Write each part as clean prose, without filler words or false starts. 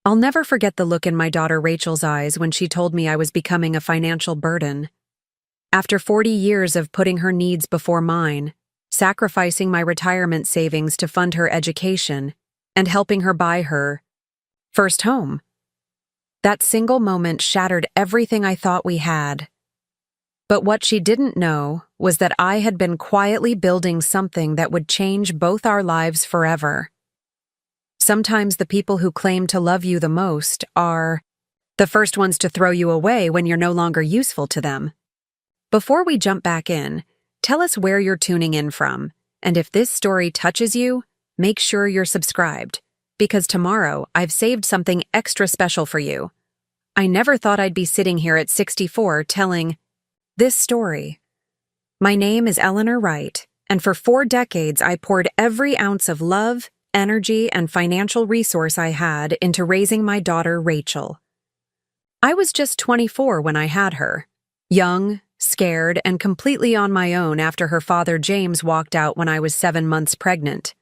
I'll never forget the look in my daughter Rachel's eyes when she told me I was becoming a financial burden. After 40 years of putting her needs before mine, sacrificing my retirement savings to fund her education, and helping her buy her first home. That single moment shattered everything I thought we had. But what she didn't know was that I had been quietly building something that would change both our lives forever. Sometimes the people who claim to love you the most are the first ones to throw you away when you're no longer useful to them. Before we jump back in, tell us where you're tuning in from, and if this story touches you, make sure you're subscribed, because tomorrow I've saved something extra special for you. I never thought I'd be sitting here at 64 telling this story. My name is Eleanor Wright, and for 4 decades I poured every ounce of love, energy, and financial resource I had into raising my daughter Rachel. I was just 24 when I had her, young, scared, and completely on my own after her father James walked out when I was 7 months pregnant.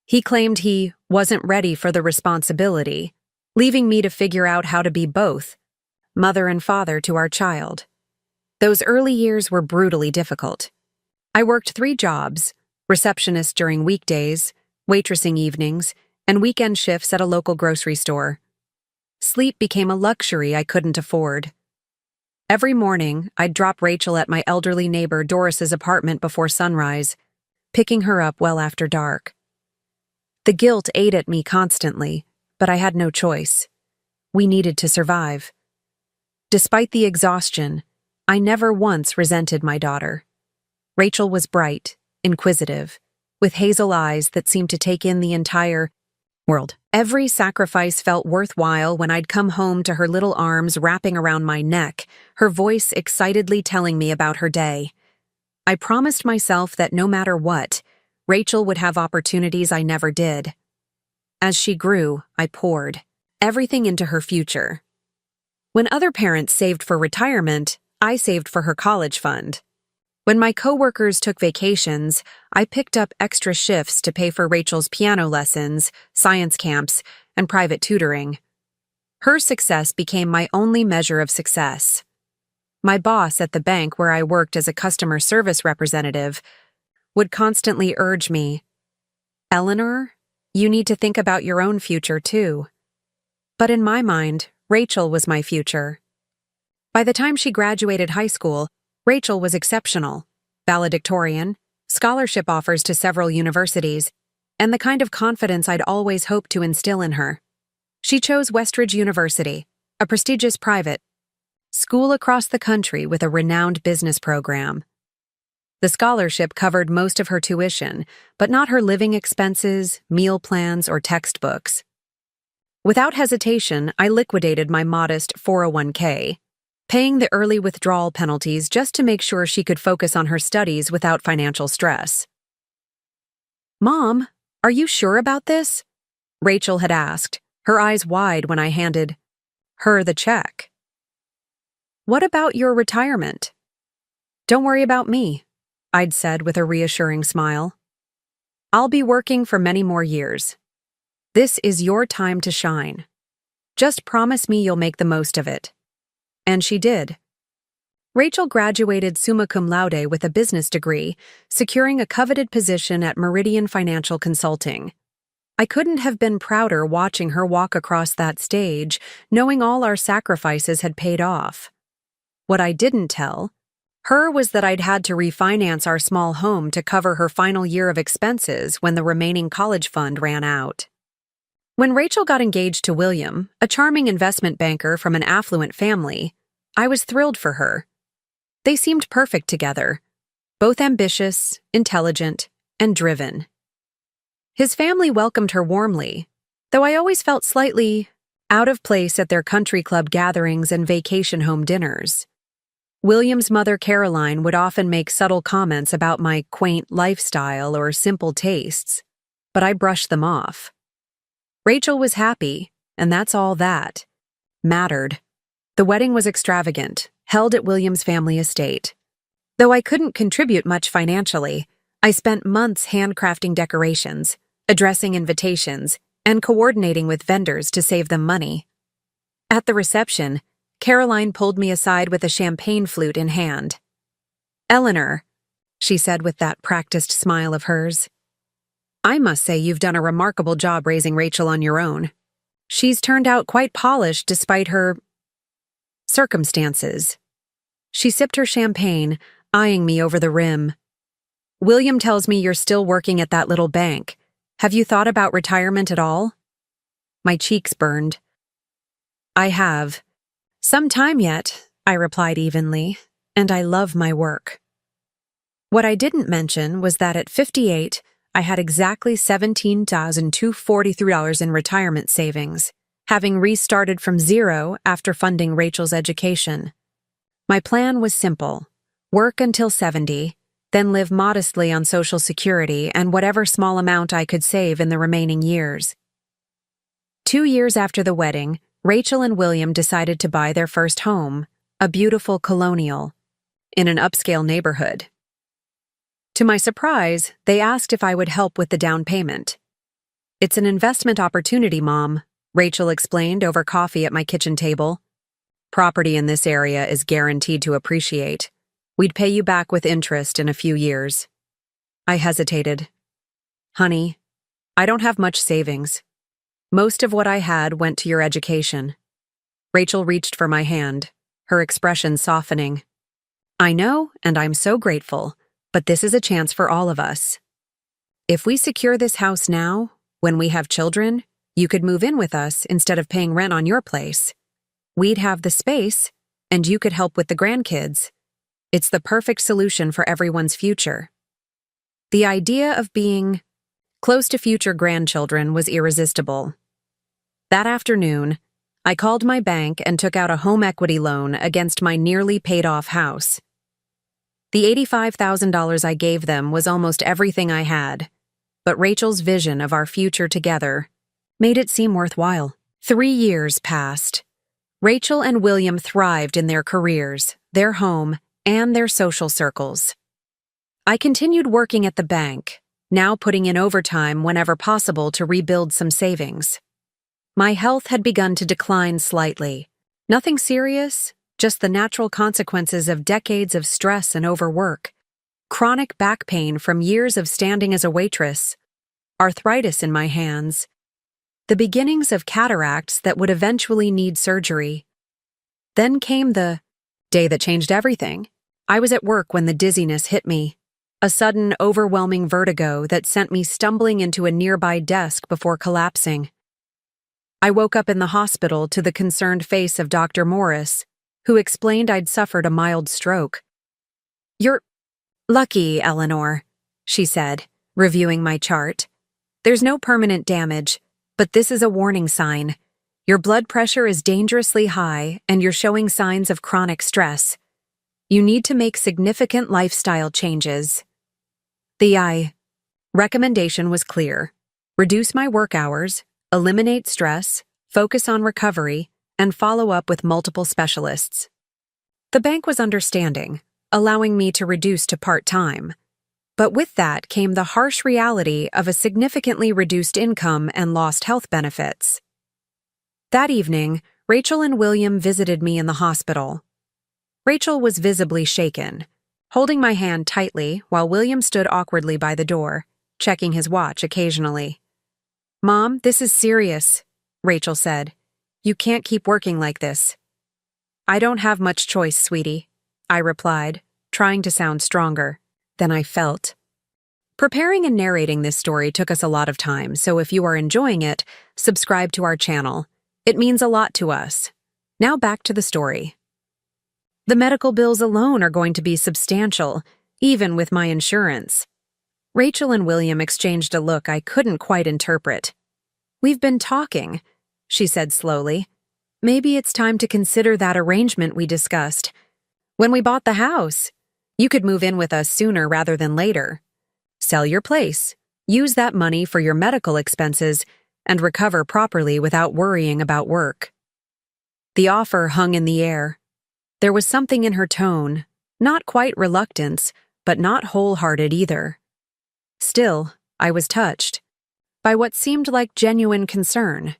He claimed he wasn't ready for the responsibility, leaving me to figure out how to be both, mother and father to our child. Those early years were brutally difficult. I worked 3 jobs, receptionist during weekdays, waitressing evenings, and weekend shifts at a local grocery store. Sleep became a luxury I couldn't afford. Every morning, I'd drop Rachel at my elderly neighbor Doris's apartment before sunrise, picking her up well after dark. The guilt ate at me constantly, but I had no choice. We needed to survive. Despite the exhaustion, I never once resented my daughter. Rachel was bright, inquisitive, with hazel eyes that seemed to take in the entire world. Every sacrifice felt worthwhile when I'd come home to her little arms wrapping around my neck, her voice excitedly telling me about her day. I promised myself that no matter what, Rachel would have opportunities I never did. As she grew, I poured everything into her future. When other parents saved for retirement, I saved for her college fund. When my coworkers took vacations, I picked up extra shifts to pay for Rachel's piano lessons, science camps, and private tutoring. Her success became my only measure of success. My boss at the bank where I worked as a customer service representative would constantly urge me, "Eleanor, you need to think about your own future too." But in my mind, Rachel was my future. By the time she graduated high school, Rachel was exceptional, valedictorian, scholarship offers to several universities, and the kind of confidence I'd always hoped to instill in her. She chose Westridge University, a prestigious private school across the country with a renowned business program. The scholarship covered most of her tuition, but not her living expenses, meal plans, or textbooks. Without hesitation, I liquidated my modest 401k, paying the early withdrawal penalties just to make sure she could focus on her studies without financial stress. "Mom, are you sure about this?" Rachel had asked, her eyes wide when I handed her the check. "What about your retirement?" "Don't worry about me," I'd said with a reassuring smile. "I'll be working for many more years. This is your time to shine. Just promise me you'll make the most of it." And she did. Rachel graduated summa cum laude with a business degree, securing a coveted position at Meridian Financial Consulting. I couldn't have been prouder watching her walk across that stage, knowing all our sacrifices had paid off. What I didn't tell her was that I'd had to refinance our small home to cover her final year of expenses when the remaining college fund ran out. When Rachel got engaged to William, a charming investment banker from an affluent family, I was thrilled for her. They seemed perfect together, both ambitious, intelligent, and driven. His family welcomed her warmly, though I always felt slightly out of place at their country club gatherings and vacation home dinners. William's mother, Caroline, would often make subtle comments about my quaint lifestyle or simple tastes, but I brushed them off. Rachel was happy, and that's all that mattered. The wedding was extravagant, held at William's family estate. Though I couldn't contribute much financially, I spent months handcrafting decorations, addressing invitations, and coordinating with vendors to save them money. At the reception, Caroline pulled me aside with a champagne flute in hand. "Eleanor," she said with that practiced smile of hers, "I must say you've done a remarkable job raising Rachel on your own. She's turned out quite polished despite her circumstances." She sipped her champagne, eyeing me over the rim. "William tells me you're still working at that little bank. Have you thought about retirement at all?" My cheeks burned. "I have. Some time yet," I replied evenly, "and I love my work." What I didn't mention was that at 58, I had exactly $17,243 in retirement savings, having restarted from zero after funding Rachel's education. My plan was simple: work until 70, then live modestly on Social Security and whatever small amount I could save in the remaining years. 2 years after the wedding, Rachel and William decided to buy their first home, a beautiful colonial, in an upscale neighborhood. To my surprise, they asked if I would help with the down payment. "It's an investment opportunity, Mom," Rachel explained over coffee at my kitchen table. "Property in this area is guaranteed to appreciate. We'd pay you back with interest in a few years." I hesitated. "Honey, I don't have much savings. Most of what I had went to your education." Rachel reached for my hand, her expression softening. "I know, and I'm so grateful, but this is a chance for all of us. If we secure this house now, when we have children, you could move in with us instead of paying rent on your place. We'd have the space, and you could help with the grandkids. It's the perfect solution for everyone's future." The idea of being close to future grandchildren was irresistible. That afternoon, I called my bank and took out a home equity loan against my nearly paid-off house. The $85,000 I gave them was almost everything I had, but Rachel's vision of our future together made it seem worthwhile. 3 years passed. Rachel and William thrived in their careers, their home, and their social circles. I continued working at the bank, now putting in overtime whenever possible to rebuild some savings. My health had begun to decline slightly. Nothing serious, just the natural consequences of decades of stress and overwork. Chronic back pain from years of standing as a waitress, arthritis in my hands, the beginnings of cataracts that would eventually need surgery. Then came the day that changed everything. I was at work when the dizziness hit me, a sudden, overwhelming vertigo that sent me stumbling into a nearby desk before collapsing. I woke up in the hospital to the concerned face of Dr. Morris, who explained I'd suffered a mild stroke. "You're lucky, Eleanor," she said, reviewing my chart. "There's no permanent damage, but this is a warning sign. Your blood pressure is dangerously high and you're showing signs of chronic stress. You need to make significant lifestyle changes." The recommendation was clear: reduce my work hours, eliminate stress, focus on recovery, and follow up with multiple specialists. The bank was understanding, allowing me to reduce to part-time. But with that came the harsh reality of a significantly reduced income and lost health benefits. That evening, Rachel and William visited me in the hospital. Rachel was visibly shaken, holding my hand tightly while William stood awkwardly by the door, checking his watch occasionally. "Mom, this is serious," Rachel said. "You can't keep working like this." "I don't have much choice, sweetie," I replied, trying to sound stronger than I felt. Preparing and narrating this story took us a lot of time, so if you are enjoying it, subscribe to our channel. It means a lot to us. Now back to the story. The medical bills alone are going to be substantial, even with my insurance. Rachel and William exchanged a look I couldn't quite interpret. "We've been talking," she said slowly. "Maybe it's time to consider that arrangement we discussed when we bought the house. You could move in with us sooner rather than later. Sell your place, use that money for your medical expenses, and recover properly without worrying about work." The offer hung in the air. There was something in her tone, not quite reluctance, but not wholehearted either. Still, I was touched by what seemed like genuine concern.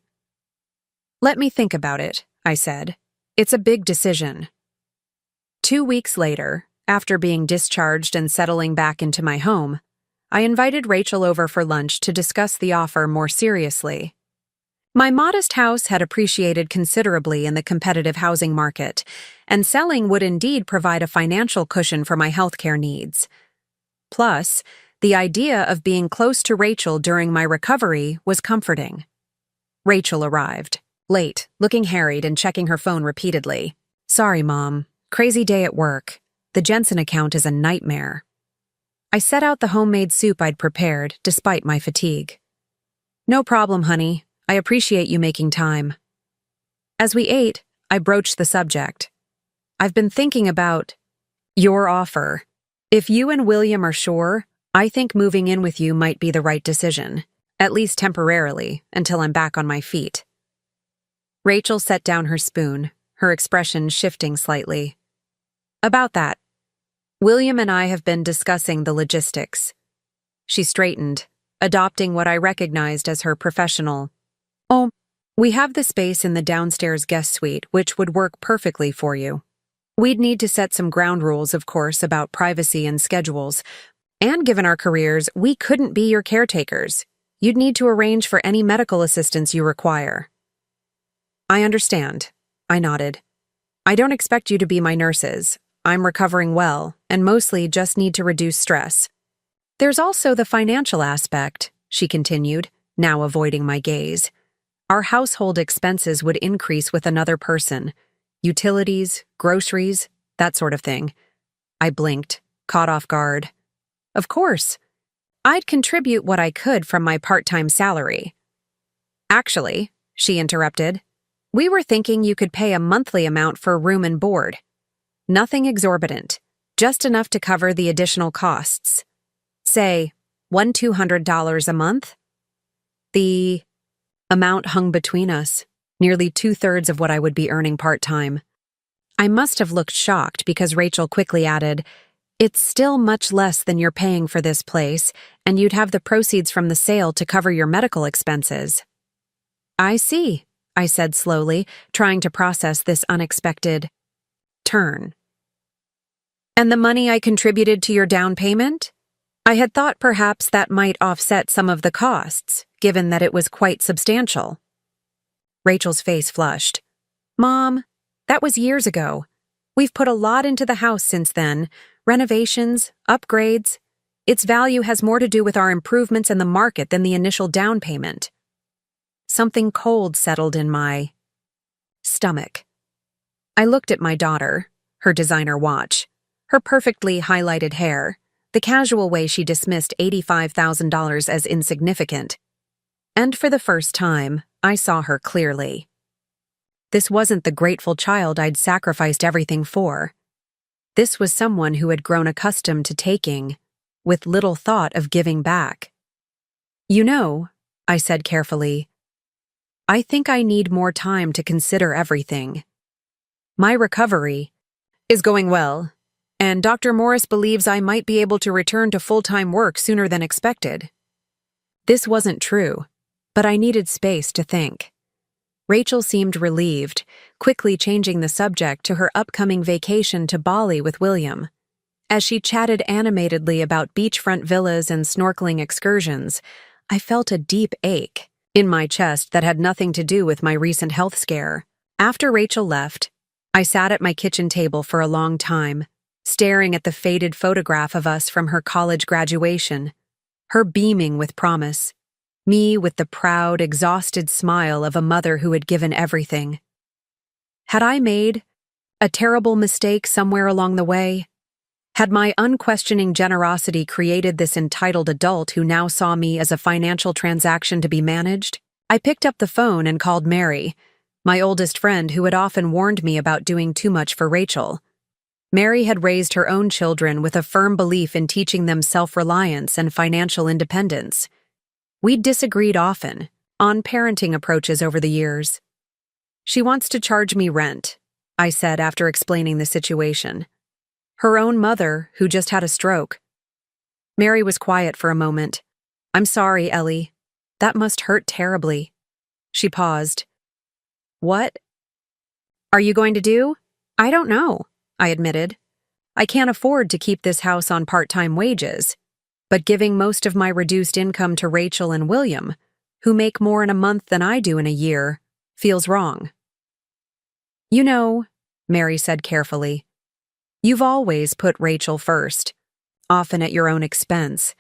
"Let me think about it," I said. It's a big decision. 2 weeks later, after being discharged and settling back into my home, I invited Rachel over for lunch to discuss the offer more seriously. My modest house had appreciated considerably in the competitive housing market, and selling would indeed provide a financial cushion for my healthcare needs. Plus, the idea of being close to Rachel during my recovery was comforting. Rachel arrived, late, looking harried and checking her phone repeatedly. Sorry, Mom. Crazy day at work. The Jensen account is a nightmare. I set out the homemade soup I'd prepared, despite my fatigue. No problem, honey. I appreciate you making time. As we ate, I broached the subject. I've been thinking about your offer. If you and William are sure, I think moving in with you might be the right decision, at least temporarily, until I'm back on my feet. Rachel set down her spoon, her expression shifting slightly. About that, William and I have been discussing the logistics. She straightened, adopting what I recognized as her professional. Oh, we have the space in the downstairs guest suite, which would work perfectly for you. We'd need to set some ground rules, of course, about privacy and schedules. And given our careers, we couldn't be your caretakers. You'd need to arrange for any medical assistance you require. I understand, I nodded. I don't expect you to be my nurses. I'm recovering well, and mostly just need to reduce stress. There's also the financial aspect, she continued, now avoiding my gaze. Our household expenses would increase with another person. Utilities, groceries, that sort of thing. I blinked, caught off guard. Of course. I'd contribute what I could from my part-time salary. Actually, she interrupted, we were thinking you could pay a monthly amount for room and board. Nothing exorbitant, just enough to cover the additional costs. Say, $100-200 a month? The amount hung between us, nearly 2/3 of what I would be earning part-time. I must have looked shocked because Rachel quickly added, It's still much less than you're paying for this place, and you'd have the proceeds from the sale to cover your medical expenses. I see, I said slowly, trying to process this unexpected turn. And the money I contributed to your down payment? I had thought perhaps that might offset some of the costs, given that it was quite substantial. Rachel's face flushed. Mom, that was years ago. We've put a lot into the house since then. Renovations, upgrades. Its value has more to do with our improvements in the market than the initial down payment. Something cold settled in my stomach. I looked at my daughter, her designer watch, her perfectly highlighted hair, the casual way she dismissed $85,000 as insignificant. And for the first time, I saw her clearly. This wasn't the grateful child I'd sacrificed everything for. This was someone who had grown accustomed to taking, with little thought of giving back. You know, I said carefully, I think I need more time to consider everything. My recovery is going well, and Dr. Morris believes I might be able to return to full-time work sooner than expected. This wasn't true, but I needed space to think. Rachel seemed relieved, quickly changing the subject to her upcoming vacation to Bali with William. As she chatted animatedly about beachfront villas and snorkeling excursions, I felt a deep ache in my chest that had nothing to do with my recent health scare. After Rachel left, I sat at my kitchen table for a long time, staring at the faded photograph of us from her college graduation, her beaming with promise, me with the proud, exhausted smile of a mother who had given everything. Had I made a terrible mistake somewhere along the way? Had my unquestioning generosity created this entitled adult who now saw me as a financial transaction to be managed? I picked up the phone and called Mary, my oldest friend who had often warned me about doing too much for Rachel. Mary had raised her own children with a firm belief in teaching them self-reliance and financial independence. We'd disagreed often on parenting approaches over the years. She wants to charge me rent, I said after explaining the situation. Her own mother, who just had a stroke. Mary was quiet for a moment. I'm sorry, Ellie. That must hurt terribly. She paused. What? Are you going to do? I don't know, I admitted. I can't afford to keep this house on part-time wages, but giving most of my reduced income to Rachel and William, who make more in a month than I do in a year, feels wrong. You know, Mary said carefully, you've always put Rachel first, often at your own expense.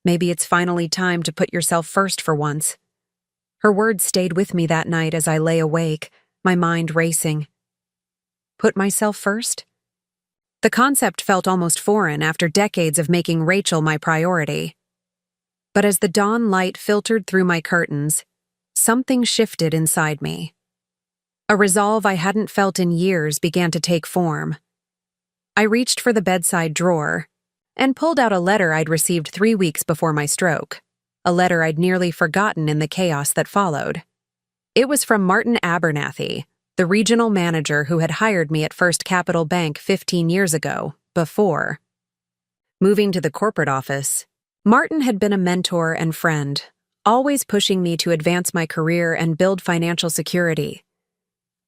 Maybe it's finally time to put yourself first for once. Her words stayed with me that night as I lay awake, my mind racing. Put myself first? The concept felt almost foreign after decades of making Rachel my priority. But as the dawn light filtered through my curtains, something shifted inside me. A resolve I hadn't felt in years began to take form. I reached for the bedside drawer and pulled out a letter I'd received 3 weeks before my stroke, a letter I'd nearly forgotten in the chaos that followed. It was from Martin Abernathy, the regional manager who had hired me at First Capital Bank 15 years ago, before moving to the corporate office. Martin had been a mentor and friend, always pushing me to advance my career and build financial security.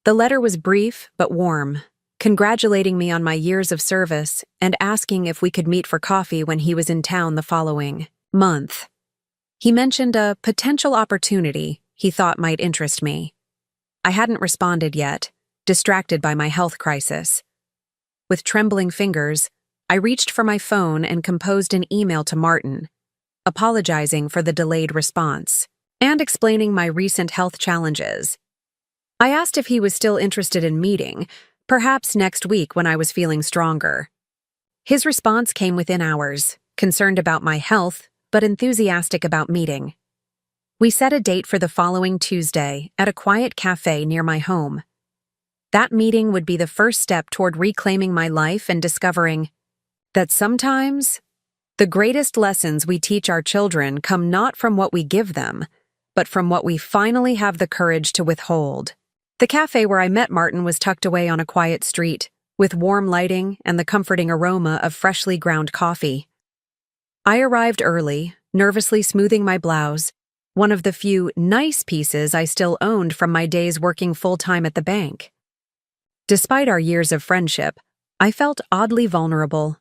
The letter was brief but warm, congratulating me on my years of service and asking if we could meet for coffee when he was in town the following month. He mentioned a potential opportunity he thought might interest me. I hadn't responded yet, distracted by my health crisis. With trembling fingers, I reached for my phone and composed an email to Martin, apologizing for the delayed response and explaining my recent health challenges. I asked if he was still interested in meeting, perhaps next week when I was feeling stronger. His response came within hours, concerned about my health, but enthusiastic about meeting. We set a date for the following Tuesday at a quiet cafe near my home. That meeting would be the first step toward reclaiming my life and discovering that sometimes the greatest lessons we teach our children come not from what we give them, but from what we finally have the courage to withhold. The cafe where I met Martin was tucked away on a quiet street, with warm lighting and the comforting aroma of freshly ground coffee. I arrived early, nervously smoothing my blouse, one of the few nice pieces I still owned from my days working full-time at the bank. Despite our years of friendship, I felt oddly vulnerable.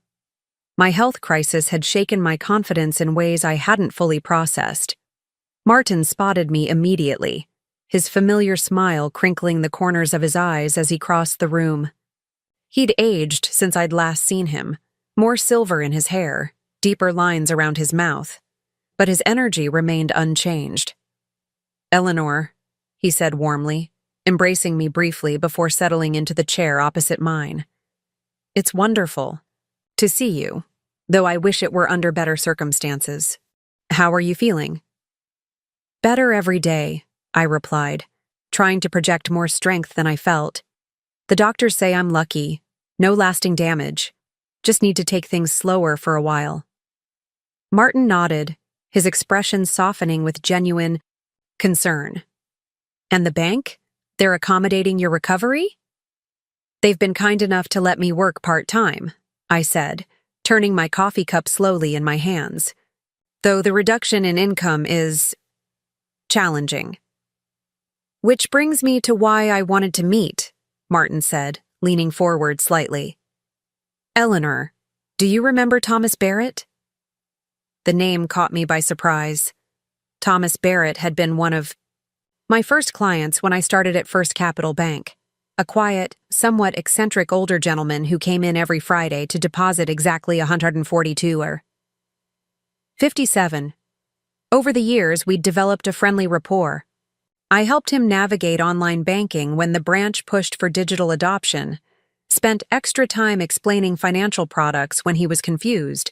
My health crisis had shaken my confidence in ways I hadn't fully processed. Martin spotted me immediately, his familiar smile crinkling the corners of his eyes as he crossed the room. He'd aged since I'd last seen him, more silver in his hair, deeper lines around his mouth, but his energy remained unchanged. "Eleanor," he said warmly, embracing me briefly before settling into the chair opposite mine. "It's wonderful to see you, though I wish it were under better circumstances. How are you feeling?" "Better every day," I replied, trying to project more strength than I felt. "The doctors say I'm lucky, no lasting damage, just need to take things slower for a while." Martin nodded, his expression softening with genuine concern. "And the bank? They're accommodating your recovery?" "They've been kind enough to let me work part-time," I said, turning my coffee cup slowly in my hands, "though the reduction in income is challenging." "Which brings me to why I wanted to meet," Martin said, leaning forward slightly. "Eleanor, do you remember Thomas Barrett?" The name caught me by surprise. Thomas Barrett had been one of my first clients when I started at First Capital Bank, a quiet, somewhat eccentric older gentleman who came in every Friday to deposit exactly 142 or 57. Over the years, we'd developed a friendly rapport. I helped him navigate online banking when the branch pushed for digital adoption, spent extra time explaining financial products when he was confused,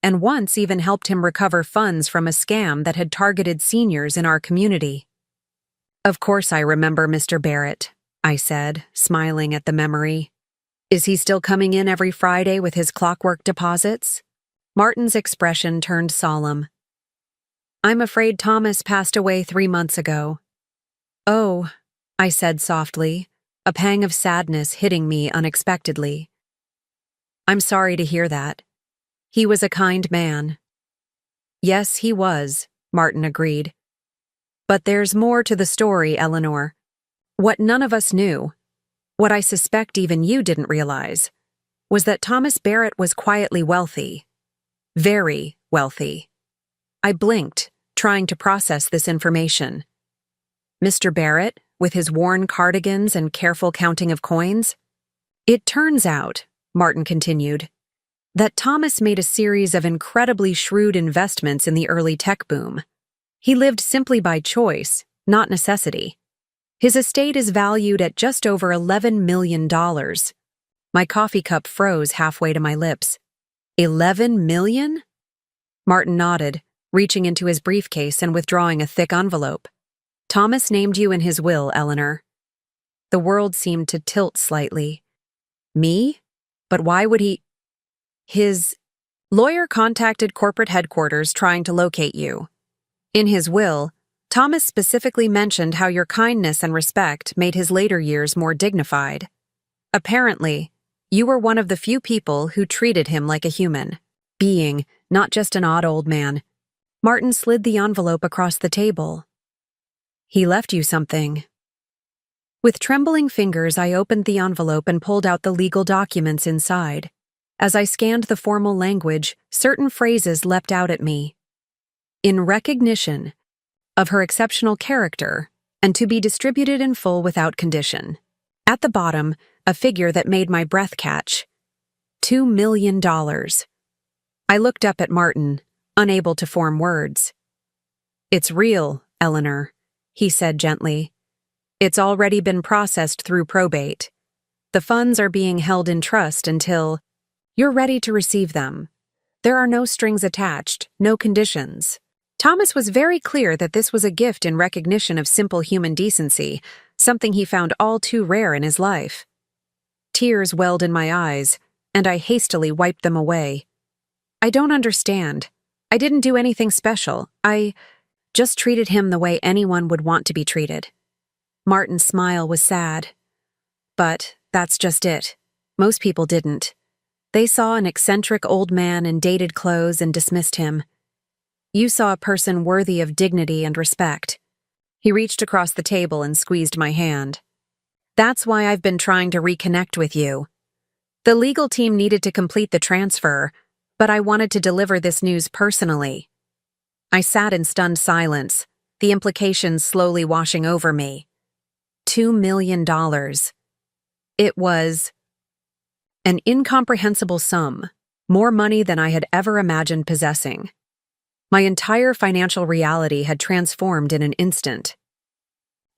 and once even helped him recover funds from a scam that had targeted seniors in our community. "Of course I remember Mr. Barrett," I said, smiling at the memory. "Is he still coming in every Friday with his clockwork deposits?" Martin's expression turned solemn. "I'm afraid Thomas passed away 3 months ago." "Oh," I said softly, a pang of sadness hitting me unexpectedly. "I'm sorry to hear that. He was a kind man." "Yes, he was," Martin agreed. "But there's more to the story, Eleanor. What none of us knew. What I suspect even you didn't realize was that Thomas Barrett was quietly wealthy. Very wealthy. I blinked, trying to process this information. Mr. Barrett, with his worn cardigans and careful counting of coins? It turns out, Martin continued, that Thomas made a series of incredibly shrewd investments in the early tech boom. He lived simply by choice, not necessity. His estate is valued at just over $11 million. My coffee cup froze halfway to my lips. 11 million? Martin nodded, reaching into his briefcase and withdrawing a thick envelope. Thomas named you in his will, Eleanor. The world seemed to tilt slightly. Me? But why would he? His lawyer contacted corporate headquarters trying to locate you. In his will, Thomas specifically mentioned how your kindness and respect made his later years more dignified. Apparently, you were one of the few people who treated him like a human being, not just an odd old man. Martin slid the envelope across the table. He left you something. With trembling fingers, I opened the envelope and pulled out the legal documents inside. As I scanned the formal language, certain phrases leapt out at me. In recognition of her exceptional character, and to be distributed in full without condition. At the bottom, a figure that made my breath catch. $2 million. I looked up at Martin, unable to form words. It's real, Eleanor, he said gently. It's already been processed through probate. The funds are being held in trust until you're ready to receive them. There are no strings attached, no conditions. Thomas was very clear that this was a gift in recognition of simple human decency, something he found all too rare in his life. Tears welled in my eyes, and I hastily wiped them away. I don't understand. I didn't do anything special. I just treated him the way anyone would want to be treated. Martin's smile was sad. But that's just it. Most people didn't. They saw an eccentric old man in dated clothes and dismissed him. You saw a person worthy of dignity and respect. He reached across the table and squeezed my hand. That's why I've been trying to reconnect with you. The legal team needed to complete the transfer, but I wanted to deliver this news personally. I sat in stunned silence, the implications slowly washing over me. $2 million. It was an incomprehensible sum, more money than I had ever imagined possessing. My entire financial reality had transformed in an instant.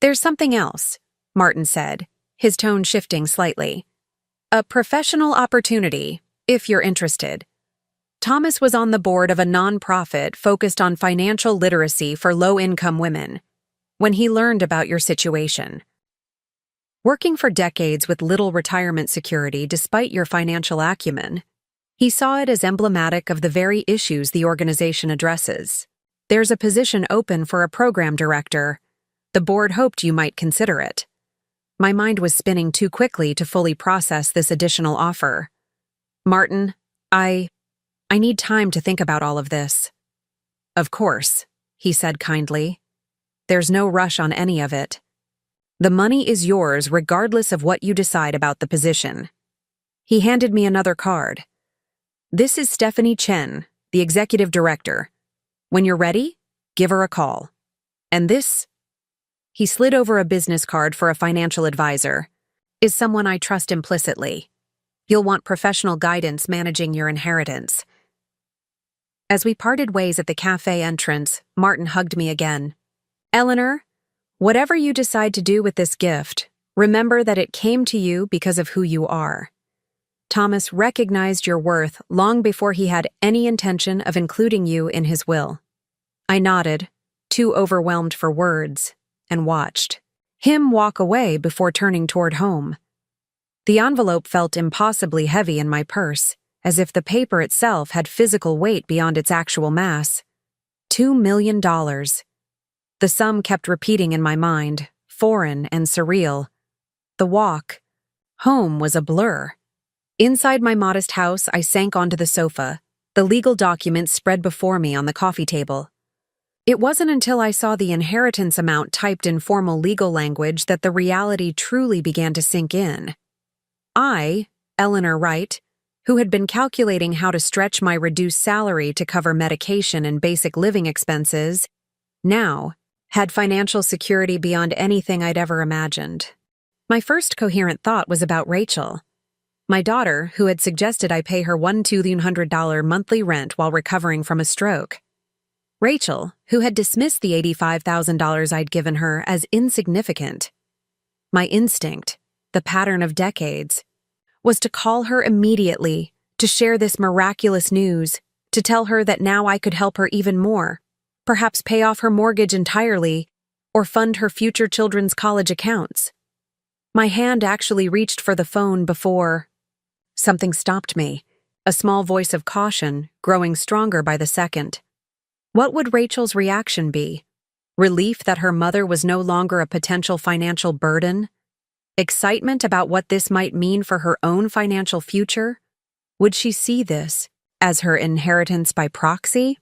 There's something else, Martin said, his tone shifting slightly. A professional opportunity, if you're interested. Thomas was on the board of a nonprofit focused on financial literacy for low-income women when he learned about your situation. Working for decades with little retirement security despite your financial acumen, he saw it as emblematic of the very issues the organization addresses. There's a position open for a program director. The board hoped you might consider it. My mind was spinning too quickly to fully process this additional offer. Martin, I need time to think about all of this. Of course, he said kindly. There's no rush on any of it. The money is yours regardless of what you decide about the position. He handed me another card. This is Stephanie Chen, the executive director. When you're ready, give her a call. And this, he slid over a business card for a financial advisor, is someone I trust implicitly. You'll want professional guidance managing your inheritance. As we parted ways at the cafe entrance, Martin hugged me again. Eleanor, whatever you decide to do with this gift, remember that it came to you because of who you are. Thomas recognized your worth long before he had any intention of including you in his will. I nodded, too overwhelmed for words, and watched him walk away before turning toward home. The envelope felt impossibly heavy in my purse, as if the paper itself had physical weight beyond its actual mass. $2 million. The sum kept repeating in my mind, foreign and surreal. The walk home was a blur. Inside my modest house, I sank onto the sofa, the legal documents spread before me on the coffee table. It wasn't until I saw the inheritance amount typed in formal legal language that the reality truly began to sink in. I, Eleanor Wright, who had been calculating how to stretch my reduced salary to cover medication and basic living expenses, now had financial security beyond anything I'd ever imagined. My first coherent thought was about Rachel, my daughter, who had suggested I pay her $1,200 monthly rent while recovering from a stroke. Rachel, who had dismissed the $85,000 I'd given her as insignificant. My instinct, the pattern of decades, was to call her immediately, to share this miraculous news, to tell her that now I could help her even more, perhaps pay off her mortgage entirely, or fund her future children's college accounts. My hand actually reached for the phone before something stopped me, a small voice of caution, growing stronger by the second. What would Rachel's reaction be? Relief that her mother was no longer a potential financial burden? Excitement about what this might mean for her own financial future? Would she see this as her inheritance by proxy?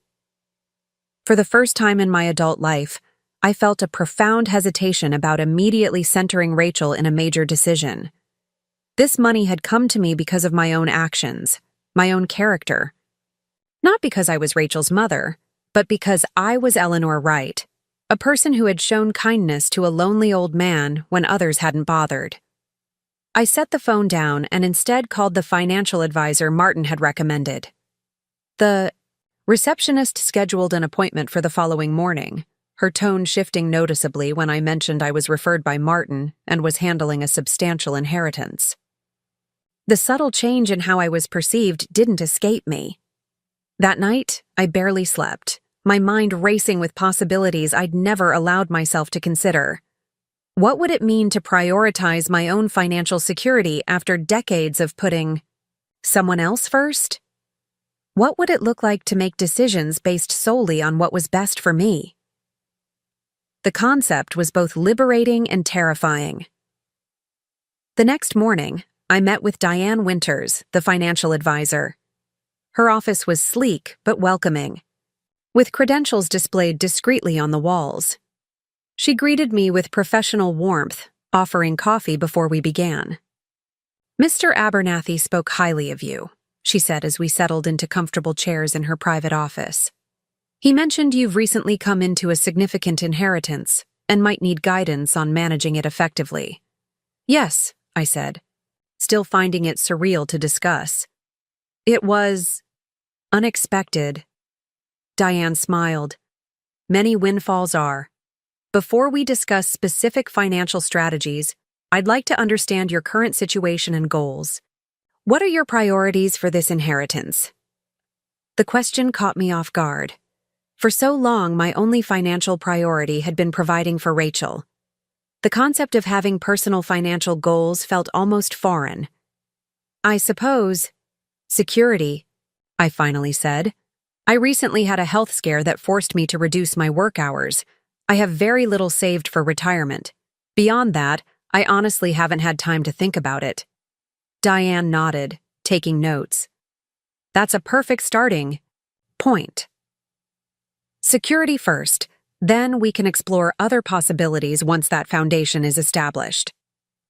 For the first time in my adult life, I felt a profound hesitation about immediately centering Rachel in a major decision. This money had come to me because of my own actions, my own character. Not because I was Rachel's mother, but because I was Eleanor Wright, a person who had shown kindness to a lonely old man when others hadn't bothered. I set the phone down and instead called the financial advisor Martin had recommended. The receptionist scheduled an appointment for the following morning, her tone shifting noticeably when I mentioned I was referred by Martin and was handling a substantial inheritance. The subtle change in how I was perceived didn't escape me. That night, I barely slept, my mind racing with possibilities I'd never allowed myself to consider. What would it mean to prioritize my own financial security after decades of putting someone else first? What would it look like to make decisions based solely on what was best for me? The concept was both liberating and terrifying. The next morning, I met with Diane Winters, the financial advisor. Her office was sleek but welcoming, with credentials displayed discreetly on the walls. She greeted me with professional warmth, offering coffee before we began. "Mr. Abernathy spoke highly of you," she said as we settled into comfortable chairs in her private office. "He mentioned you've recently come into a significant inheritance and might need guidance on managing it effectively." "Yes," I said, still finding it surreal to discuss. "It was unexpected." Diane smiled. "Many windfalls are. Before we discuss specific financial strategies, I'd like to understand your current situation and goals. What are your priorities for this inheritance?" The question caught me off guard. For so long, my only financial priority had been providing for Rachel. The concept of having personal financial goals felt almost foreign. "I suppose, security," I finally said. "I recently had a health scare that forced me to reduce my work hours. I have very little saved for retirement. Beyond that, I honestly haven't had time to think about it." Diane nodded, taking notes. "That's a perfect starting point. Security first, then we can explore other possibilities once that foundation is established."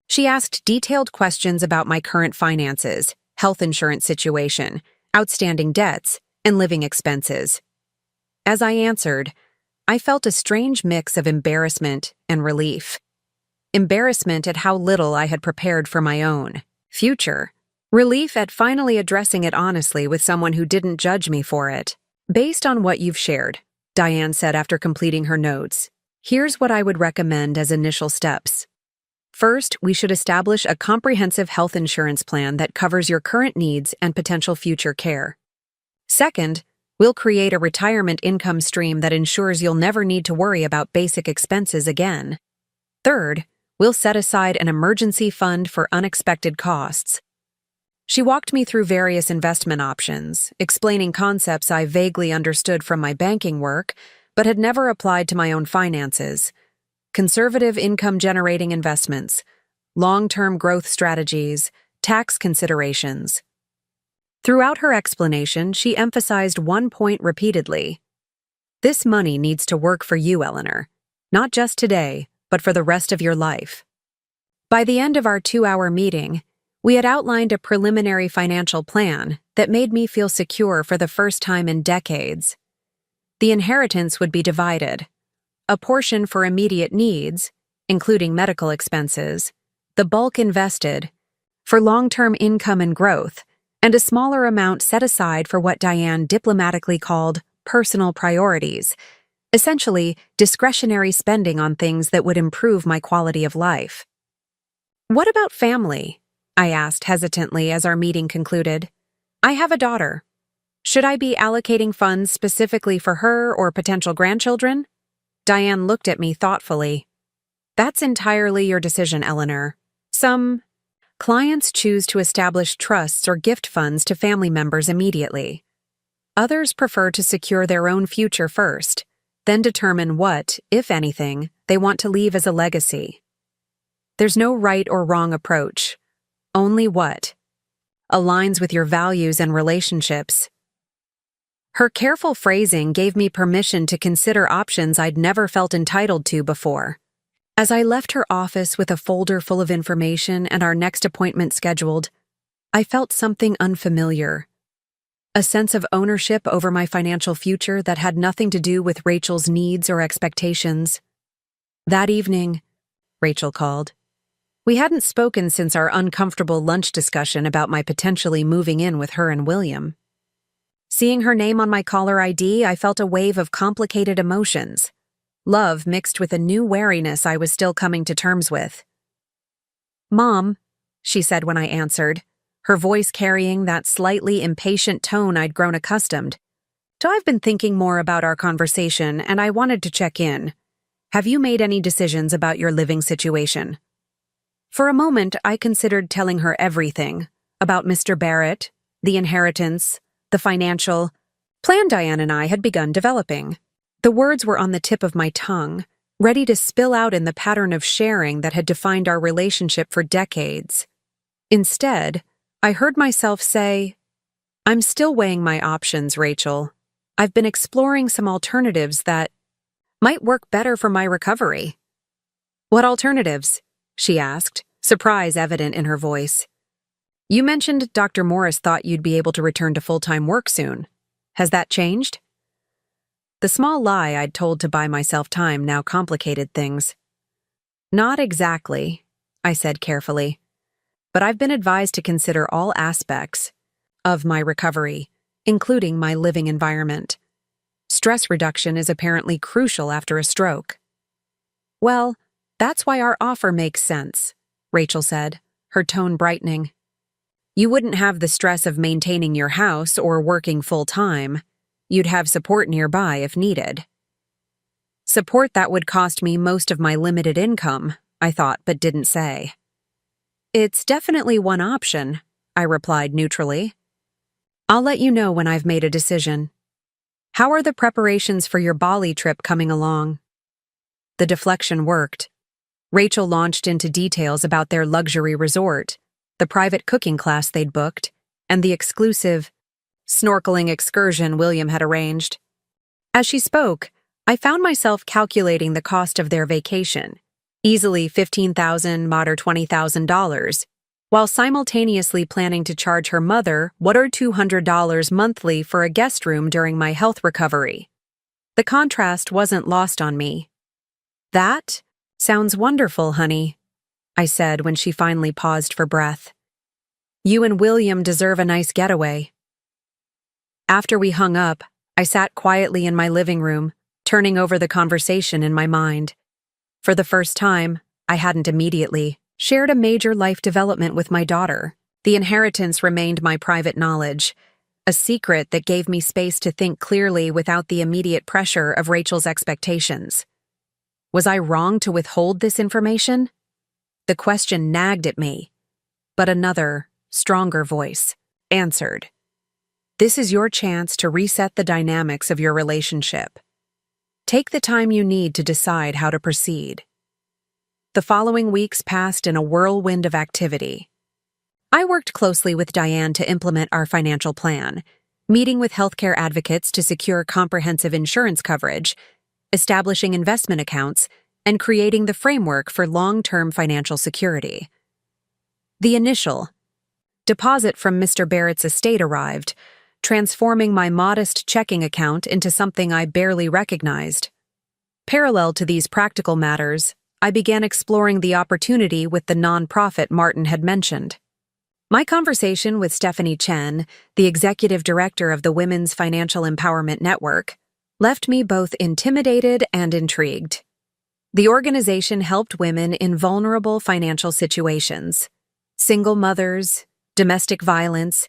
She asked detailed questions about my current finances, health insurance situation, outstanding debts, and living expenses. As I answered, I felt a strange mix of embarrassment and relief. Embarrassment at how little I had prepared for my own future. Relief at finally addressing it honestly with someone who didn't judge me for it. "Based on what you've shared," Diane said after completing her notes, "here's what I would recommend as initial steps. First, we should establish a comprehensive health insurance plan that covers your current needs and potential future care. Second, we'll create a retirement income stream that ensures you'll never need to worry about basic expenses again. Third, we'll set aside an emergency fund for unexpected costs." She walked me through various investment options, explaining concepts I vaguely understood from my banking work, but had never applied to my own finances. Conservative income-generating investments, long-term growth strategies, tax considerations. Throughout her explanation, she emphasized one point repeatedly: This money needs to work for you, Eleanor. Not just today, but for the rest of your life. By the end of our 2-hour meeting, we had outlined a preliminary financial plan that made me feel secure for the first time in decades. The inheritance would be divided. A portion for immediate needs, including medical expenses, the bulk invested, for long-term income and growth, and a smaller amount set aside for what Diane diplomatically called personal priorities, essentially discretionary spending on things that would improve my quality of life. "What about family?" I asked hesitantly as our meeting concluded. "I have a daughter. Should I be allocating funds specifically for her or potential grandchildren?" Diane looked at me thoughtfully. "That's entirely your decision, Eleanor. Some clients choose to establish trusts or gift funds to family members immediately. Others prefer to secure their own future first, then determine what, if anything, they want to leave as a legacy. There's no right or wrong approach, only what aligns with your values and relationships." Her careful phrasing gave me permission to consider options I'd never felt entitled to before. As I left her office with a folder full of information and our next appointment scheduled, I felt something unfamiliar. A sense of ownership over my financial future that had nothing to do with Rachel's needs or expectations. That evening, Rachel called. We hadn't spoken since our uncomfortable lunch discussion about my potentially moving in with her and William. Seeing her name on my caller ID, I felt a wave of complicated emotions. Love mixed with a new wariness I was still coming to terms with. "Mom," she said when I answered, her voice carrying that slightly impatient tone I'd grown accustomed. "So I've been thinking more about our conversation, and I wanted to check in. Have you made any decisions about your living situation?" For a moment, I considered telling her everything about Mr. Barrett, the inheritance, the financial plan Diane and I had begun developing. The words were on the tip of my tongue, ready to spill out in the pattern of sharing that had defined our relationship for decades. Instead, I heard myself say, "I'm still weighing my options, Rachel. I've been exploring some alternatives that might work better for my recovery." "What alternatives?" she asked, surprise evident in her voice. "You mentioned Dr. Morris thought you'd be able to return to full-time work soon. Has that changed?" The small lie I'd told to buy myself time now complicated things. "Not exactly," I said carefully, "but I've been advised to consider all aspects of my recovery, including my living environment. Stress reduction is apparently crucial after a stroke." "Well, that's why our offer makes sense," Rachel said, her tone brightening. "You wouldn't have the stress of maintaining your house or working full-time. You'd have support nearby if needed." Support that would cost me most of my limited income, I thought but didn't say. "It's definitely one option," I replied neutrally. "I'll let you know when I've made a decision. How are the preparations for your Bali trip coming along?" The deflection worked. Rachel launched into details about their luxury resort, the private cooking class they'd booked, and the exclusive snorkeling excursion William had arranged. As she spoke, I found myself calculating the cost of their vacation, easily $15,000 or $20,000, while simultaneously planning to charge her mother $100 or $200 monthly for a guest room during my health recovery. The contrast wasn't lost on me. "That sounds wonderful, honey," I said when she finally paused for breath. "You and William deserve a nice getaway." After we hung up, I sat quietly in my living room, turning over the conversation in my mind. For the first time, I hadn't immediately shared a major life development with my daughter. The inheritance remained my private knowledge, a secret that gave me space to think clearly without the immediate pressure of Rachel's expectations. Was I wrong to withhold this information? The question nagged at me, but another, stronger voice answered. "This is your chance to reset the dynamics of your relationship. Take the time you need to decide how to proceed." The following weeks passed in a whirlwind of activity. I worked closely with Diane to implement our financial plan, meeting with healthcare advocates to secure comprehensive insurance coverage, establishing investment accounts, and creating the framework for long-term financial security. The initial deposit from Mr. Barrett's estate arrived, transforming my modest checking account into something I barely recognized. Parallel to these practical matters, I began exploring the opportunity with the nonprofit Martin had mentioned. My conversation with Stephanie Chen, the executive director of the Women's Financial Empowerment Network, left me both intimidated and intrigued. The organization helped women in vulnerable financial situations: single mothers, domestic violence,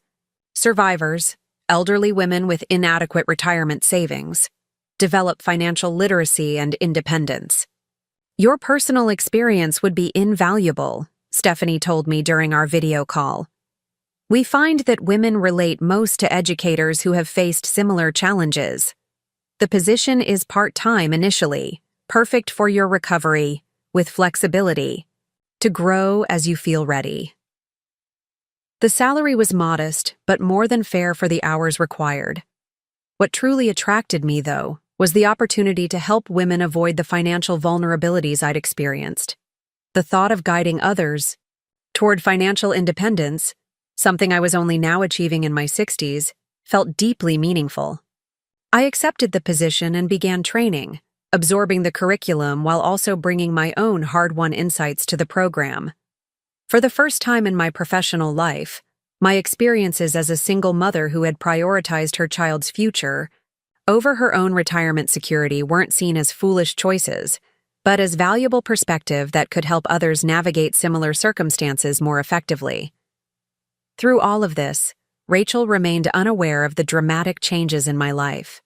survivors, elderly women with inadequate retirement savings, develop financial literacy and independence. Your personal experience would be invaluable, Stephanie told me during our video call. We find that women relate most to educators who have faced similar challenges. The position is part-time initially, perfect for your recovery, with flexibility, to grow as you feel ready. The salary was modest, but more than fair for the hours required. What truly attracted me, though, was the opportunity to help women avoid the financial vulnerabilities I'd experienced. The thought of guiding others toward financial independence, something I was only now achieving in my 60s, felt deeply meaningful. I accepted the position and began training, absorbing the curriculum while also bringing my own hard-won insights to the program. For the first time in my professional life, my experiences as a single mother who had prioritized her child's future over her own retirement security weren't seen as foolish choices, but as valuable perspective that could help others navigate similar circumstances more effectively. Through all of this, Rachel remained unaware of the dramatic changes in my life.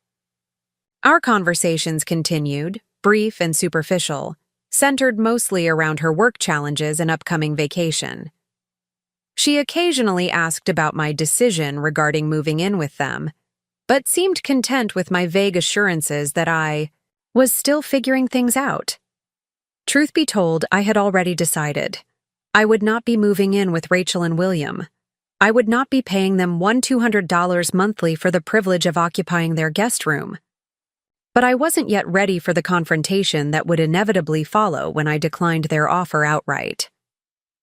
Our conversations continued, brief and superficial, centered mostly around her work challenges and upcoming vacation. She occasionally asked about my decision regarding moving in with them, but seemed content with my vague assurances that I was still figuring things out. Truth be told, I had already decided. I would not be moving in with Rachel and William. I would not be paying them $200 monthly for the privilege of occupying their guest room. But I wasn't yet ready for the confrontation that would inevitably follow when I declined their offer outright.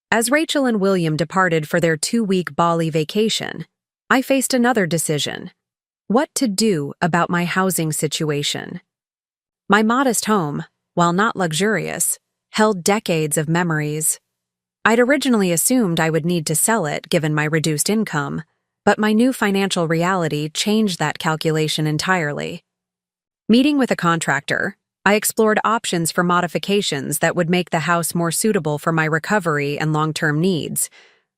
As Rachel and William departed for their 2-week Bali vacation, I faced another decision: what to do about my housing situation. My modest home, while not luxurious, held decades of memories. I'd originally assumed I would need to sell it given my reduced income, but my new financial reality changed that calculation entirely. Meeting with a contractor, I explored options for modifications that would make the house more suitable for my recovery and long-term needs: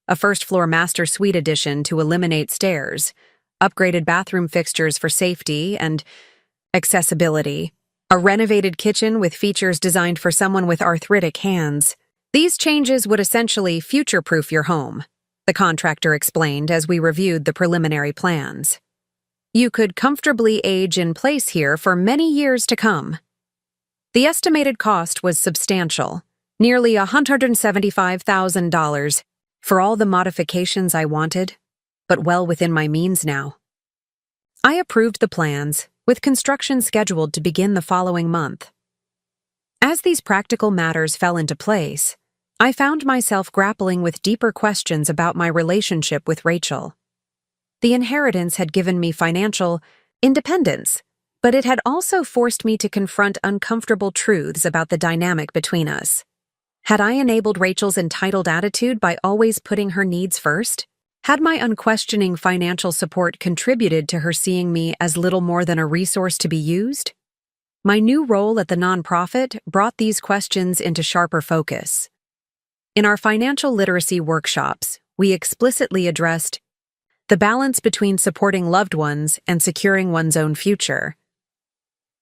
a first-floor master suite addition to eliminate stairs, upgraded bathroom fixtures for safety and accessibility, a renovated kitchen with features designed for someone with arthritic hands. These changes would essentially future-proof your home, the contractor explained as we reviewed the preliminary plans. You could comfortably age in place here for many years to come. The estimated cost was substantial, nearly $175,000, for all the modifications I wanted, but well within my means now. I approved the plans, with construction scheduled to begin the following month. As these practical matters fell into place, I found myself grappling with deeper questions about my relationship with Rachel. The inheritance had given me financial independence, but it had also forced me to confront uncomfortable truths about the dynamic between us. Had I enabled Rachel's entitled attitude by always putting her needs first? Had my unquestioning financial support contributed to her seeing me as little more than a resource to be used? My new role at the nonprofit brought these questions into sharper focus. In our financial literacy workshops, we explicitly addressed the balance between supporting loved ones and securing one's own future.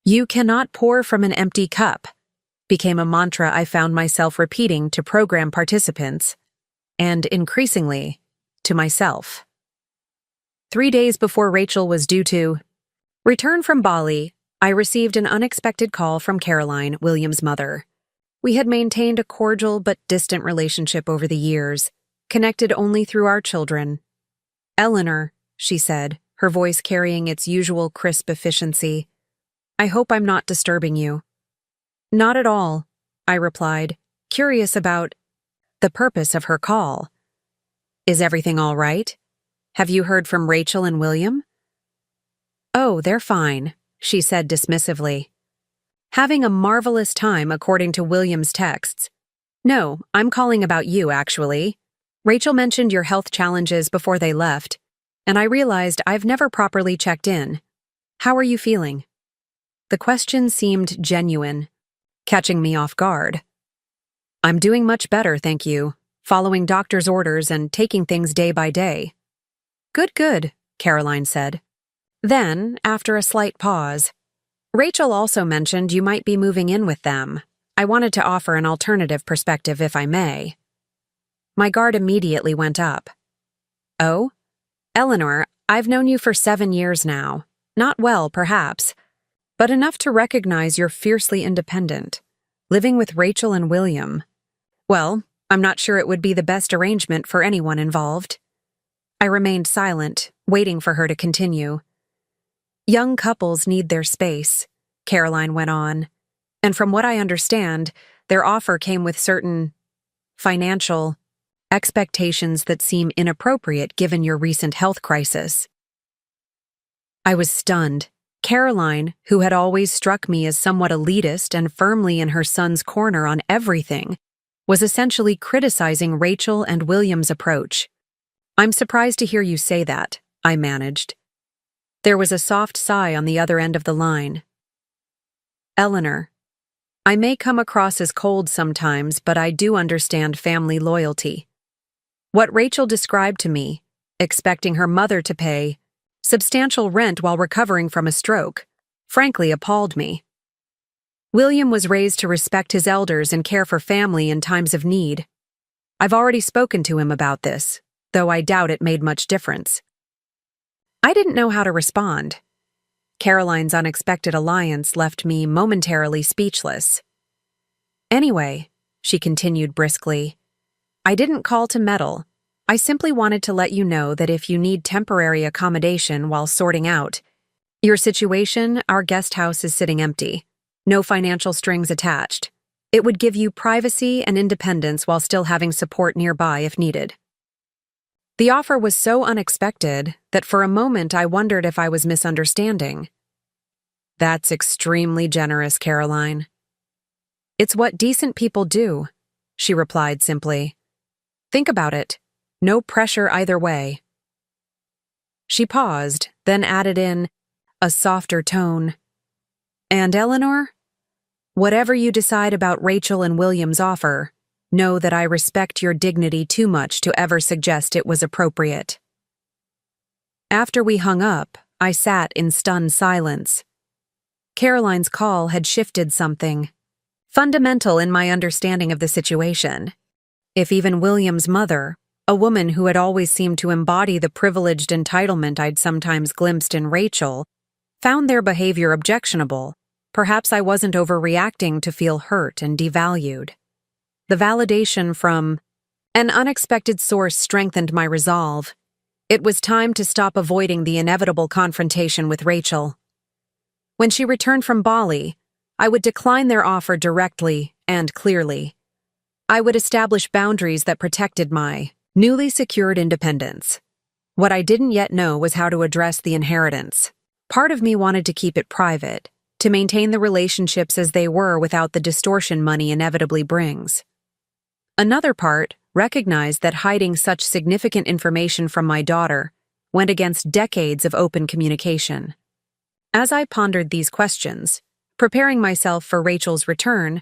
"You cannot pour from an empty cup" became a mantra I found myself repeating to program participants, and increasingly, to myself. 3 days before Rachel was due to return from Bali, I received an unexpected call from Caroline, William's mother. We had maintained a cordial but distant relationship over the years, connected only through our children. "Eleanor," she said, her voice carrying its usual crisp efficiency. "I hope I'm not disturbing you." "Not at all," I replied, curious about the purpose of her call. "Is everything all right? Have you heard from Rachel and William?" "Oh, they're fine," she said dismissively. "Having a marvelous time according to William's texts. No, I'm calling about you, actually. Rachel mentioned your health challenges before they left, and I realized I've never properly checked in. How are you feeling?" The question seemed genuine, catching me off guard. "I'm doing much better, thank you, following doctor's orders and taking things day by day." "Good, good," Caroline said. Then, after a slight pause, "Rachel also mentioned you might be moving in with them. I wanted to offer an alternative perspective if I may." My guard immediately went up. "Oh? Eleanor, I've known you for 7 years now. Not well, perhaps, but enough to recognize you're fiercely independent. Living with Rachel and William. Well, I'm not sure it would be the best arrangement for anyone involved." I remained silent, waiting for her to continue. "Young couples need their space," Caroline went on, "and from what I understand, their offer came with certain financial expectations that seem inappropriate given your recent health crisis." I was stunned. Caroline, who had always struck me as somewhat elitist and firmly in her son's corner on everything, was essentially criticizing Rachel and William's approach. "I'm surprised to hear you say that," I managed. There was a soft sigh on the other end of the line. "Eleanor, I may come across as cold sometimes, but I do understand family loyalty. What Rachel described to me, expecting her mother to pay substantial rent while recovering from a stroke, frankly appalled me. William was raised to respect his elders and care for family in times of need. I've already spoken to him about this, though I doubt it made much difference." I didn't know how to respond. Caroline's unexpected alliance left me momentarily speechless. "Anyway," she continued briskly, "I didn't call to meddle. I simply wanted to let you know that if you need temporary accommodation while sorting out your situation, our guest house is sitting empty. No financial strings attached. It would give you privacy and independence while still having support nearby if needed." The offer was so unexpected that for a moment I wondered if I was misunderstanding. "That's extremely generous, Caroline." "It's what decent people do," she replied simply. "Think about it. No pressure either way." She paused, then added in a softer tone, "And Eleanor, whatever you decide about Rachel and William's offer, know that I respect your dignity too much to ever suggest it was appropriate." After we hung up, I sat in stunned silence. Caroline's call had shifted something fundamental in my understanding of the situation. If even William's mother, a woman who had always seemed to embody the privileged entitlement I'd sometimes glimpsed in Rachel, found their behavior objectionable, perhaps I wasn't overreacting to feel hurt and devalued. The validation from an unexpected source strengthened my resolve. It was time to stop avoiding the inevitable confrontation with Rachel. When she returned from Bali, I would decline their offer directly and clearly. I would establish boundaries that protected my newly secured independence. What I didn't yet know was how to address the inheritance. Part of me wanted to keep it private, to maintain the relationships as they were without the distortion money inevitably brings. Another part recognized that hiding such significant information from my daughter went against decades of open communication. As I pondered these questions, preparing myself for Rachel's return,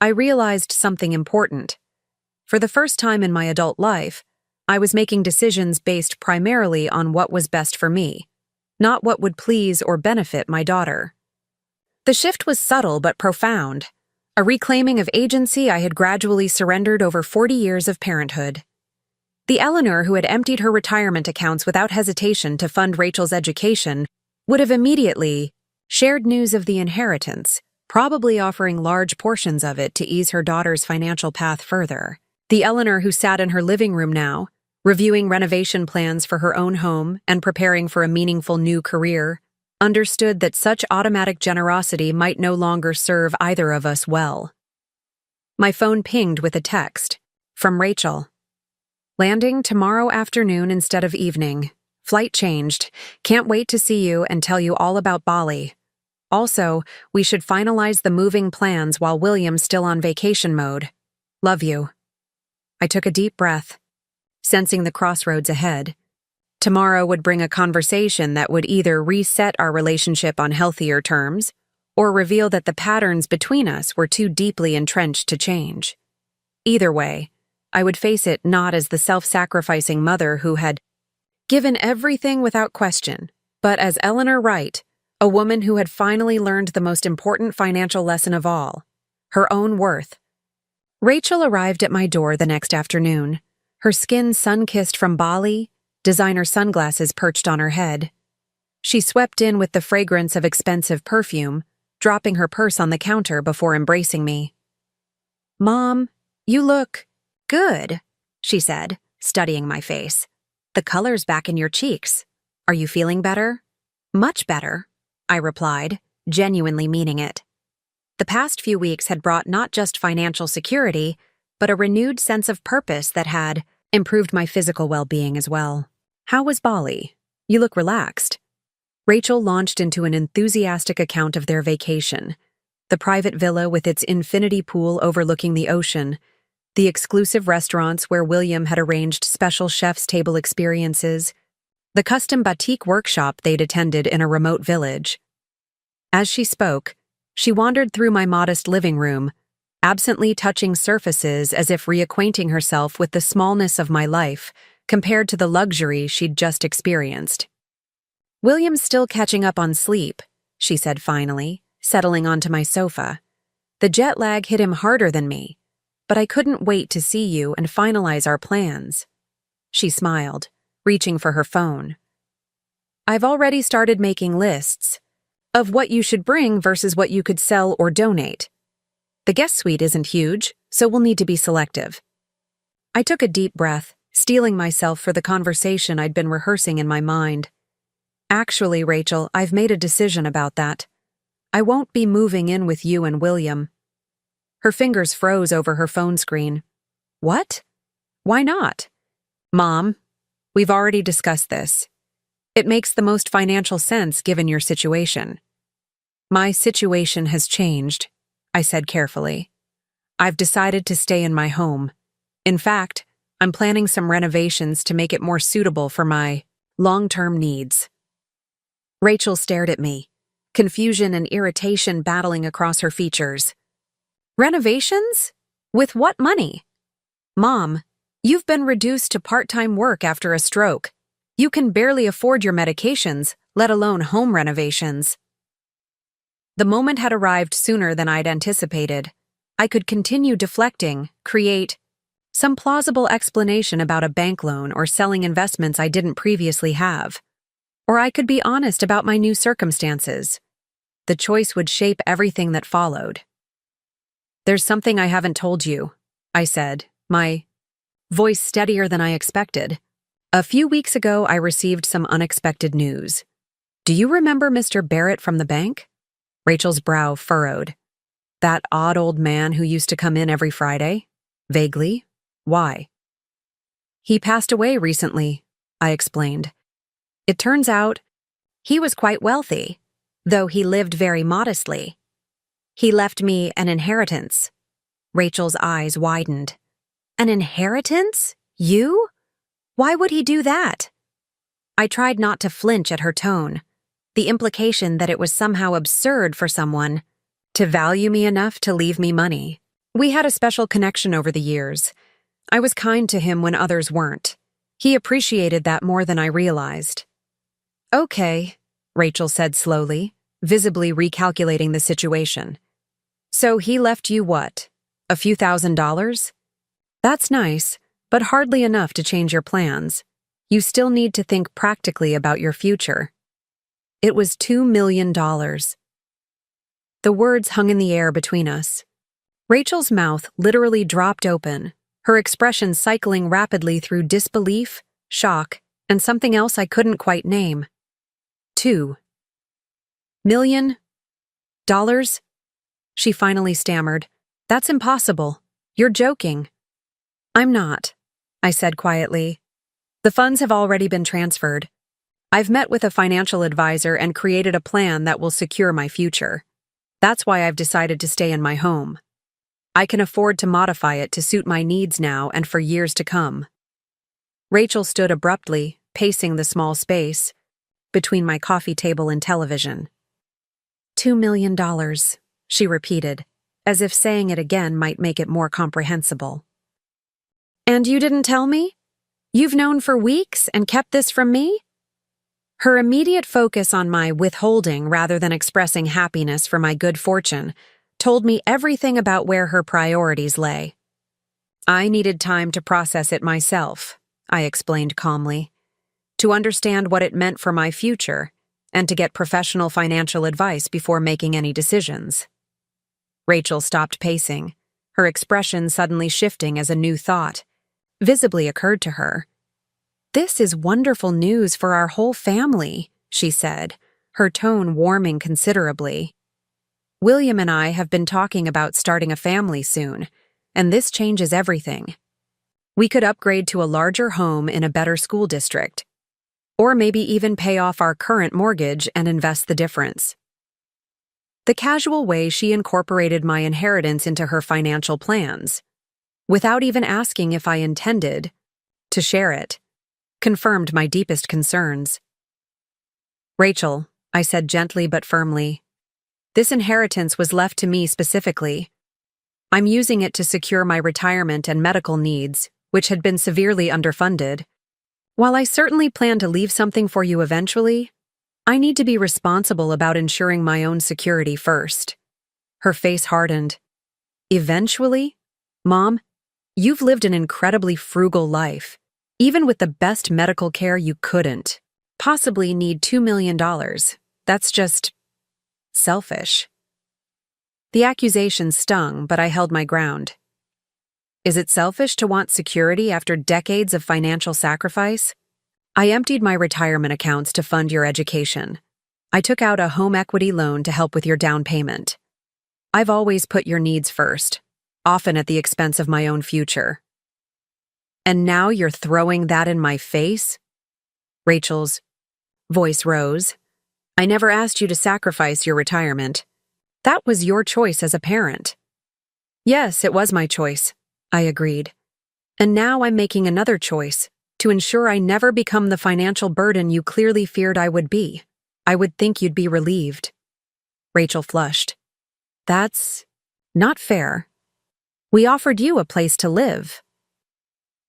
I realized something important. For the first time in my adult life, I was making decisions based primarily on what was best for me, not what would please or benefit my daughter. The shift was subtle but profound, a reclaiming of agency I had gradually surrendered over 40 years of parenthood. The Eleanor who had emptied her retirement accounts without hesitation to fund Rachel's education would have immediately shared news of the inheritance, probably offering large portions of it to ease her daughter's financial path further. The Eleanor who sat in her living room now reviewing renovation plans for her own home and preparing for a meaningful new career, understood that such automatic generosity might no longer serve either of us well. My phone pinged with a text from Rachel. Landing tomorrow afternoon instead of evening. Flight changed. Can't wait to see you and tell you all about Bali. Also, we should finalize the moving plans while William's still on vacation mode. Love you. I took a deep breath, sensing the crossroads ahead. Tomorrow would bring a conversation that would either reset our relationship on healthier terms or reveal that the patterns between us were too deeply entrenched to change. Either way, I would face it not as the self-sacrificing mother who had given everything without question, but as Eleanor Wright, a woman who had finally learned the most important financial lesson of all, her own worth. Rachel arrived at my door the next afternoon, her skin sun-kissed from Bali, designer sunglasses perched on her head. She swept in with the fragrance of expensive perfume, dropping her purse on the counter before embracing me. "Mom, you look good," she said, studying my face. "The color's back in your cheeks. Are you feeling better?" "Much better," I replied, genuinely meaning it. The past few weeks had brought not just financial security, but a renewed sense of purpose that had improved my physical well-being as well. "How was Bali? You look relaxed." Rachel launched into an enthusiastic account of their vacation. The private villa with its infinity pool overlooking the ocean, the exclusive restaurants where William had arranged special chef's table experiences, the custom batik workshop they'd attended in a remote village. As she spoke, she wandered through my modest living room, absently touching surfaces as if reacquainting herself with the smallness of my life compared to the luxury she'd just experienced. "William's still catching up on sleep," she said finally, settling onto my sofa. "The jet lag hit him harder than me, but I couldn't wait to see you and finalize our plans." She smiled, reaching for her phone. "I've already started making lists of what you should bring versus what you could sell or donate. The guest suite isn't huge, so we'll need to be selective." I took a deep breath, steeling myself for the conversation I'd been rehearsing in my mind. "Actually, Rachel, I've made a decision about that. I won't be moving in with you and William." Her fingers froze over her phone screen. "What? Why not?" "Mom, we've already discussed this. It makes the most financial sense given your situation." "My situation has changed," I said carefully. "I've decided to stay in my home. In fact, I'm planning some renovations to make it more suitable for my long-term needs." Rachel stared at me, confusion and irritation battling across her features. "Renovations? With what money?" "Mom, you've been reduced to part-time work after a stroke. You can barely afford your medications, let alone home renovations." The moment had arrived sooner than I'd anticipated. I could continue deflecting, create some plausible explanation about a bank loan or selling investments I didn't previously have. Or I could be honest about my new circumstances. The choice would shape everything that followed. "There's something I haven't told you," I said, my voice steadier than I expected. "A few weeks ago, I received some unexpected news. Do you remember Mr. Barrett from the bank?" Rachel's brow furrowed. "That odd old man who used to come in every Friday?" "Vaguely. Why?" "He passed away recently," I explained. "It turns out he was quite wealthy, though he lived very modestly. He left me an inheritance." Rachel's eyes widened. "An inheritance? You? Why would he do that?" I tried not to flinch at her tone, the implication that it was somehow absurd for someone to value me enough to leave me money. We had a special connection over the years. I was kind to him when others weren't. He appreciated that more than I realized. "Okay," Rachel said slowly, visibly recalculating the situation. "So he left you what? A few $1,000s? That's nice, but hardly enough to change your plans. You still need to think practically about your future." It was $2 million. The words hung in the air between us. Rachel's mouth literally dropped open, her expression cycling rapidly through disbelief, shock, and something else I couldn't quite name. $2 million? She finally stammered. That's impossible. You're joking. I'm not, I said quietly. The funds have already been transferred. I've met with a financial advisor and created a plan that will secure my future. That's why I've decided to stay in my home. I can afford to modify it to suit my needs now and for years to come. Rachel stood abruptly, pacing the small space between my coffee table and television. $2 million, she repeated, as if saying it again might make it more comprehensible. And you didn't tell me? You've known for weeks and kept this from me? Her immediate focus on my withholding rather than expressing happiness for my good fortune told me everything about where her priorities lay. I needed time to process it myself, I explained calmly, to understand what it meant for my future and to get professional financial advice before making any decisions. Rachel stopped pacing, her expression suddenly shifting as a new thought visibly occurred to her. This is wonderful news for our whole family, she said, her tone warming considerably. William and I have been talking about starting a family soon, and this changes everything. We could upgrade to a larger home in a better school district, or maybe even pay off our current mortgage and invest the difference. The casual way she incorporated my inheritance into her financial plans, without even asking if I intended to share it, confirmed my deepest concerns. Rachel, I said gently but firmly, this inheritance was left to me specifically. I'm using it to secure my retirement and medical needs, which had been severely underfunded. While I certainly plan to leave something for you eventually, I need to be responsible about ensuring my own security first. Her face hardened. Eventually? Mom, you've lived an incredibly frugal life. Even with the best medical care, you couldn't possibly need $2 million. That's just selfish. The accusation stung, but I held my ground. Is it selfish to want security after decades of financial sacrifice? I emptied my retirement accounts to fund your education. I took out a home equity loan to help with your down payment. I've always put your needs first, often at the expense of my own future. And now you're throwing that in my face? Rachel's voice rose. I never asked you to sacrifice your retirement. That was your choice as a parent. Yes, it was my choice, I agreed. And now I'm making another choice, to ensure I never become the financial burden you clearly feared I would be. I would think you'd be relieved. Rachel flushed. That's not fair. We offered you a place to live.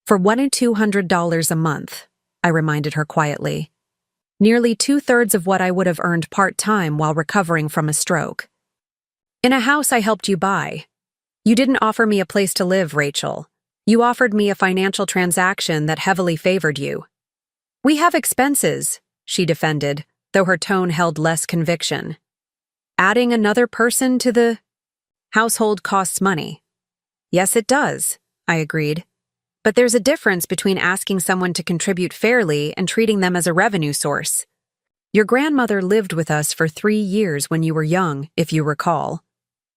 For $1,200 a month, I reminded her quietly. Nearly 2/3 of what I would have earned part-time while recovering from a stroke. In a house I helped you buy. You didn't offer me a place to live, Rachel. You offered me a financial transaction that heavily favored you. We have expenses, she defended, though her tone held less conviction. Adding another person to the household costs money. Yes, it does, I agreed. But there's a difference between asking someone to contribute fairly and treating them as a revenue source. Your grandmother lived with us for 3 years when you were young, if you recall.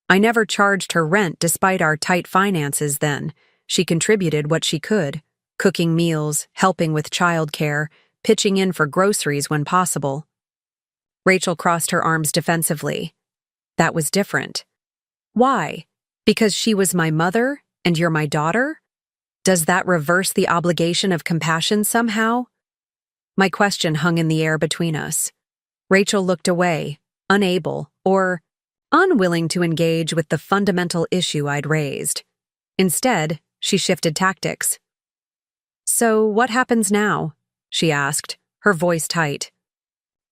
I never charged her rent despite our tight finances then. She contributed what she could, cooking meals, helping with childcare, pitching in for groceries when possible. Rachel crossed her arms defensively. That was different. Why? Because she was my mother and you're my daughter? Does that reverse the obligation of compassion somehow? My question hung in the air between us. Rachel looked away, unable or unwilling to engage with the fundamental issue I'd raised. Instead, she shifted tactics. So what happens now? She asked, her voice tight.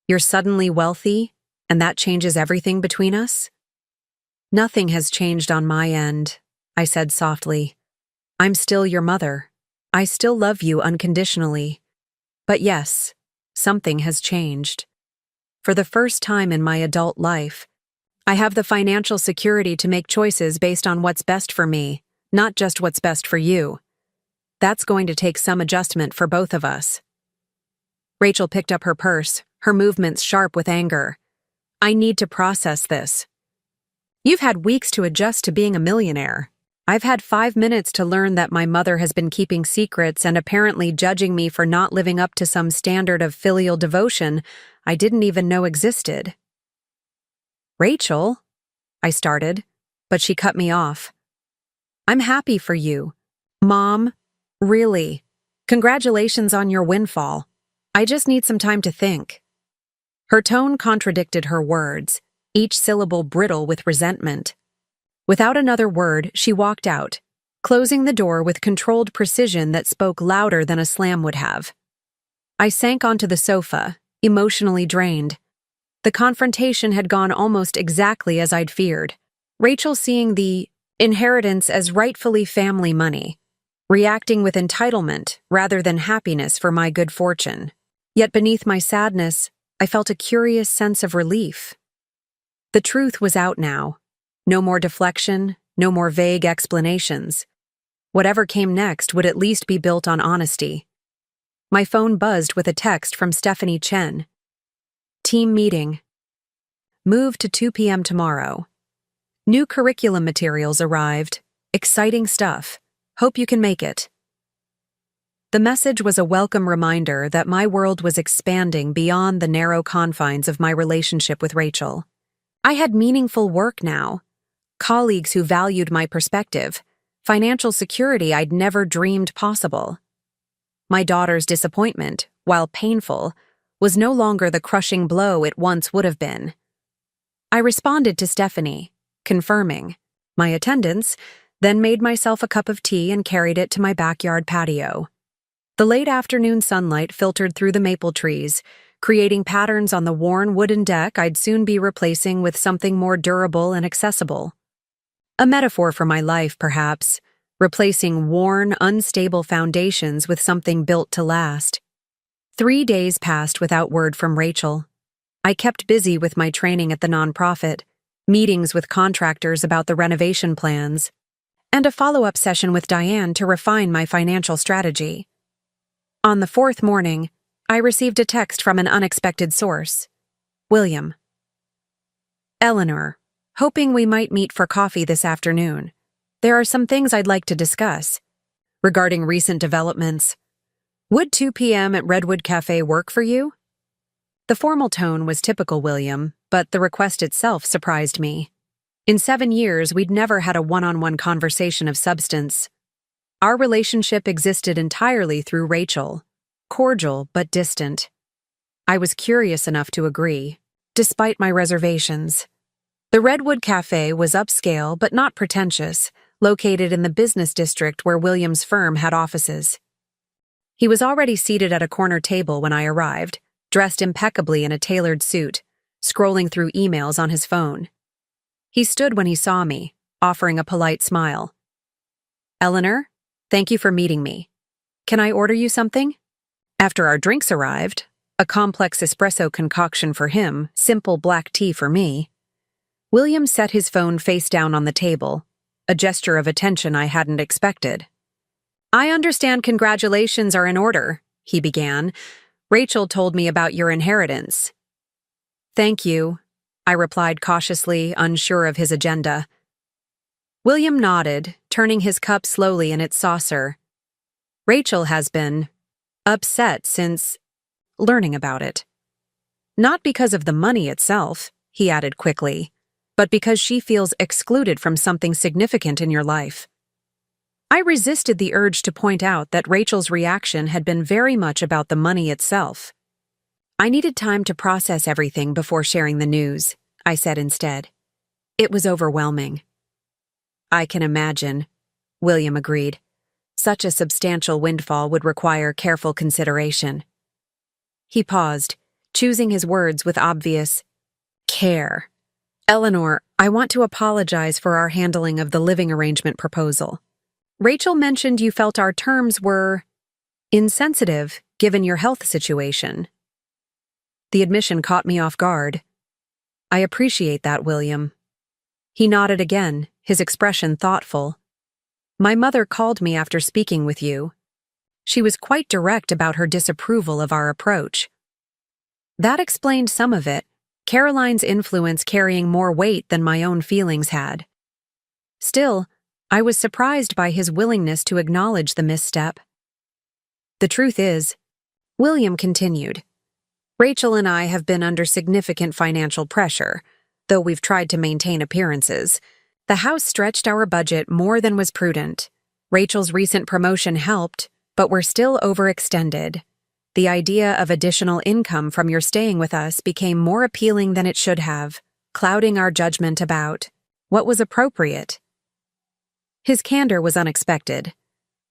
You're suddenly wealthy, and that changes everything between us? Nothing has changed on my end, I said softly. I'm still your mother. I still love you unconditionally. But yes, something has changed. For the first time in my adult life, I have the financial security to make choices based on what's best for me, not just what's best for you. That's going to take some adjustment for both of us. Rachel picked up her purse, her movements sharp with anger. I need to process this. You've had weeks to adjust to being a millionaire. I've had 5 minutes to learn that my mother has been keeping secrets and apparently judging me for not living up to some standard of filial devotion I didn't even know existed. Rachel, I started, but she cut me off. I'm happy for you. Mom, really. Congratulations on your windfall. I just need some time to think. Her tone contradicted her words, each syllable brittle with resentment. Without another word, she walked out, closing the door with controlled precision that spoke louder than a slam would have. I sank onto the sofa, emotionally drained. The confrontation had gone almost exactly as I'd feared. Rachel seeing the inheritance as rightfully family money, reacting with entitlement rather than happiness for my good fortune. Yet beneath my sadness, I felt a curious sense of relief. The truth was out now. No more deflection, no more vague explanations. Whatever came next would at least be built on honesty. My phone buzzed with a text from Stephanie Chen. Team meeting. Move to 2 p.m. tomorrow. New curriculum materials arrived. Exciting stuff. Hope you can make it. The message was a welcome reminder that my world was expanding beyond the narrow confines of my relationship with Rachel. I had meaningful work now. Colleagues who valued my perspective, financial security I'd never dreamed possible. My daughter's disappointment, while painful, was no longer the crushing blow it once would have been. I responded to Stephanie, confirming my attendance, then made myself a cup of tea and carried it to my backyard patio. The late afternoon sunlight filtered through the maple trees, creating patterns on the worn wooden deck I'd soon be replacing with something more durable and accessible. A metaphor for my life, perhaps, replacing worn, unstable foundations with something built to last. 3 days passed without word from Rachel. I kept busy with my training at the nonprofit, meetings with contractors about the renovation plans, and a follow-up session with Diane to refine my financial strategy. On the 4th morning, I received a text from an unexpected source. William. Eleanor, hoping we might meet for coffee this afternoon. There are some things I'd like to discuss. Regarding recent developments, would 2 p.m. at Redwood Cafe work for you? The formal tone was typical William, but the request itself surprised me. In 7 years, we'd never had a one-on-one conversation of substance. Our relationship existed entirely through Rachel, cordial but distant. I was curious enough to agree, despite my reservations. The Redwood Cafe was upscale but not pretentious, located in the business district where William's firm had offices. He was already seated at a corner table when I arrived, dressed impeccably in a tailored suit, scrolling through emails on his phone. He stood when he saw me, offering a polite smile. Eleanor, thank you for meeting me. Can I order you something? After our drinks arrived, a complex espresso concoction for him, simple black tea for me, William set his phone face down on the table, a gesture of attention I hadn't expected. I understand congratulations are in order, he began. Rachel told me about your inheritance. Thank you, I replied cautiously, unsure of his agenda. William nodded, turning his cup slowly in its saucer. Rachel has been upset since learning about it. Not because of the money itself, he added quickly, but because she feels excluded from something significant in your life. I resisted the urge to point out that Rachel's reaction had been very much about the money itself. I needed time to process everything before sharing the news, I said instead. It was overwhelming. I can imagine, William agreed. Such a substantial windfall would require careful consideration. He paused, choosing his words with obvious care. Eleanor, I want to apologize for our handling of the living arrangement proposal. Rachel mentioned you felt our terms were insensitive, given your health situation. The admission caught me off guard. I appreciate that, William. He nodded again, his expression thoughtful. My mother called me after speaking with you, She was quite direct about her disapproval of our approach. That explained some of it, Caroline's influence carrying more weight than my own feelings had. Still, I was surprised by his willingness to acknowledge the misstep. The truth is, William continued, Rachel and I have been under significant financial pressure, though we've tried to maintain appearances. The house stretched our budget more than was prudent. Rachel's recent promotion helped, but we're still overextended. The idea of additional income from your staying with us became more appealing than it should have, clouding our judgment about what was appropriate. His candor was unexpected.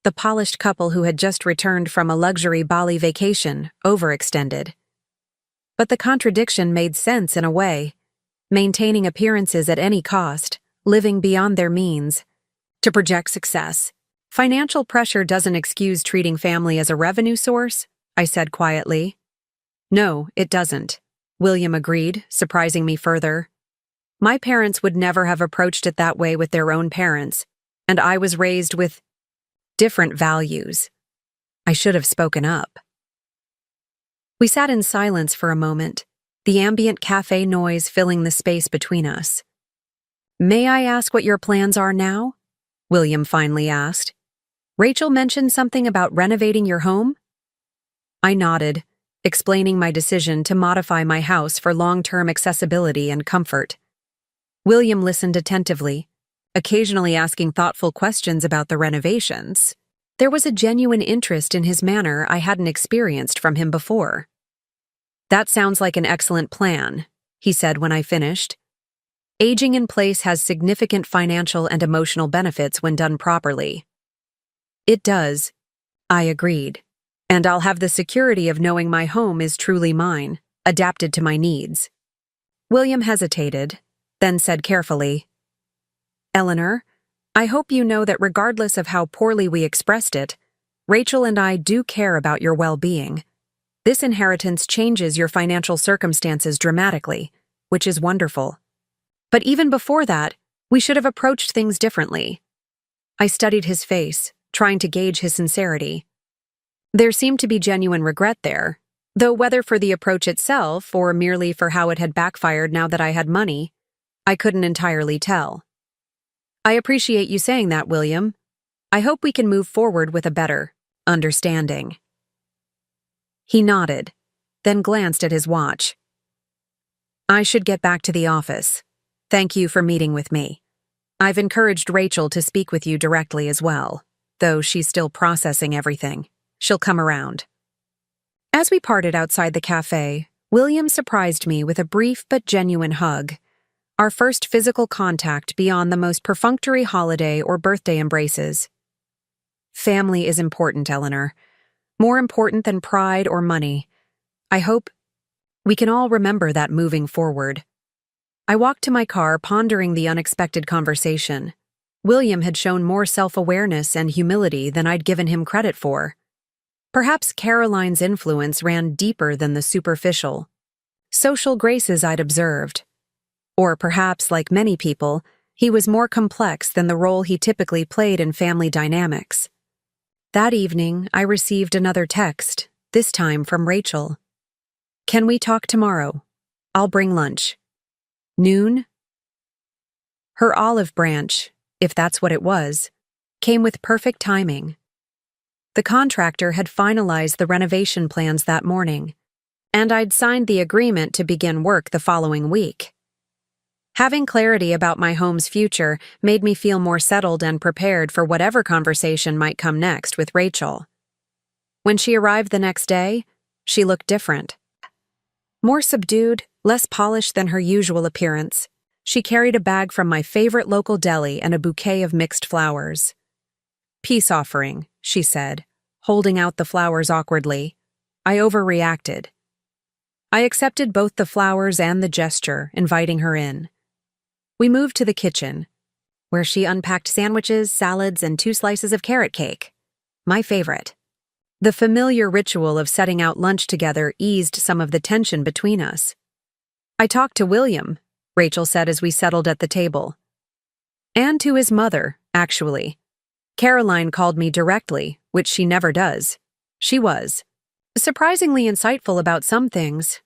The polished couple who had just returned from a luxury Bali vacation overextended. But the contradiction made sense in a way. Maintaining appearances at any cost, living beyond their means, to project success. Financial pressure doesn't excuse treating family as a revenue source, I said quietly. No, it doesn't, William agreed, surprising me further. My parents would never have approached it that way with their own parents, and I was raised with different values. I should have spoken up. We sat in silence for a moment, the ambient cafe noise filling the space between us. May I ask what your plans are now? William finally asked. Rachel mentioned something about renovating your home? I nodded, explaining my decision to modify my house for long-term accessibility and comfort. William listened attentively, occasionally asking thoughtful questions about the renovations. There was a genuine interest in his manner I hadn't experienced from him before. That sounds like an excellent plan, he said when I finished. Aging in place has significant financial and emotional benefits when done properly. It does, I agreed. And I'll have the security of knowing my home is truly mine, adapted to my needs. William hesitated, then said carefully, Eleanor, I hope you know that regardless of how poorly we expressed it, Rachel and I do care about your well-being. This inheritance changes your financial circumstances dramatically, which is wonderful. But even before that, we should have approached things differently. I studied his face, trying to gauge his sincerity. There seemed to be genuine regret there, though whether for the approach itself or merely for how it had backfired now that I had money, I couldn't entirely tell. I appreciate you saying that, William. I hope we can move forward with a better understanding. He nodded, then glanced at his watch. I should get back to the office. Thank you for meeting with me. I've encouraged Rachel to speak with you directly as well, though she's still processing everything. She'll come around. As we parted outside the cafe, William surprised me with a brief but genuine hug, our first physical contact beyond the most perfunctory holiday or birthday embraces. Family is important, Eleanor. More important than pride or money. I hope we can all remember that moving forward. I walked to my car pondering the unexpected conversation. William had shown more self-awareness and humility than I'd given him credit for. Perhaps Caroline's influence ran deeper than the superficial, social graces I'd observed. Or perhaps, like many people, he was more complex than the role he typically played in family dynamics. That evening, I received another text, this time from Rachel. Can we talk tomorrow? I'll bring lunch. Noon? Her olive branch, if that's what it was, came with perfect timing. The contractor had finalized the renovation plans that morning, and I'd signed the agreement to begin work the following week. Having clarity about my home's future made me feel more settled and prepared for whatever conversation might come next with Rachel. When she arrived the next day, she looked different. More subdued, less polished than her usual appearance, she carried a bag from my favorite local deli and a bouquet of mixed flowers. Peace offering, she said, holding out the flowers awkwardly. I overreacted. I accepted both the flowers and the gesture, inviting her in. We moved to the kitchen, where she unpacked sandwiches, salads, and 2 slices of carrot cake. My favorite. The familiar ritual of setting out lunch together eased some of the tension between us. I talked to William, Rachel said as we settled at the table. And to his mother, actually. Caroline called me directly, which she never does, She was surprisingly insightful about some things.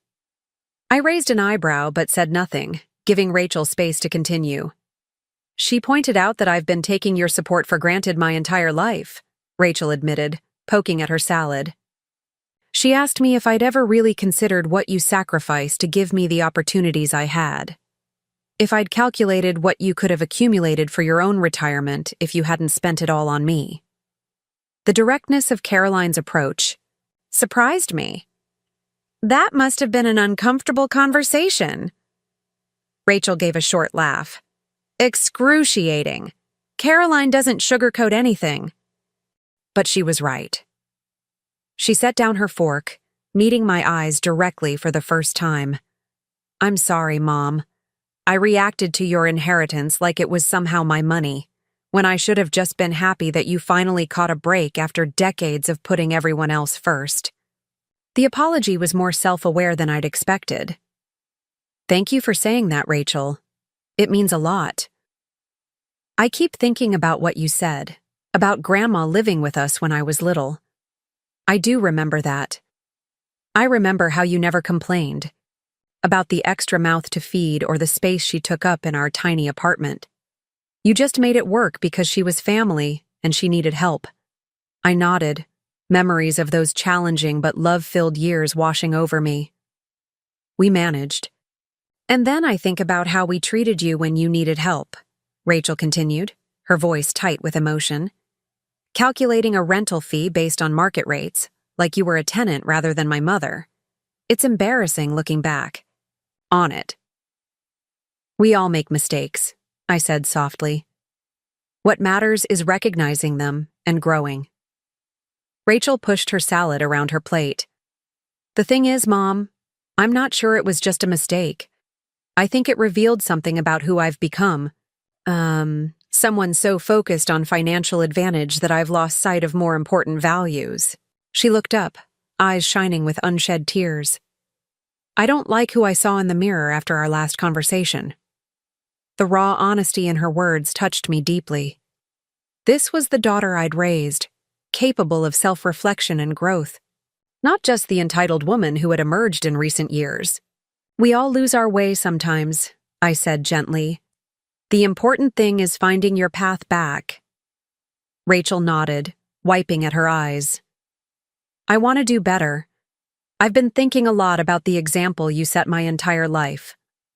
I raised an eyebrow but said nothing, giving Rachel space to continue. She pointed out that I've been taking your support for granted my entire life, Rachel admitted, poking at her salad. She asked me if I'd ever really considered what you sacrificed to give me the opportunities I had. If I'd calculated what you could have accumulated for your own retirement if you hadn't spent it all on me. The directness of Caroline's approach surprised me. That must have been an uncomfortable conversation. Rachel gave a short laugh. Excruciating. Caroline doesn't sugarcoat anything. But she was right. She set down her fork, meeting my eyes directly for the first time. I'm sorry, Mom. I reacted to your inheritance like it was somehow my money, when I should have just been happy that you finally caught a break after decades of putting everyone else first. The apology was more self-aware than I'd expected. Thank you for saying that, Rachel. It means a lot. I keep thinking about what you said, about Grandma living with us when I was little. I do remember that. I remember how you never complained about the extra mouth to feed or the space she took up in our tiny apartment. You just made it work because she was family and she needed help. I nodded, memories of those challenging but love-filled years washing over me. We managed. And then I think about how we treated you when you needed help, Rachel continued, her voice tight with emotion. Calculating a rental fee based on market rates, like you were a tenant rather than my mother. It's embarrassing looking back. On it. We all make mistakes, I said softly. What matters is recognizing them and growing. Rachel pushed her salad around her plate. The thing is, Mom, I'm not sure it was just a mistake. I think it revealed something about who I've become. Someone so focused on financial advantage that I've lost sight of more important values. She looked up, eyes shining with unshed tears. I don't like who I saw in the mirror after our last conversation. The raw honesty in her words touched me deeply. This was the daughter I'd raised, capable of self-reflection and growth. Not just the entitled woman who had emerged in recent years. We all lose our way sometimes, I said gently. The important thing is finding your path back. Rachel nodded, wiping at her eyes. I want to do better. I've been thinking a lot about the example you set my entire life.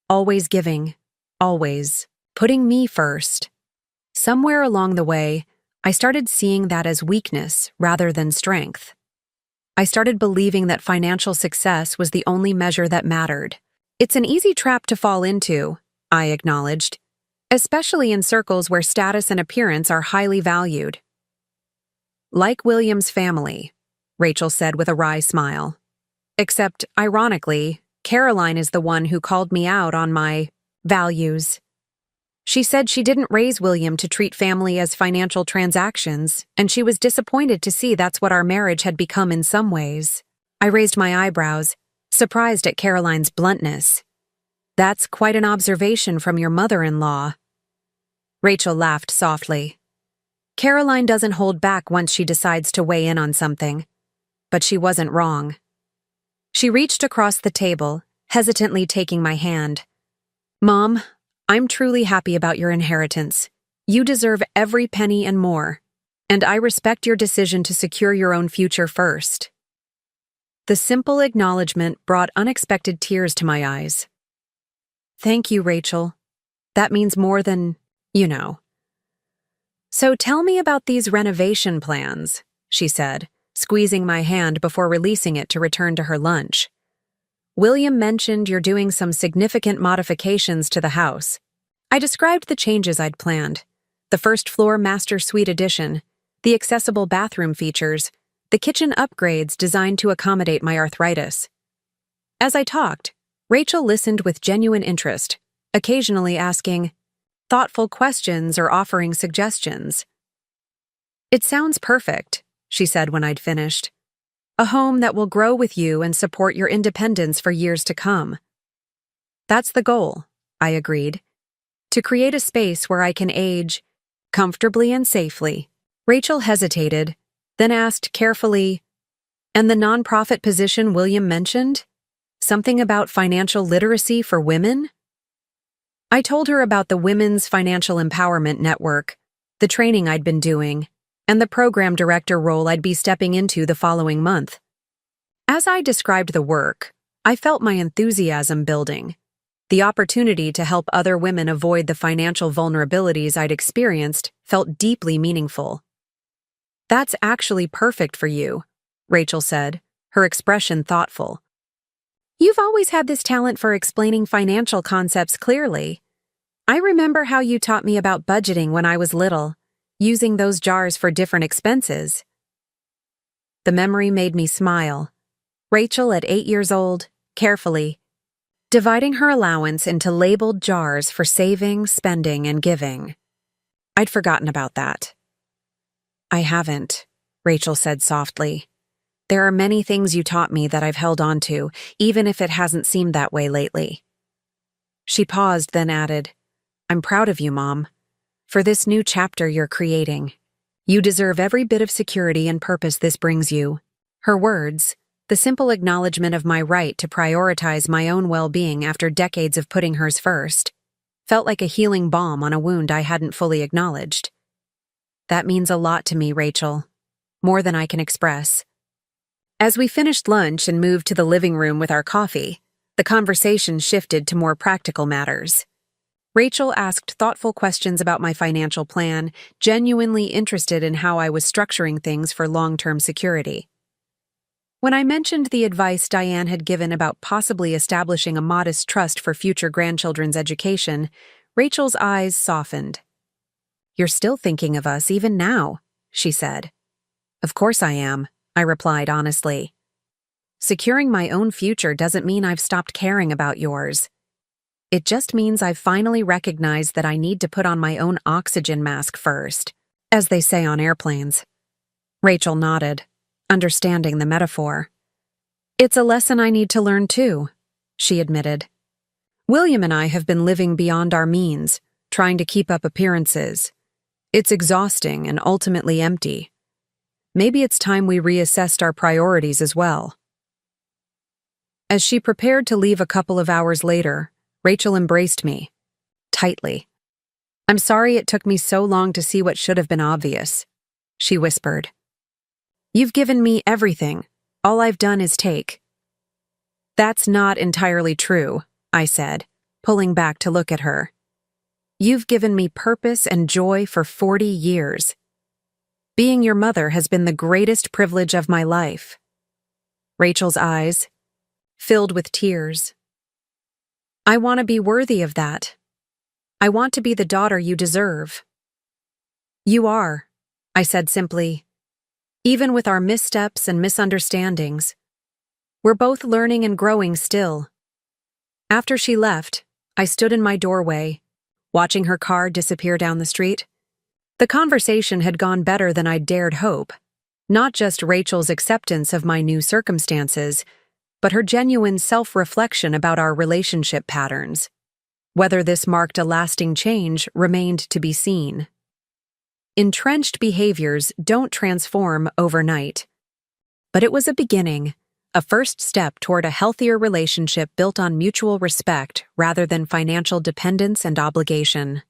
Always giving, always putting me first. Somewhere along the way, I started seeing that as weakness rather than strength. I started believing that financial success was the only measure that mattered. It's an easy trap to fall into, I acknowledged, especially in circles where status and appearance are highly valued. Like William's family, Rachel said with a wry smile. Except, ironically, Caroline is the one who called me out on my values. She said she didn't raise William to treat family as financial transactions, and she was disappointed to see that's what our marriage had become in some ways. I raised my eyebrows, surprised at Caroline's bluntness. That's quite an observation from your mother-in-law. Rachel laughed softly. Caroline doesn't hold back once she decides to weigh in on something. But she wasn't wrong. She reached across the table, hesitantly taking my hand. Mom, I'm truly happy about your inheritance. You deserve every penny and more. And I respect your decision to secure your own future first. The simple acknowledgement brought unexpected tears to my eyes. Thank you, Rachel. That means more than, you know. So tell me about these renovation plans, she said, squeezing my hand before releasing it to return to her lunch. William mentioned you're doing some significant modifications to the house. I described the changes I'd planned. The first-floor master suite addition, the accessible bathroom features, the kitchen upgrades designed to accommodate my arthritis. As I talked, Rachel listened with genuine interest, occasionally asking thoughtful questions or offering suggestions. It sounds perfect, she said when I'd finished. A home that will grow with you and support your independence for years to come. That's the goal, I agreed. To create a space where I can age comfortably and safely. Rachel hesitated, then asked carefully, And the nonprofit position William mentioned? Something about financial literacy for women? I told her about the Women's Financial Empowerment Network, the training I'd been doing, and the program director role I'd be stepping into the following month. As I described the work, I felt my enthusiasm building. The opportunity to help other women avoid the financial vulnerabilities I'd experienced felt deeply meaningful. "That's actually perfect for you," Rachel said, her expression thoughtful. "You've always had this talent for explaining financial concepts clearly. I remember how you taught me about budgeting when I was little, using those jars for different expenses." The memory made me smile. Rachel, at 8 years old, carefully dividing her allowance into labeled jars for saving, spending, and giving. I'd forgotten about that. "I haven't," Rachel said softly. "There are many things you taught me that I've held on to, even if it hasn't seemed that way lately." She paused, then added, "I'm proud of you, Mom, for this new chapter you're creating. You deserve every bit of security and purpose this brings you." Her words, the simple acknowledgement of my right to prioritize my own well-being after decades of putting hers first, felt like a healing balm on a wound I hadn't fully acknowledged. "That means a lot to me, Rachel. More than I can express." As we finished lunch and moved to the living room with our coffee, the conversation shifted to more practical matters. Rachel asked thoughtful questions about my financial plan, genuinely interested in how I was structuring things for long-term security. When I mentioned the advice Diane had given about possibly establishing a modest trust for future grandchildren's education, Rachel's eyes softened. "You're still thinking of us even now," she said. "Of course I am," I replied honestly. "Securing my own future doesn't mean I've stopped caring about yours. It just means I've finally recognized that I need to put on my own oxygen mask first, as they say on airplanes." Rachel nodded, understanding the metaphor. "It's a lesson I need to learn too," she admitted. "William and I have been living beyond our means, trying to keep up appearances. It's exhausting and ultimately empty. Maybe it's time we reassessed our priorities as well." As she prepared to leave a couple of hours later, Rachel embraced me, tightly. "I'm sorry it took me so long to see what should have been obvious," she whispered. "You've given me everything. All I've done is take." "That's not entirely true," I said, pulling back to look at her. "You've given me purpose and joy for 40 years. Being your mother has been the greatest privilege of my life." Rachel's eyes filled with tears. "I want to be worthy of that. I want to be the daughter you deserve." "You are," I said simply. "Even with our missteps and misunderstandings, we're both learning and growing still." After she left, I stood in my doorway, watching her car disappear down the street. The conversation had gone better than I'd dared hope. Not just Rachel's acceptance of my new circumstances, but her genuine self-reflection about our relationship patterns. Whether this marked a lasting change remained to be seen. Entrenched behaviors don't transform overnight. But it was a beginning, a first step toward a healthier relationship built on mutual respect rather than financial dependence and obligation.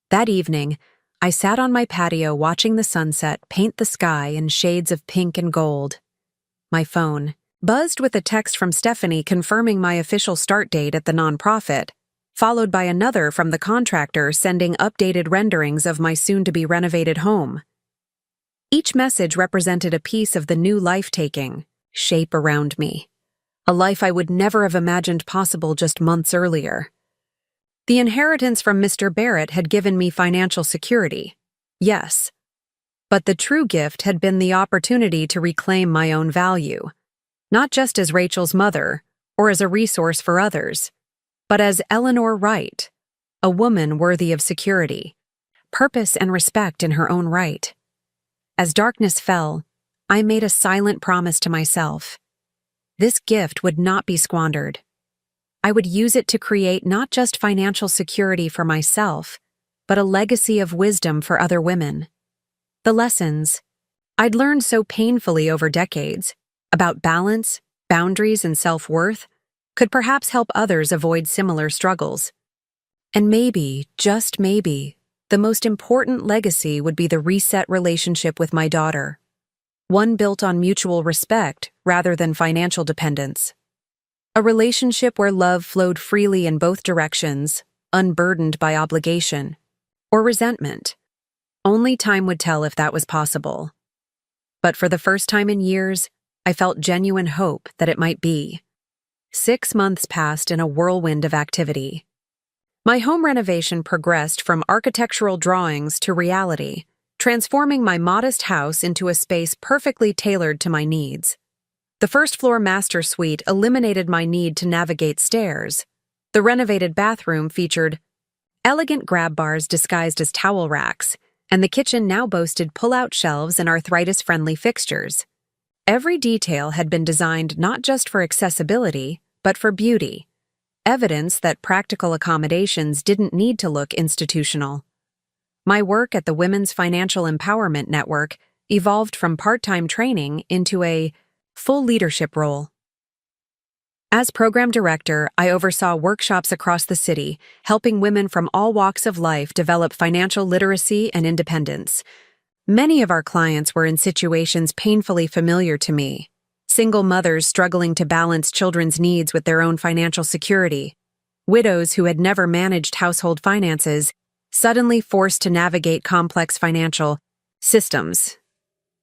That evening, I sat on my patio watching the sunset paint the sky in shades of pink and gold. My phone buzzed with a text from Stephanie confirming my official start date at the nonprofit, followed by another from the contractor sending updated renderings of my soon-to-be renovated home. Each message represented a piece of the new life taking shape around me, a life I would never have imagined possible just months earlier. The inheritance from Mr. Barrett had given me financial security, yes, but the true gift had been the opportunity to reclaim my own value, not just as Rachel's mother or as a resource for others, but as Eleanor Wright, a woman worthy of security, purpose and respect in her own right. As darkness fell, I made a silent promise to myself. This gift would not be squandered. I would use it to create not just financial security for myself, but a legacy of wisdom for other women. The lessons, I'd learned so painfully over decades about balance, boundaries, and self-worth could perhaps help others avoid similar struggles. And maybe, just maybe, the most important legacy would be the reset relationship with my daughter, one built on mutual respect rather than financial dependence. A relationship where love flowed freely in both directions, unburdened by obligation or resentment. Only time would tell if that was possible. But for the first time in years, I felt genuine hope that it might be. 6 months passed in a whirlwind of activity. My home renovation progressed from architectural drawings to reality, transforming my modest house into a space perfectly tailored to my needs. The first-floor master suite eliminated my need to navigate stairs. The renovated bathroom featured elegant grab bars disguised as towel racks, and the kitchen now boasted pull-out shelves and arthritis-friendly fixtures. Every detail had been designed not just for accessibility, but for beauty, evidence that practical accommodations didn't need to look institutional. My work at the Women's Financial Empowerment Network evolved from part-time training into a full leadership role. As program director, I oversaw workshops across the city, helping women from all walks of life develop financial literacy and independence. Many of our clients were in situations painfully familiar to me. Single mothers struggling to balance children's needs with their own financial security. Widows who had never managed household finances, suddenly forced to navigate complex financial systems.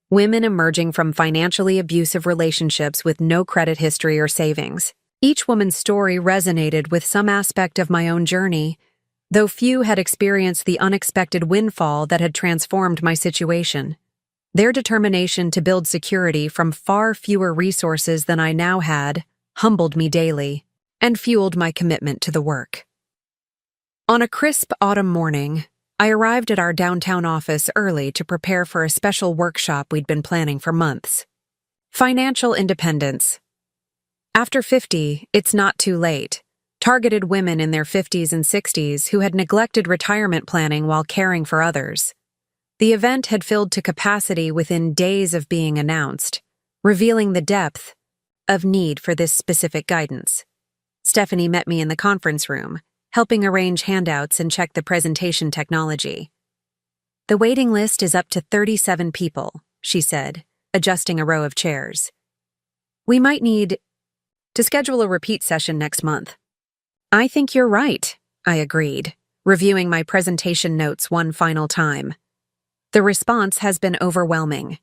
Women emerging from financially abusive relationships with no credit history or savings. Each woman's story resonated with some aspect of my own journey, though few had experienced the unexpected windfall that had transformed my situation. Their determination to build security from far fewer resources than I now had humbled me daily and fueled my commitment to the work. On a crisp autumn morning, I arrived at our downtown office early to prepare for a special workshop we'd been planning for months. Financial independence. After 50, it's not too late. Targeted women in their 50s and 60s who had neglected retirement planning while caring for others. The event had filled to capacity within days of being announced, revealing the depth of need for this specific guidance. Stephanie met me in the conference room, helping arrange handouts and check the presentation technology. "The waiting list is up to 37 people," she said, adjusting a row of chairs. "We might need to schedule a repeat session next month." "I think you're right," I agreed, reviewing my presentation notes one final time. The response has been overwhelming.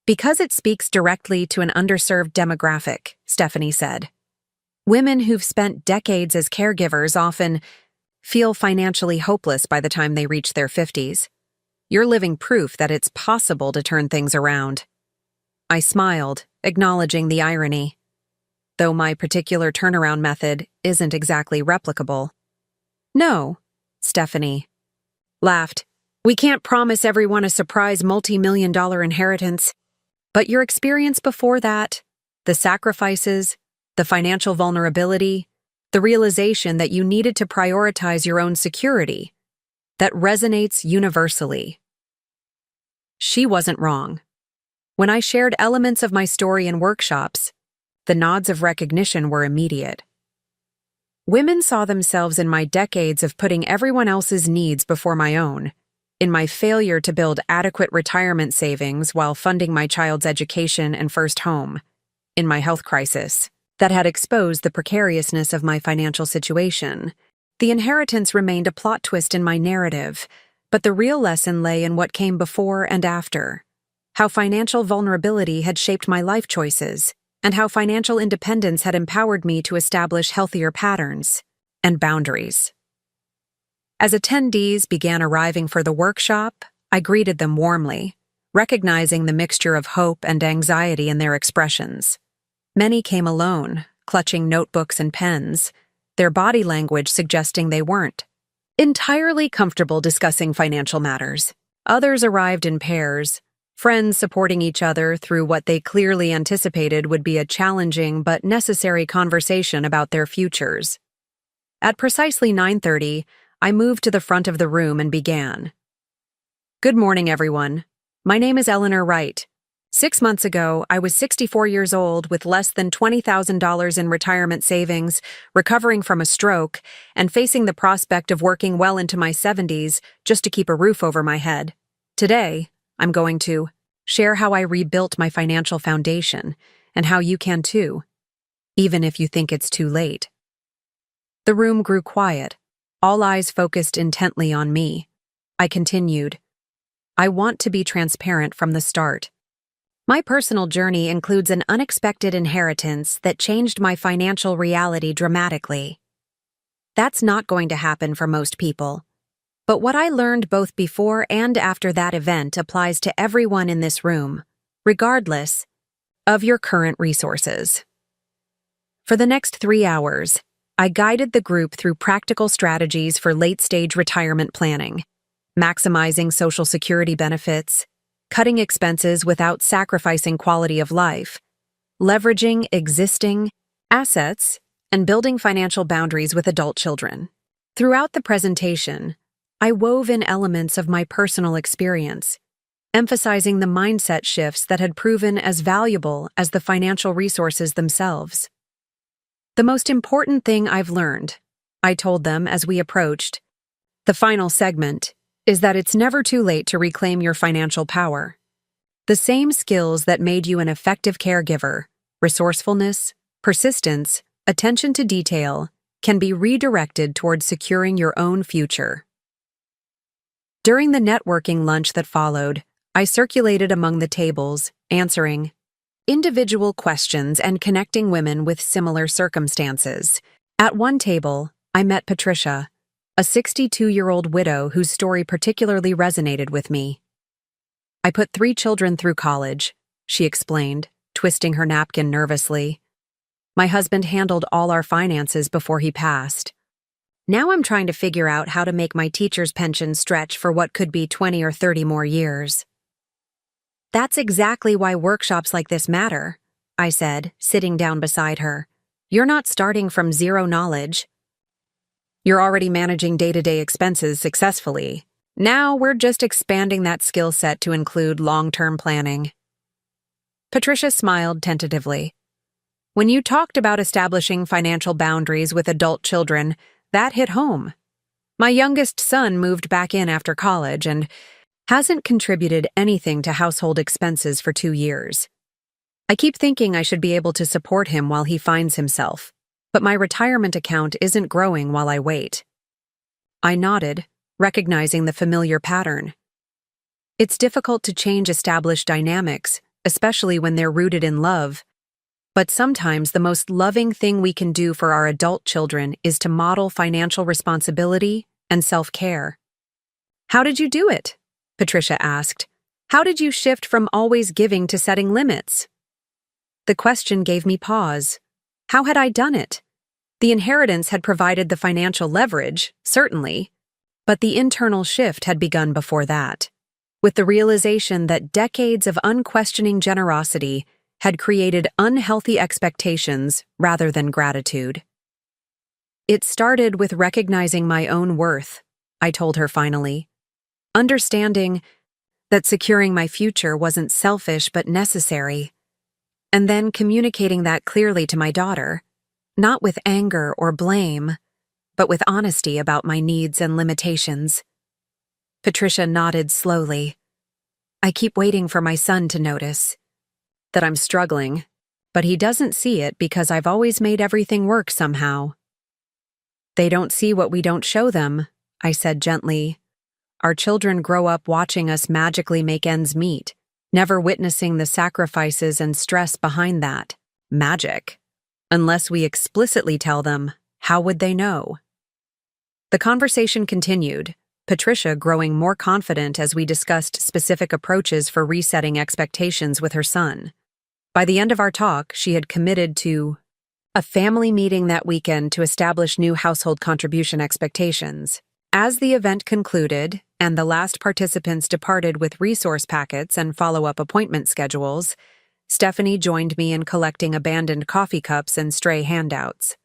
"Because it speaks directly to an underserved demographic," Stephanie said. "Women who've spent decades as caregivers often feel financially hopeless by the time they reach their 50s. You're living proof that it's possible to turn things around." I smiled, acknowledging the irony. Though my particular turnaround method isn't exactly replicable. "No," Stephanie laughed. "We can't promise everyone a surprise multi-million-dollar inheritance. But your experience before that, the sacrifices, the financial vulnerability, the realization that you needed to prioritize your own security, that resonates universally." She wasn't wrong. When I shared elements of my story in workshops, the nods of recognition were immediate. Women saw themselves in my decades of putting everyone else's needs before my own, in my failure to build adequate retirement savings while funding my child's education and first home, in my health crisis that had exposed the precariousness of my financial situation. The inheritance remained a plot twist in my narrative, but the real lesson lay in what came before and after, how financial vulnerability had shaped my life choices, and how financial independence had empowered me to establish healthier patterns and boundaries. As attendees began arriving for the workshop, I greeted them warmly, recognizing the mixture of hope and anxiety in their expressions. Many came alone, clutching notebooks and pens, their body language suggesting they weren't entirely comfortable discussing financial matters. Others arrived in pairs, friends supporting each other through what they clearly anticipated would be a challenging but necessary conversation about their futures. At precisely 9:30, I moved to the front of the room and began. "Good morning, everyone. My name is Eleanor Wright. 6 months ago, I was 64 years old with less than $20,000 in retirement savings, recovering from a stroke, and facing the prospect of working well into my 70s just to keep a roof over my head. Today, I'm going to share how I rebuilt my financial foundation and how you can too, even if you think it's too late. The room grew quiet, all eyes focused intently on me. I continued, I want to be transparent from the start. My personal journey includes an unexpected inheritance that changed my financial reality dramatically. That's not going to happen for most people. But what I learned both before and after that event applies to everyone in this room, regardless of your current resources. For the next 3 hours, I guided the group through practical strategies for late-stage retirement planning, maximizing Social Security benefits, cutting expenses without sacrificing quality of life, leveraging existing assets, and building financial boundaries with adult children. Throughout the presentation, I wove in elements of my personal experience, emphasizing the mindset shifts that had proven as valuable as the financial resources themselves. The most important thing I've learned, I told them as we approached the final segment, is that it's never too late to reclaim your financial power. The same skills that made you an effective caregiver, resourcefulness, persistence, attention to detail, can be redirected towards securing your own future. During the networking lunch that followed, I circulated among the tables, answering individual questions and connecting women with similar circumstances. At one table, I met Patricia, a 62-year-old widow whose story particularly resonated with me. I put 3 children through college, she explained, twisting her napkin nervously. My husband handled all our finances before he passed. Now I'm trying to figure out how to make my teacher's pension stretch for what could be 20 or 30 more years. That's exactly why workshops like this matter, I said, sitting down beside her. You're not starting from zero knowledge. You're already managing day-to-day expenses successfully. Now we're just expanding that skill set to include long-term planning. Patricia smiled tentatively. When you talked about establishing financial boundaries with adult children, that hit home. My youngest son moved back in after college and hasn't contributed anything to household expenses for 2 years. I keep thinking I should be able to support him while he finds himself, but my retirement account isn't growing while I wait. I nodded, recognizing the familiar pattern. It's difficult to change established dynamics, especially when they're rooted in love. But sometimes the most loving thing we can do for our adult children is to model financial responsibility and self-care. How did you do it? Patricia asked. How did you shift from always giving to setting limits? The question gave me pause. How had I done it? The inheritance had provided the financial leverage, certainly, but the internal shift had begun before that, with the realization that decades of unquestioning generosity had created unhealthy expectations rather than gratitude. It started with recognizing my own worth, I told her finally, understanding that securing my future wasn't selfish but necessary, and then communicating that clearly to my daughter, not with anger or blame, but with honesty about my needs and limitations. Patricia nodded slowly. I keep waiting for my son to notice that I'm struggling, but he doesn't see it because I've always made everything work somehow. They don't see what we don't show them, I said gently. Our children grow up watching us magically make ends meet, never witnessing the sacrifices and stress behind that magic. Unless we explicitly tell them, how would they know? The conversation continued, Patricia growing more confident as we discussed specific approaches for resetting expectations with her son. By the end of our talk, she had committed to a family meeting that weekend to establish new household contribution expectations. As the event concluded and the last participants departed with resource packets and follow-up appointment schedules, Stephanie joined me in collecting abandoned coffee cups and stray handouts.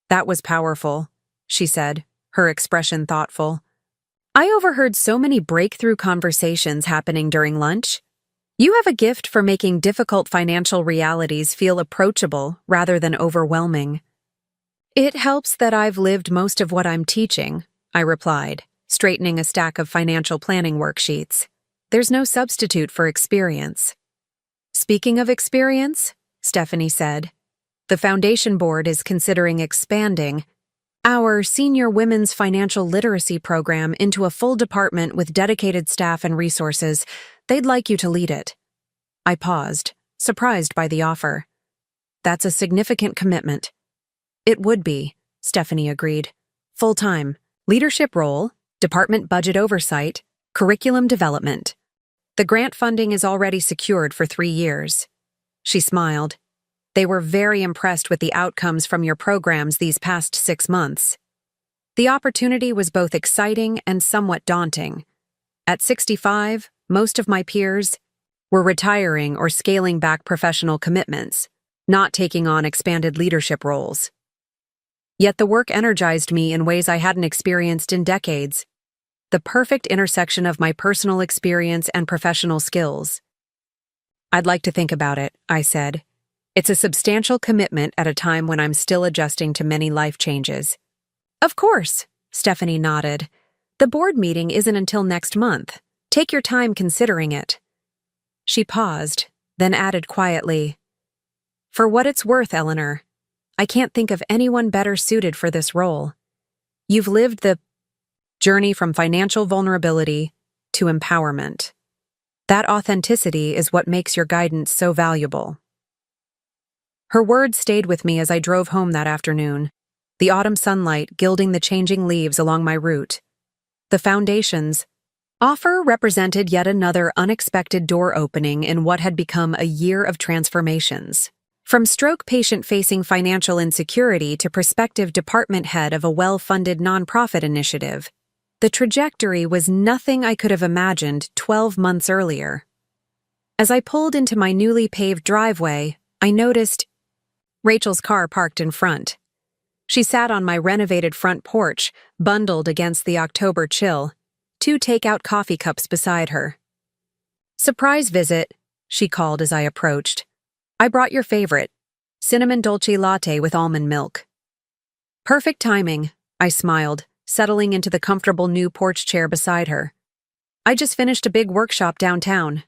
That was powerful, she said, her expression thoughtful. I overheard so many breakthrough conversations happening during lunch. You have a gift for making difficult financial realities feel approachable rather than overwhelming. It helps that I've lived most of what I'm teaching, I replied, straightening a stack of financial planning worksheets. There's no substitute for experience. Speaking of experience, Stephanie said, the Foundation Board is considering expanding our Senior Women's Financial Literacy Program into a full department with dedicated staff and resources. They'd like you to lead it. I paused, surprised by the offer. That's a significant commitment. It would be, Stephanie agreed. Full-time, leadership role, department budget oversight, curriculum development. The grant funding is already secured for 3 years. She smiled. They were very impressed with the outcomes from your programs these past 6 months. The opportunity was both exciting and somewhat daunting. At 65, most of my peers were retiring or scaling back professional commitments, not taking on expanded leadership roles. Yet the work energized me in ways I hadn't experienced in decades. The perfect intersection of my personal experience and professional skills. I'd like to think about it, I said. It's a substantial commitment at a time when I'm still adjusting to many life changes. Of course, Stephanie nodded. The board meeting isn't until next month. Take your time considering it. She paused, then added quietly, for what it's worth, Eleanor, I can't think of anyone better suited for this role. You've lived the journey from financial vulnerability to empowerment. That authenticity is what makes your guidance so valuable. Her words stayed with me as I drove home that afternoon, the autumn sunlight gilding the changing leaves along my route. The Foundation's offer represented yet another unexpected door opening in what had become a year of transformations. From stroke patient-facing financial insecurity to prospective department head of a well-funded nonprofit initiative, the trajectory was nothing I could have imagined 12 months earlier. As I pulled into my newly paved driveway, I noticed Rachel's car parked in front. She sat on my renovated front porch, bundled against the October chill, 2 takeout coffee cups beside her. Surprise visit, she called as I approached. I brought your favorite, cinnamon dolce latte with almond milk. Perfect timing, I smiled, settling into the comfortable new porch chair beside her. I just finished a big workshop downtown.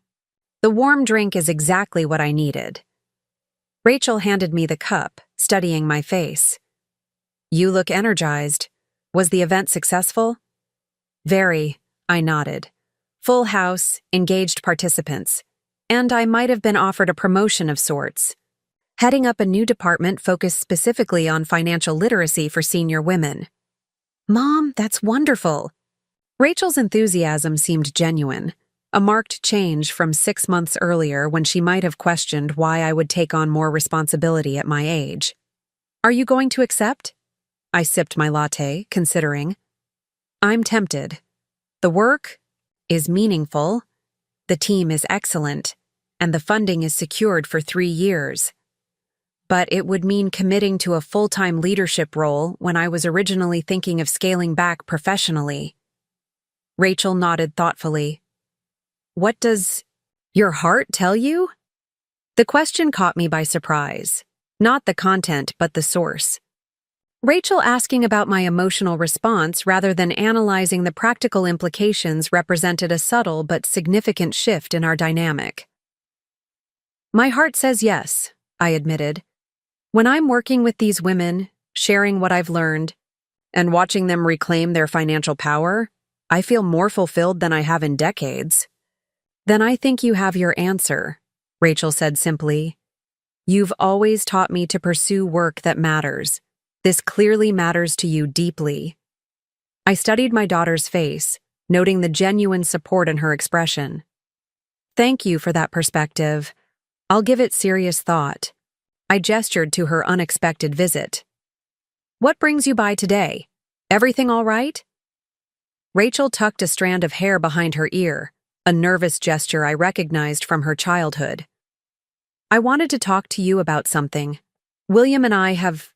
The warm drink is exactly what I needed. Rachel handed me the cup, studying my face. You look energized. Was the event successful? Very, I nodded. Full house, engaged participants. And I might have been offered a promotion of sorts. Heading up a new department focused specifically on financial literacy for senior women. Mom, that's wonderful. Rachel's enthusiasm seemed genuine. A marked change from 6 months earlier when she might have questioned why I would take on more responsibility at my age. Are you going to accept? I sipped my latte, considering. I'm tempted. The work is meaningful, the team is excellent, and the funding is secured for 3 years. But it would mean committing to a full-time leadership role when I was originally thinking of scaling back professionally. Rachel nodded thoughtfully. What does your heart tell you? The question caught me by surprise. Not the content, but the source. Rachel asking about my emotional response rather than analyzing the practical implications represented a subtle but significant shift in our dynamic. My heart says yes, I admitted. When I'm working with these women, sharing what I've learned, and watching them reclaim their financial power, I feel more fulfilled than I have in decades. Then I think you have your answer, Rachel said simply. You've always taught me to pursue work that matters. This clearly matters to you deeply. I studied my daughter's face, noting the genuine support in her expression. Thank you for that perspective. I'll give it serious thought. I gestured to her unexpected visit. What brings you by today? Everything all right? Rachel tucked a strand of hair behind her ear, a nervous gesture I recognized from her childhood. I wanted to talk to you about something. William and I have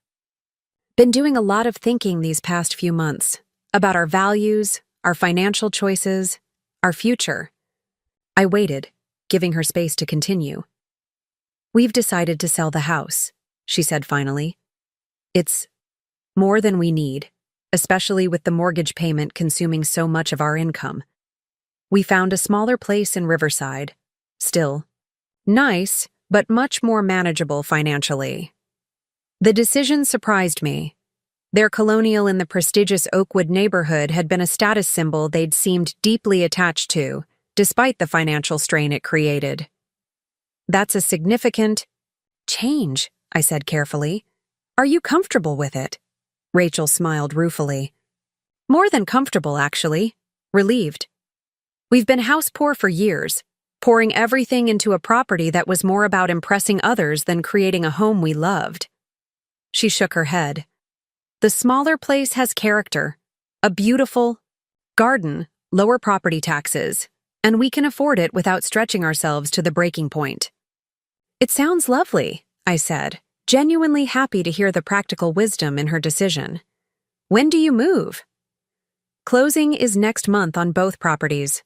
been doing a lot of thinking these past few months about our values, our financial choices, our future. I waited, giving her space to continue. "We've decided to sell the house," she said finally. "It's more than we need, especially with the mortgage payment consuming so much of our income. We found a smaller place in Riverside. Still nice, but much more manageable financially." The decision surprised me. Their colonial in the prestigious Oakwood neighborhood had been a status symbol they'd seemed deeply attached to, despite the financial strain it created. "That's a significant change," I said carefully. "Are you comfortable with it?" Rachel smiled ruefully. "More than comfortable, actually. Relieved. We've been house poor for years, pouring everything into a property that was more about impressing others than creating a home we loved." She shook her head. "The smaller place has character, a beautiful garden, lower property taxes, and we can afford it without stretching ourselves to the breaking point." "It sounds lovely," I said, genuinely happy to hear the practical wisdom in her decision. "When do you move?" "Closing is next month on both properties."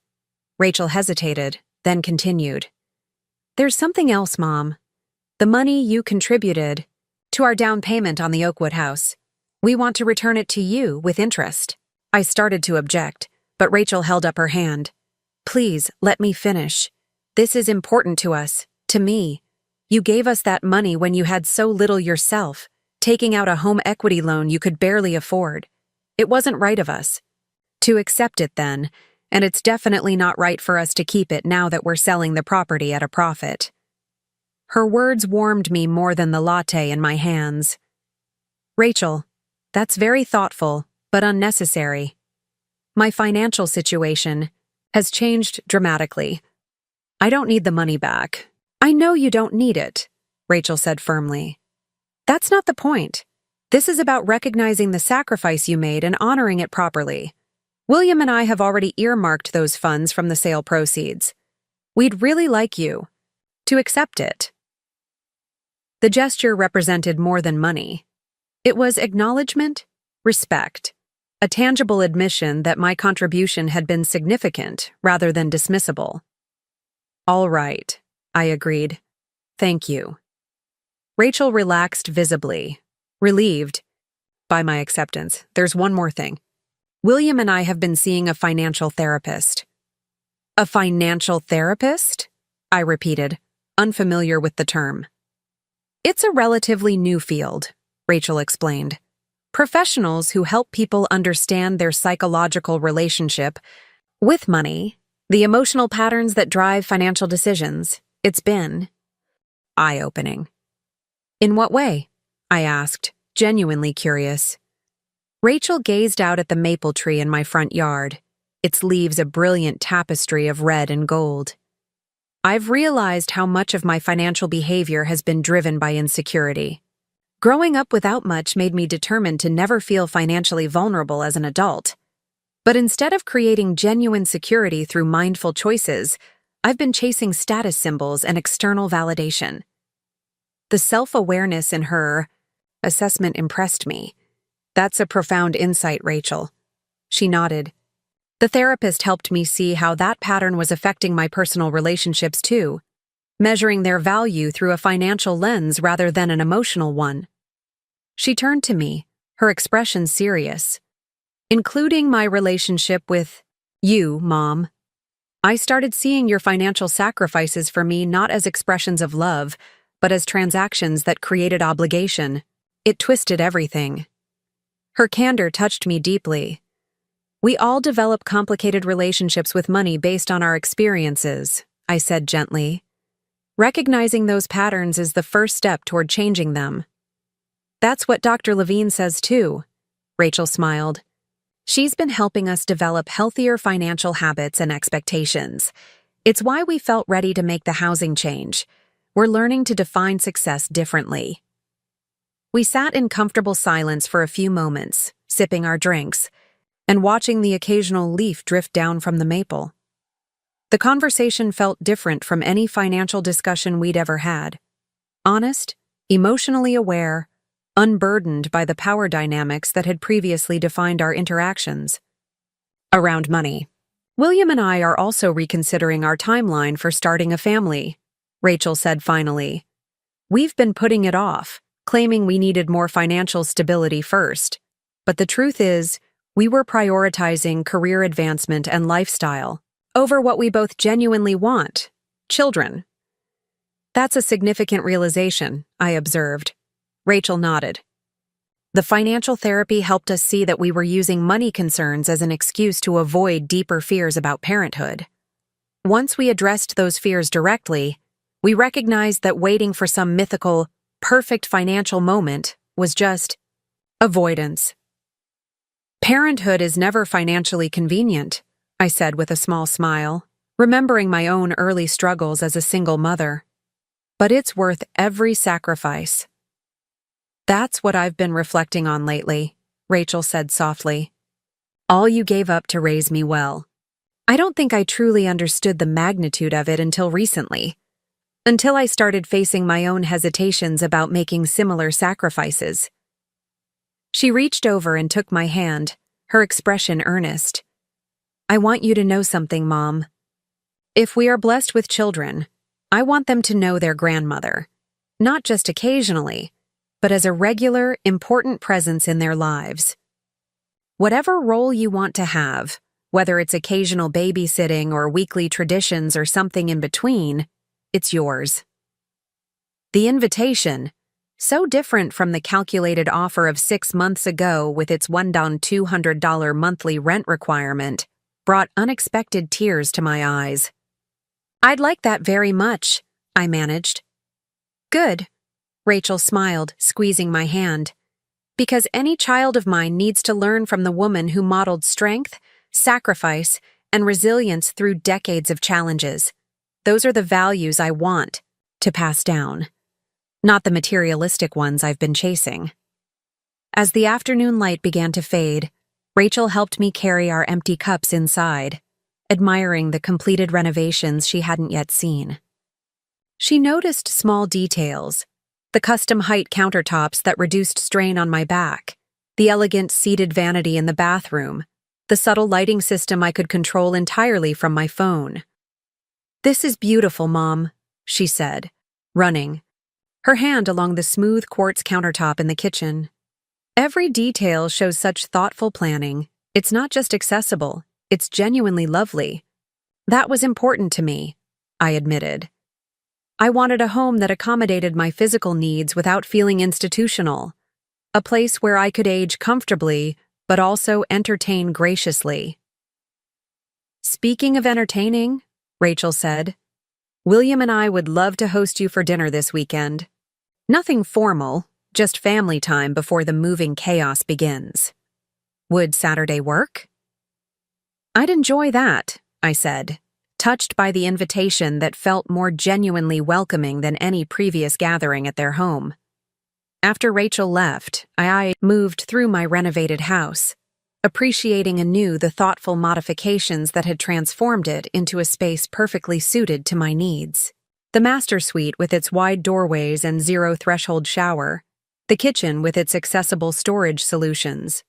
Rachel hesitated, then continued. "There's something else, Mom. The money you contributed to our down payment on the Oakwood house. We want to return it to you with interest." I started to object, but Rachel held up her hand. "Please, let me finish. This is important to us, to me. You gave us that money when you had so little yourself, taking out a home equity loan you could barely afford. It wasn't right of us to accept it then, and it's definitely not right for us to keep it now that we're selling the property at a profit." Her words warmed me more than the latte in my hands. "Rachel, that's very thoughtful, but unnecessary. My financial situation has changed dramatically. I don't need the money back." "I know you don't need it," Rachel said firmly. "That's not the point. This is about recognizing the sacrifice you made and honoring it properly. William and I have already earmarked those funds from the sale proceeds. We'd really like you to accept it." The gesture represented more than money. It was acknowledgement, respect, a tangible admission that my contribution had been significant rather than dismissible. "All right," I agreed. "Thank you." Rachel relaxed visibly, relieved by my acceptance. "There's one more thing. William and I have been seeing a financial therapist." "A financial therapist?" I repeated, unfamiliar with the term. "It's a relatively new field," Rachel explained. "Professionals who help people understand their psychological relationship with money, the emotional patterns that drive financial decisions. It's been eye-opening." "In what way?" I asked, genuinely curious. Rachel gazed out at the maple tree in my front yard, its leaves a brilliant tapestry of red and gold. "I've realized how much of my financial behavior has been driven by insecurity. Growing up without much made me determined to never feel financially vulnerable as an adult. But instead of creating genuine security through mindful choices, I've been chasing status symbols and external validation." The self-awareness in her assessment impressed me. "That's a profound insight, Rachel." She nodded. "The therapist helped me see how that pattern was affecting my personal relationships too, measuring their value through a financial lens rather than an emotional one." She turned to me, her expression serious. "Including my relationship with you, Mom. I started seeing your financial sacrifices for me not as expressions of love, but as transactions that created obligation. It twisted everything." Her candor touched me deeply. "We all develop complicated relationships with money based on our experiences," I said gently. "Recognizing those patterns is the first step toward changing them." "That's what Dr. Levine says too," Rachel smiled. "She's been helping us develop healthier financial habits and expectations. It's why we felt ready to make the housing change. We're learning to define success differently." We sat in comfortable silence for a few moments, sipping our drinks, and watching the occasional leaf drift down from the maple. The conversation felt different from any financial discussion we'd ever had. Honest, emotionally aware, unburdened by the power dynamics that had previously defined our interactions. Around money. William and I are also reconsidering our timeline for starting a family, Rachel said finally. We've been putting it off, claiming we needed more financial stability first. But the truth is, we were prioritizing career advancement and lifestyle over what we both genuinely want: children. That's a significant realization, I observed. Rachel nodded. The financial therapy helped us see that we were using money concerns as an excuse to avoid deeper fears about parenthood. Once we addressed those fears directly, we recognized that waiting for some mythical, perfect financial moment was just avoidance. Parenthood is never financially convenient, I said with a small smile, remembering my own early struggles as a single mother. But it's worth every sacrifice. That's what I've been reflecting on lately, Rachel said softly. All you gave up to raise me well. I don't think I truly understood the magnitude of it until recently. Until I started facing my own hesitations about making similar sacrifices. She reached over and took my hand, her expression earnest. I want you to know something, Mom. If we are blessed with children, I want them to know their grandmother. Not just occasionally, but as a regular, important presence in their lives. Whatever role you want to have, whether it's occasional babysitting or weekly traditions or something in between, it's yours. The invitation, so different from the calculated offer of 6 months ago with its $1,200 monthly rent requirement, brought unexpected tears to my eyes. I'd like that very much, I managed. Good. Rachel smiled, squeezing my hand. Because any child of mine needs to learn from the woman who modeled strength, sacrifice, and resilience through decades of challenges. Those are the values I want to pass down, not the materialistic ones I've been chasing. As the afternoon light began to fade, Rachel helped me carry our empty cups inside, admiring the completed renovations she hadn't yet seen. She noticed small details: the custom height countertops that reduced strain on my back, the elegant seated vanity in the bathroom, the subtle lighting system I could control entirely from my phone. This is beautiful, Mom, she said, running, her hand along the smooth quartz countertop in the kitchen. Every detail shows such thoughtful planning. It's not just accessible, it's genuinely lovely. That was important to me, I admitted. I wanted a home that accommodated my physical needs without feeling institutional, a place where I could age comfortably but also entertain graciously. Speaking of entertaining, Rachel said, William and I would love to host you for dinner this weekend. Nothing formal, just family time before the moving chaos begins. Would Saturday work? I'd enjoy that, I said, touched by the invitation that felt more genuinely welcoming than any previous gathering at their home. After Rachel left, I moved through my renovated house, appreciating anew the thoughtful modifications that had transformed it into a space perfectly suited to my needs. The master suite with its wide doorways and zero-threshold shower, the kitchen with its accessible storage solutions,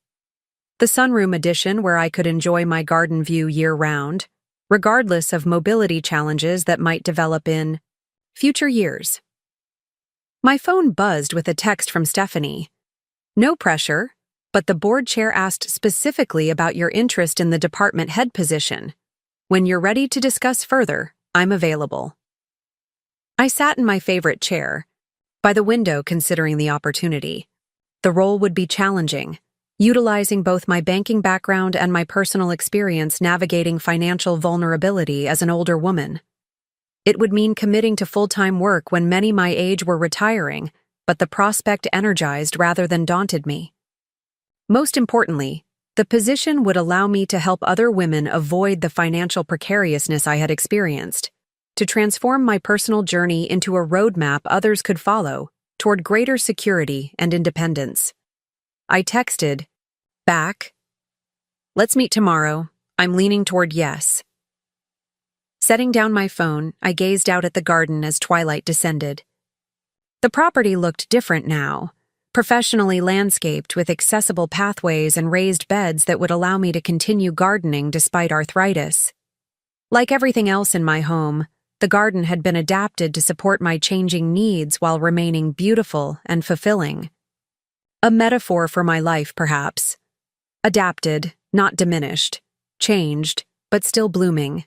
the sunroom addition where I could enjoy my garden view year-round, regardless of mobility challenges that might develop in future years. My phone buzzed with a text from Stephanie. No pressure, but the board chair asked specifically about your interest in the department head position. When you're ready to discuss further, I'm available. I sat in my favorite chair, by the window considering the opportunity. The role would be challenging, utilizing both my banking background and my personal experience navigating financial vulnerability as an older woman. It would mean committing to full-time work when many my age were retiring, but the prospect energized rather than daunted me. Most importantly, the position would allow me to help other women avoid the financial precariousness I had experienced, to transform my personal journey into a roadmap others could follow toward greater security and independence. I texted back, "Let's meet tomorrow. I'm leaning toward yes." Setting down my phone, I gazed out at the garden as twilight descended. The property looked different now, professionally landscaped with accessible pathways and raised beds that would allow me to continue gardening despite arthritis. Like everything else in my home, the garden had been adapted to support my changing needs while remaining beautiful and fulfilling. A metaphor for my life, perhaps. Adapted, not diminished. Changed, but still blooming.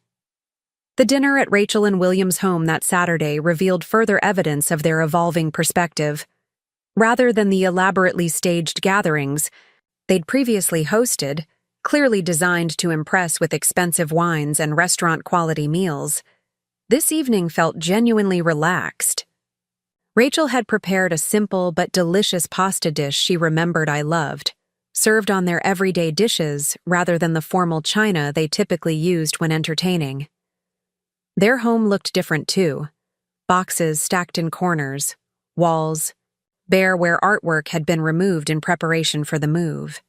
The dinner at Rachel and William's home that Saturday revealed further evidence of their evolving perspective. Rather than the elaborately staged gatherings they'd previously hosted, clearly designed to impress with expensive wines and restaurant-quality meals, this evening felt genuinely relaxed. Rachel had prepared a simple but delicious pasta dish she remembered I loved, served on their everyday dishes rather than the formal china they typically used when entertaining. Their home looked different too. Boxes stacked in corners, walls bare where artwork had been removed in preparation for the move.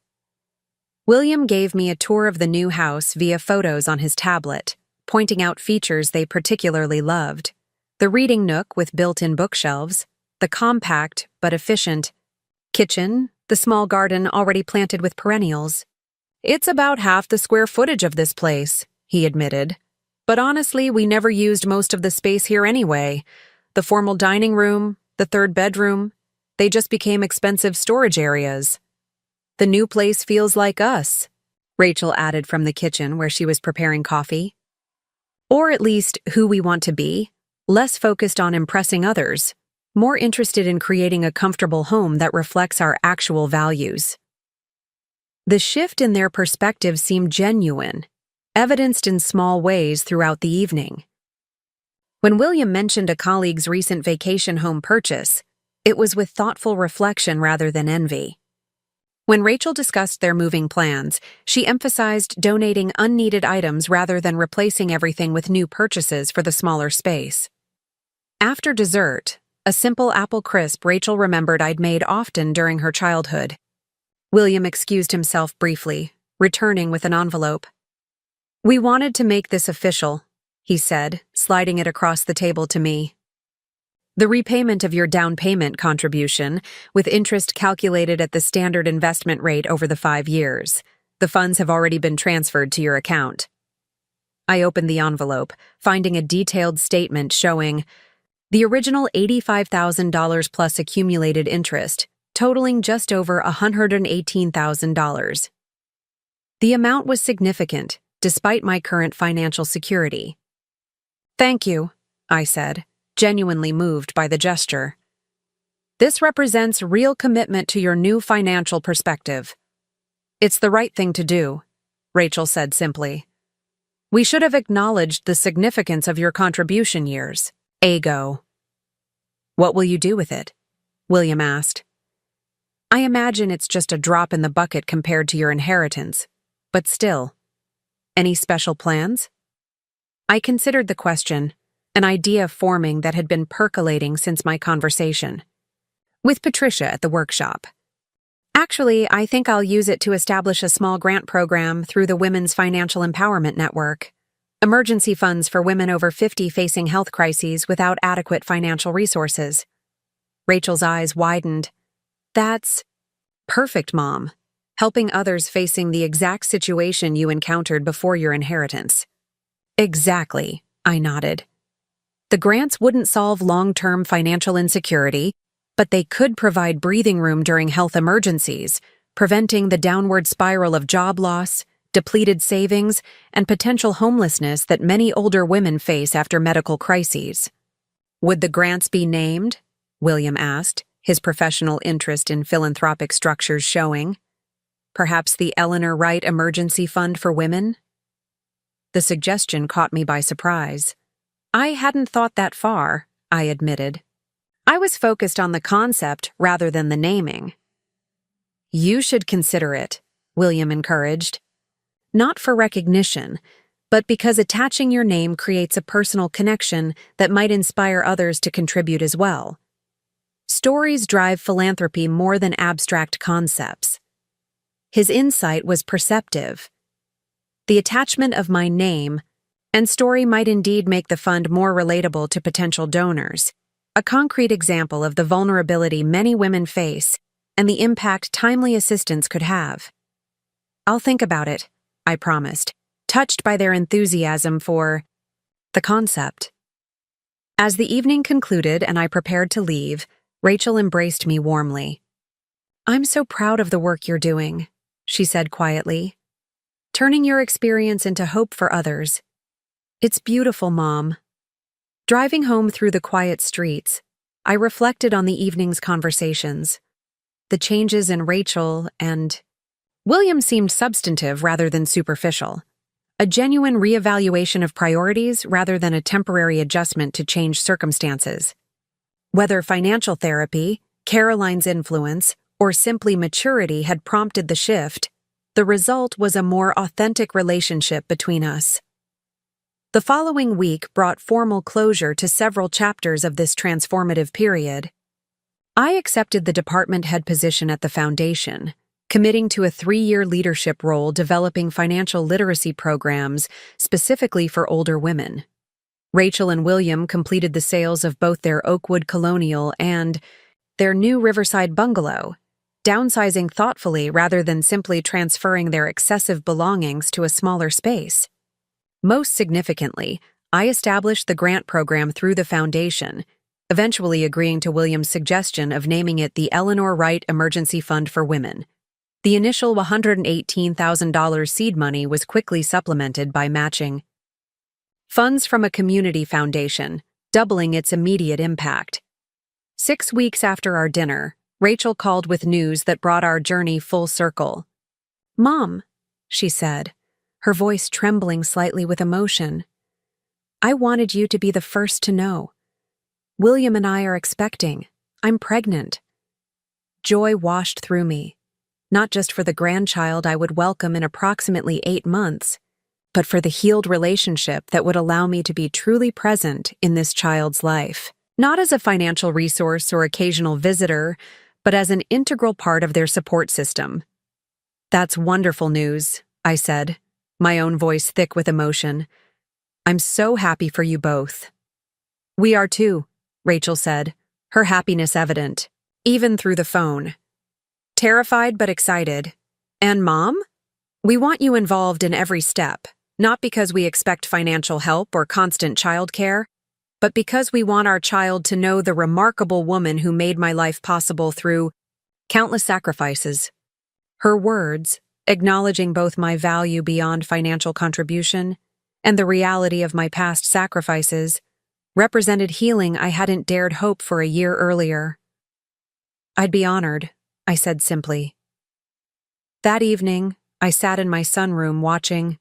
William gave me a tour of the new house via photos on his tablet, pointing out features they particularly loved. The reading nook with built-in bookshelves, the compact but efficient kitchen, the small garden already planted with perennials. "It's about half the square footage of this place," he admitted. "But honestly, we never used most of the space here anyway. The formal dining room, the third bedroom, they just became expensive storage areas. The new place feels like us," Rachel added from the kitchen where she was preparing coffee. "Or at least who we want to be, less focused on impressing others, more interested in creating a comfortable home that reflects our actual values." The shift in their perspective seemed genuine, evidenced in small ways throughout the evening. When William mentioned a colleague's recent vacation home purchase, it was with thoughtful reflection rather than envy. When Rachel discussed their moving plans, she emphasized donating unneeded items rather than replacing everything with new purchases for the smaller space. After dessert, a simple apple crisp Rachel remembered I'd made often during her childhood. William excused himself briefly, returning with an envelope. "We wanted to make this official," he said, sliding it across the table to me. "The repayment of your down payment contribution, with interest calculated at the standard investment rate over the 5 years. The funds have already been transferred to your account." I opened the envelope, finding a detailed statement showing the original $85,000 plus accumulated interest, totaling just over $118,000. The amount was significant, despite my current financial security. "Thank you," I said, genuinely moved by the gesture. "This represents real commitment to your new financial perspective." "It's the right thing to do," Rachel said simply. "We should have acknowledged the significance of your contribution years. Ago." "What will you do with it?" William asked. "I imagine it's just a drop in the bucket compared to your inheritance, but still. Any special plans?" I considered the question, an idea forming that had been percolating since my conversation with Patricia at the workshop. "Actually, I think I'll use it to establish a small grant program through the Women's Financial Empowerment Network. Emergency funds for women over 50 facing health crises without adequate financial resources." Rachel's eyes widened. "That's perfect, Mom. Helping others facing the exact situation you encountered before your inheritance." "Exactly," I nodded. "The grants wouldn't solve long-term financial insecurity, but they could provide breathing room during health emergencies, preventing the downward spiral of job loss, depleted savings, and potential homelessness that many older women face after medical crises." "Would the grants be named?" William asked, his professional interest in philanthropic structures showing. "Perhaps the Eleanor Wright Emergency Fund for Women?" The suggestion caught me by surprise. I hadn't thought that far, I admitted. I was focused on the concept rather than the naming. "You should consider it," William encouraged. "Not for recognition, but because attaching your name creates a personal connection that might inspire others to contribute as well. Stories drive philanthropy more than abstract concepts." His insight was perceptive. The attachment of my name and story might indeed make the fund more relatable to potential donors, a concrete example of the vulnerability many women face and the impact timely assistance could have. "I'll think about it," I promised, touched by their enthusiasm for the concept. As the evening concluded and I prepared to leave, Rachel embraced me warmly. "I'm so proud of the work you're doing," she said quietly. "Turning your experience into hope for others. It's beautiful, Mom." Driving home through the quiet streets, I reflected on the evening's conversations. The changes in Rachel and William seemed substantive rather than superficial. A genuine reevaluation of priorities rather than a temporary adjustment to changed circumstances. Whether financial therapy, Caroline's influence, or simply maturity had prompted the shift, the result was a more authentic relationship between us. The following week brought formal closure to several chapters of this transformative period. I accepted the department head position at the foundation, committing to a 3-year leadership role developing financial literacy programs specifically for older women. Rachel and William completed the sales of both their Oakwood Colonial and their new Riverside bungalow, downsizing thoughtfully rather than simply transferring their excessive belongings to a smaller space. Most significantly, I established the grant program through the foundation, eventually agreeing to William's suggestion of naming it the Eleanor Wright Emergency Fund for Women. The initial $118,000 seed money was quickly supplemented by matching funds from a community foundation, doubling its immediate impact. 6 weeks after our dinner, Rachel called with news that brought our journey full circle. "Mom," she said, her voice trembling slightly with emotion, "I wanted you to be the first to know. William and I are expecting. I'm pregnant." Joy washed through me, not just for the grandchild I would welcome in approximately 8 months, but for the healed relationship that would allow me to be truly present in this child's life, not as a financial resource or occasional visitor, but as an integral part of their support system. "That's wonderful news," I said, my own voice thick with emotion. "I'm so happy for you both." "We are too," Rachel said, her happiness evident, even through the phone. Terrified but excited. "And Mom? We want you involved in every step, not because we expect financial help or constant childcare, but because we want our child to know the remarkable woman who made my life possible through countless sacrifices." Her words, acknowledging both my value beyond financial contribution and the reality of my past sacrifices, represented healing I hadn't dared hope for a year earlier. "I'd be honored," I said simply. That evening, I sat in my sunroom watching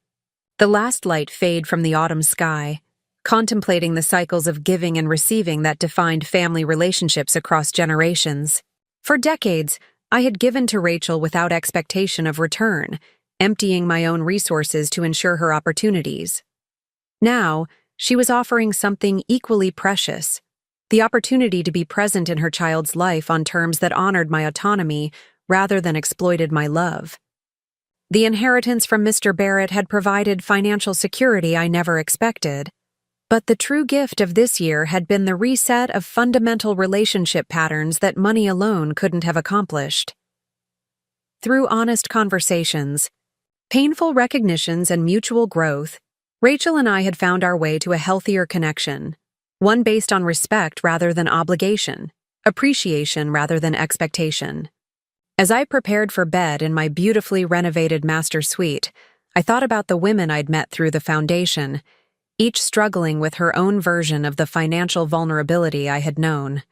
the last light fade from the autumn sky, contemplating the cycles of giving and receiving that defined family relationships across generations. For decades, I had given to Rachel without expectation of return, emptying my own resources to ensure her opportunities. Now, she was offering something equally precious, the opportunity to be present in her child's life on terms that honored my autonomy rather than exploited my love. The inheritance from Mr. Barrett had provided financial security I never expected, but the true gift of this year had been the reset of fundamental relationship patterns that money alone couldn't have accomplished. Through honest conversations, painful recognitions, and mutual growth, Rachel and I had found our way to a healthier connection, one based on respect rather than obligation, appreciation rather than expectation. As I prepared for bed in my beautifully renovated master suite, I thought about the women I'd met through the foundation, each struggling with her own version of the financial vulnerability I had known.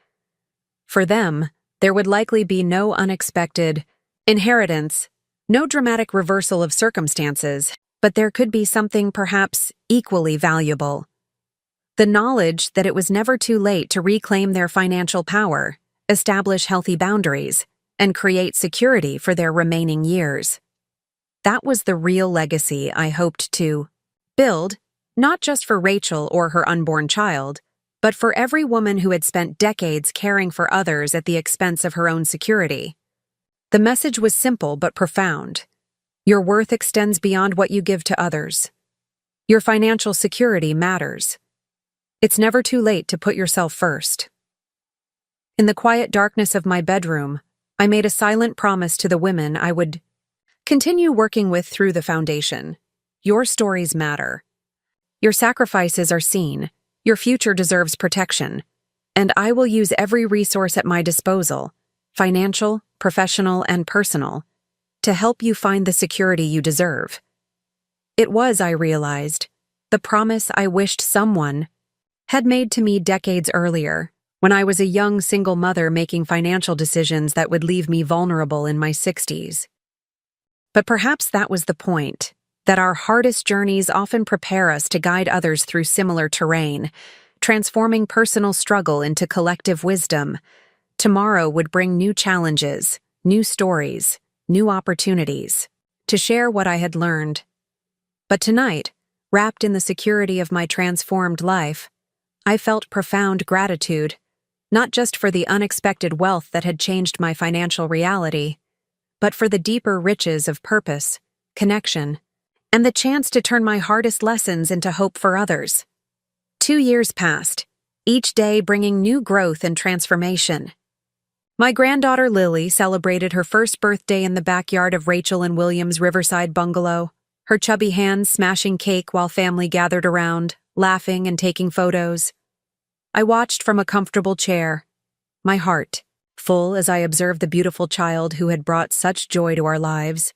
For them, there would likely be no unexpected inheritance, no dramatic reversal of circumstances, but there could be something perhaps equally valuable. The knowledge that it was never too late to reclaim their financial power, establish healthy boundaries, and create security for their remaining years. That was the real legacy I hoped to build, not just for Rachel or her unborn child, but for every woman who had spent decades caring for others at the expense of her own security. The message was simple but profound. Your worth extends beyond what you give to others. Your financial security matters. It's never too late to put yourself first. In the quiet darkness of my bedroom, I made a silent promise to the women I would continue working with through the foundation. Your stories matter. Your sacrifices are seen. Your future deserves protection. And I will use every resource at my disposal, financial, professional, and personal, to help you find the security you deserve. It was, I realized, the promise I wished someone had made to me decades earlier, when I was a young single mother making financial decisions that would leave me vulnerable in my 60s. But perhaps that was the point, that our hardest journeys often prepare us to guide others through similar terrain, transforming personal struggle into collective wisdom. Tomorrow would bring new challenges, new stories, new opportunities to share what I had learned. But tonight, wrapped in the security of my transformed life, I felt profound gratitude, not just for the unexpected wealth that had changed my financial reality, but for the deeper riches of purpose, connection, and the chance to turn my hardest lessons into hope for others. 2 years passed, each day bringing new growth and transformation. My granddaughter Lily celebrated her first birthday in the backyard of Rachel and William's riverside bungalow, her chubby hands smashing cake while family gathered around, laughing and taking photos. I watched from a comfortable chair, my heart full as I observed the beautiful child who had brought such joy to our lives.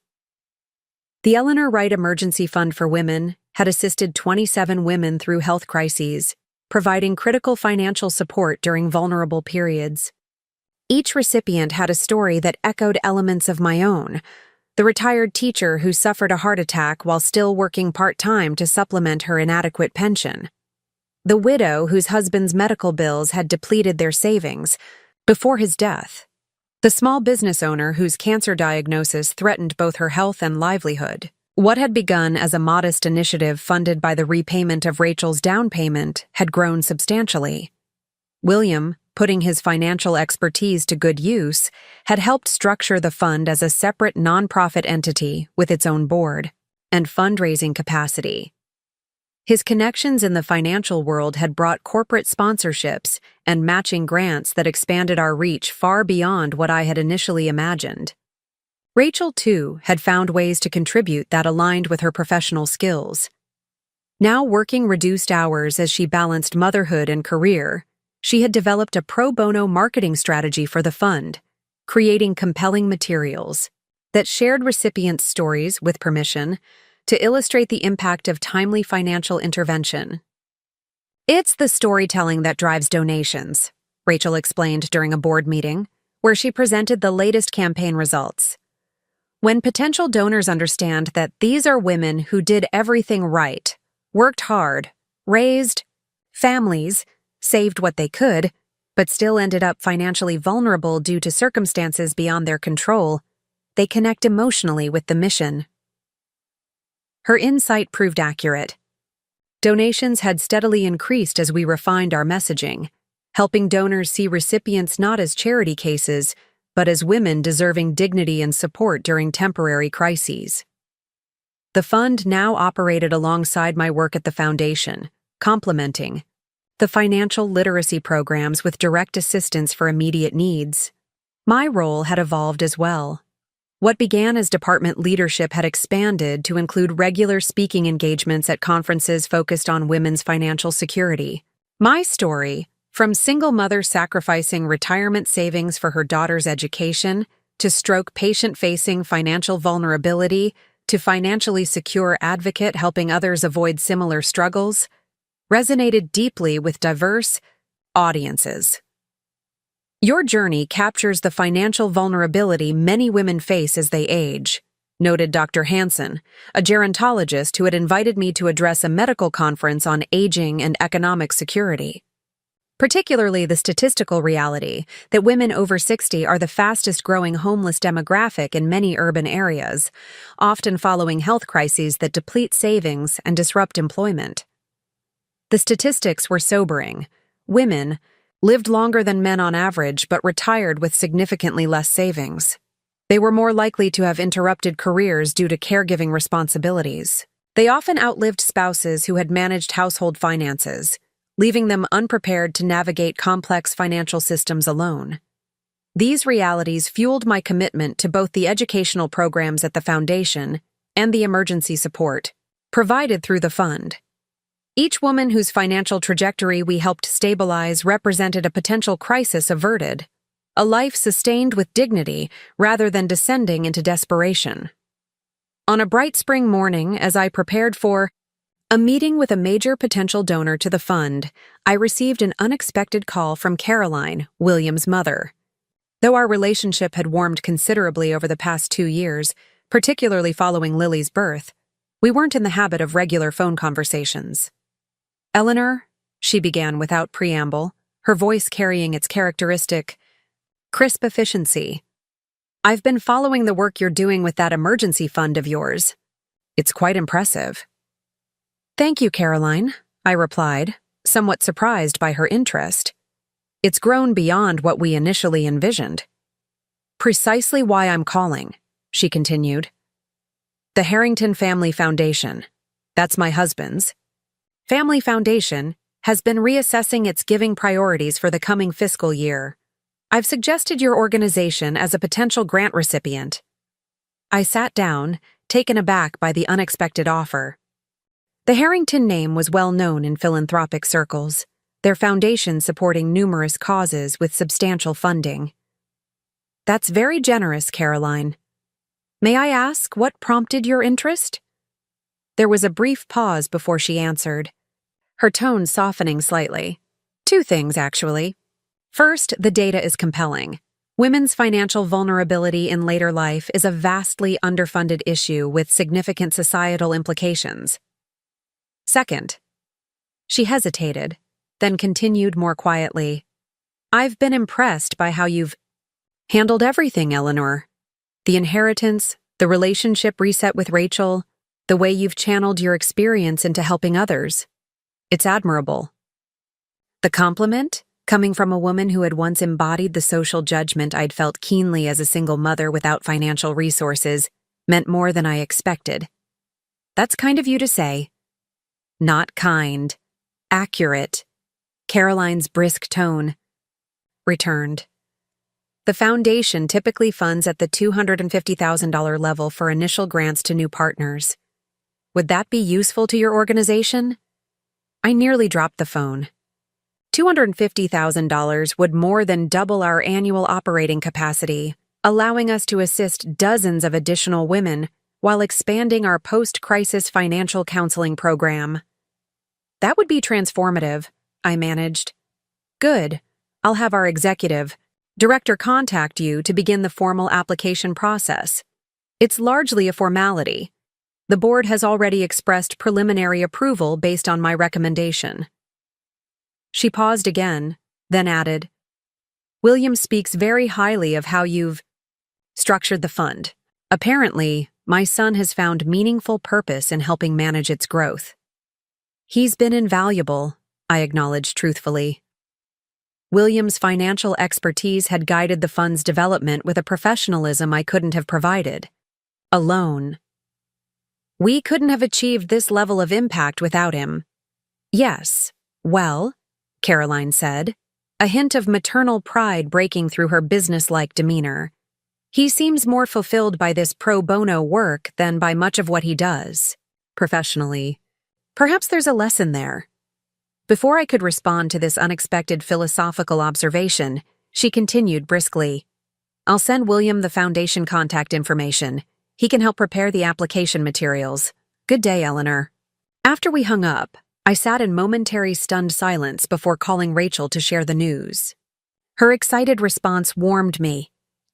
The Eleanor Wright Emergency Fund for Women had assisted 27 women through health crises, providing critical financial support during vulnerable periods. Each recipient had a story that echoed elements of my own: the retired teacher who suffered a heart attack while still working part-time to supplement her inadequate pension, the widow whose husband's medical bills had depleted their savings before his death, the small business owner whose cancer diagnosis threatened both her health and livelihood. What had begun as a modest initiative funded by the repayment of Rachel's down payment had grown substantially. William, putting his financial expertise to good use, had helped structure the fund as a separate nonprofit entity with its own board and fundraising capacity. His connections in the financial world had brought corporate sponsorships and matching grants that expanded our reach far beyond what I had initially imagined. Rachel, too, had found ways to contribute that aligned with her professional skills. Now working reduced hours as she balanced motherhood and career, she had developed a pro bono marketing strategy for the fund, creating compelling materials that shared recipients' stories with permission to illustrate the impact of timely financial intervention. "It's the storytelling that drives donations," Rachel explained during a board meeting, where she presented the latest campaign results. "When potential donors understand that these are women who did everything right, worked hard, raised families, saved what they could, but still ended up financially vulnerable due to circumstances beyond their control, they connect emotionally with the mission." Her insight proved accurate. Donations had steadily increased as we refined our messaging, helping donors see recipients not as charity cases, but as women deserving dignity and support during temporary crises. The fund now operated alongside my work at the foundation, complementing the financial literacy programs with direct assistance for immediate needs. My role had evolved as well. What began as department leadership had expanded to include regular speaking engagements at conferences focused on women's financial security. My story, from single mother sacrificing retirement savings for her daughter's education, to stroke patient-facing financial vulnerability, to financially secure advocate helping others avoid similar struggles, resonated deeply with diverse audiences. "Your journey captures the financial vulnerability many women face as they age," noted Dr. Hansen, a gerontologist who had invited me to address a medical conference on aging and economic security. Particularly the statistical reality that women over 60 are the fastest-growing homeless demographic in many urban areas, often following health crises that deplete savings and disrupt employment. The statistics were sobering. Women lived longer than men on average but retired with significantly less savings. They were more likely to have interrupted careers due to caregiving responsibilities. They often outlived spouses who had managed household finances, leaving them unprepared to navigate complex financial systems alone. These realities fueled my commitment to both the educational programs at the foundation and the emergency support provided through the fund. Each woman whose financial trajectory we helped stabilize represented a potential crisis averted, a life sustained with dignity rather than descending into desperation. On a bright spring morning, as I prepared for a meeting with a major potential donor to the fund, I received an unexpected call from Caroline, William's mother. Though our relationship had warmed considerably over the past 2 years, particularly following Lily's birth, we weren't in the habit of regular phone conversations. "Eleanor," she began without preamble, her voice carrying its characteristic, crisp efficiency. "I've been following the work you're doing with that emergency fund of yours. It's quite impressive." "Thank you, Caroline," I replied, somewhat surprised by her interest. "It's grown beyond what we initially envisioned." "Precisely why I'm calling," she continued. "The Harrington Family Foundation, that's my husband's, Family Foundation has been reassessing its giving priorities for the coming fiscal year. I've suggested your organization as a potential grant recipient." I sat down, taken aback by the unexpected offer. The Harrington name was well known in philanthropic circles, their foundation supporting numerous causes with substantial funding. "That's very generous, Caroline. May I ask what prompted your interest?" There was a brief pause before she answered, her tone softening slightly. "2 things, actually. First, the data is compelling. Women's financial vulnerability in later life is a vastly underfunded issue with significant societal implications. Second," she hesitated, then continued more quietly, "I've been impressed by how you've handled everything, Eleanor. The inheritance, the relationship reset with Rachel, the way you've channeled your experience into helping others. It's admirable." The compliment, coming from a woman who had once embodied the social judgment I'd felt keenly as a single mother without financial resources, meant more than I expected. "That's kind of you to say." "Not kind. Accurate," Caroline's brisk tone returned. "The foundation typically funds at the $250,000 level for initial grants to new partners. Would that be useful to your organization?" I nearly dropped the phone. $250,000 would more than double our annual operating capacity, allowing us to assist dozens of additional women while expanding our post-crisis financial counseling program. "That would be transformative," I managed. "Good. I'll have our executive director contact you to begin the formal application process. It's largely a formality. The board has already expressed preliminary approval based on my recommendation." She paused again, then added, "William speaks very highly of how you've structured the fund. Apparently, my son has found meaningful purpose in helping manage its growth." "He's been invaluable," I acknowledged truthfully. William's financial expertise had guided the fund's development with a professionalism I couldn't have provided. Alone. We couldn't have achieved this level of impact without him. "Yes, well," Caroline said, a hint of maternal pride breaking through her businesslike demeanor. "He seems more fulfilled by this pro bono work than by much of what he does, professionally. Perhaps there's a lesson there." Before I could respond to this unexpected philosophical observation, she continued briskly, "I'll send William the foundation contact information. He can help prepare the application materials. Good day, Eleanor." After we hung up, I sat in momentary stunned silence before calling Rachel to share the news. Her excited response warmed me,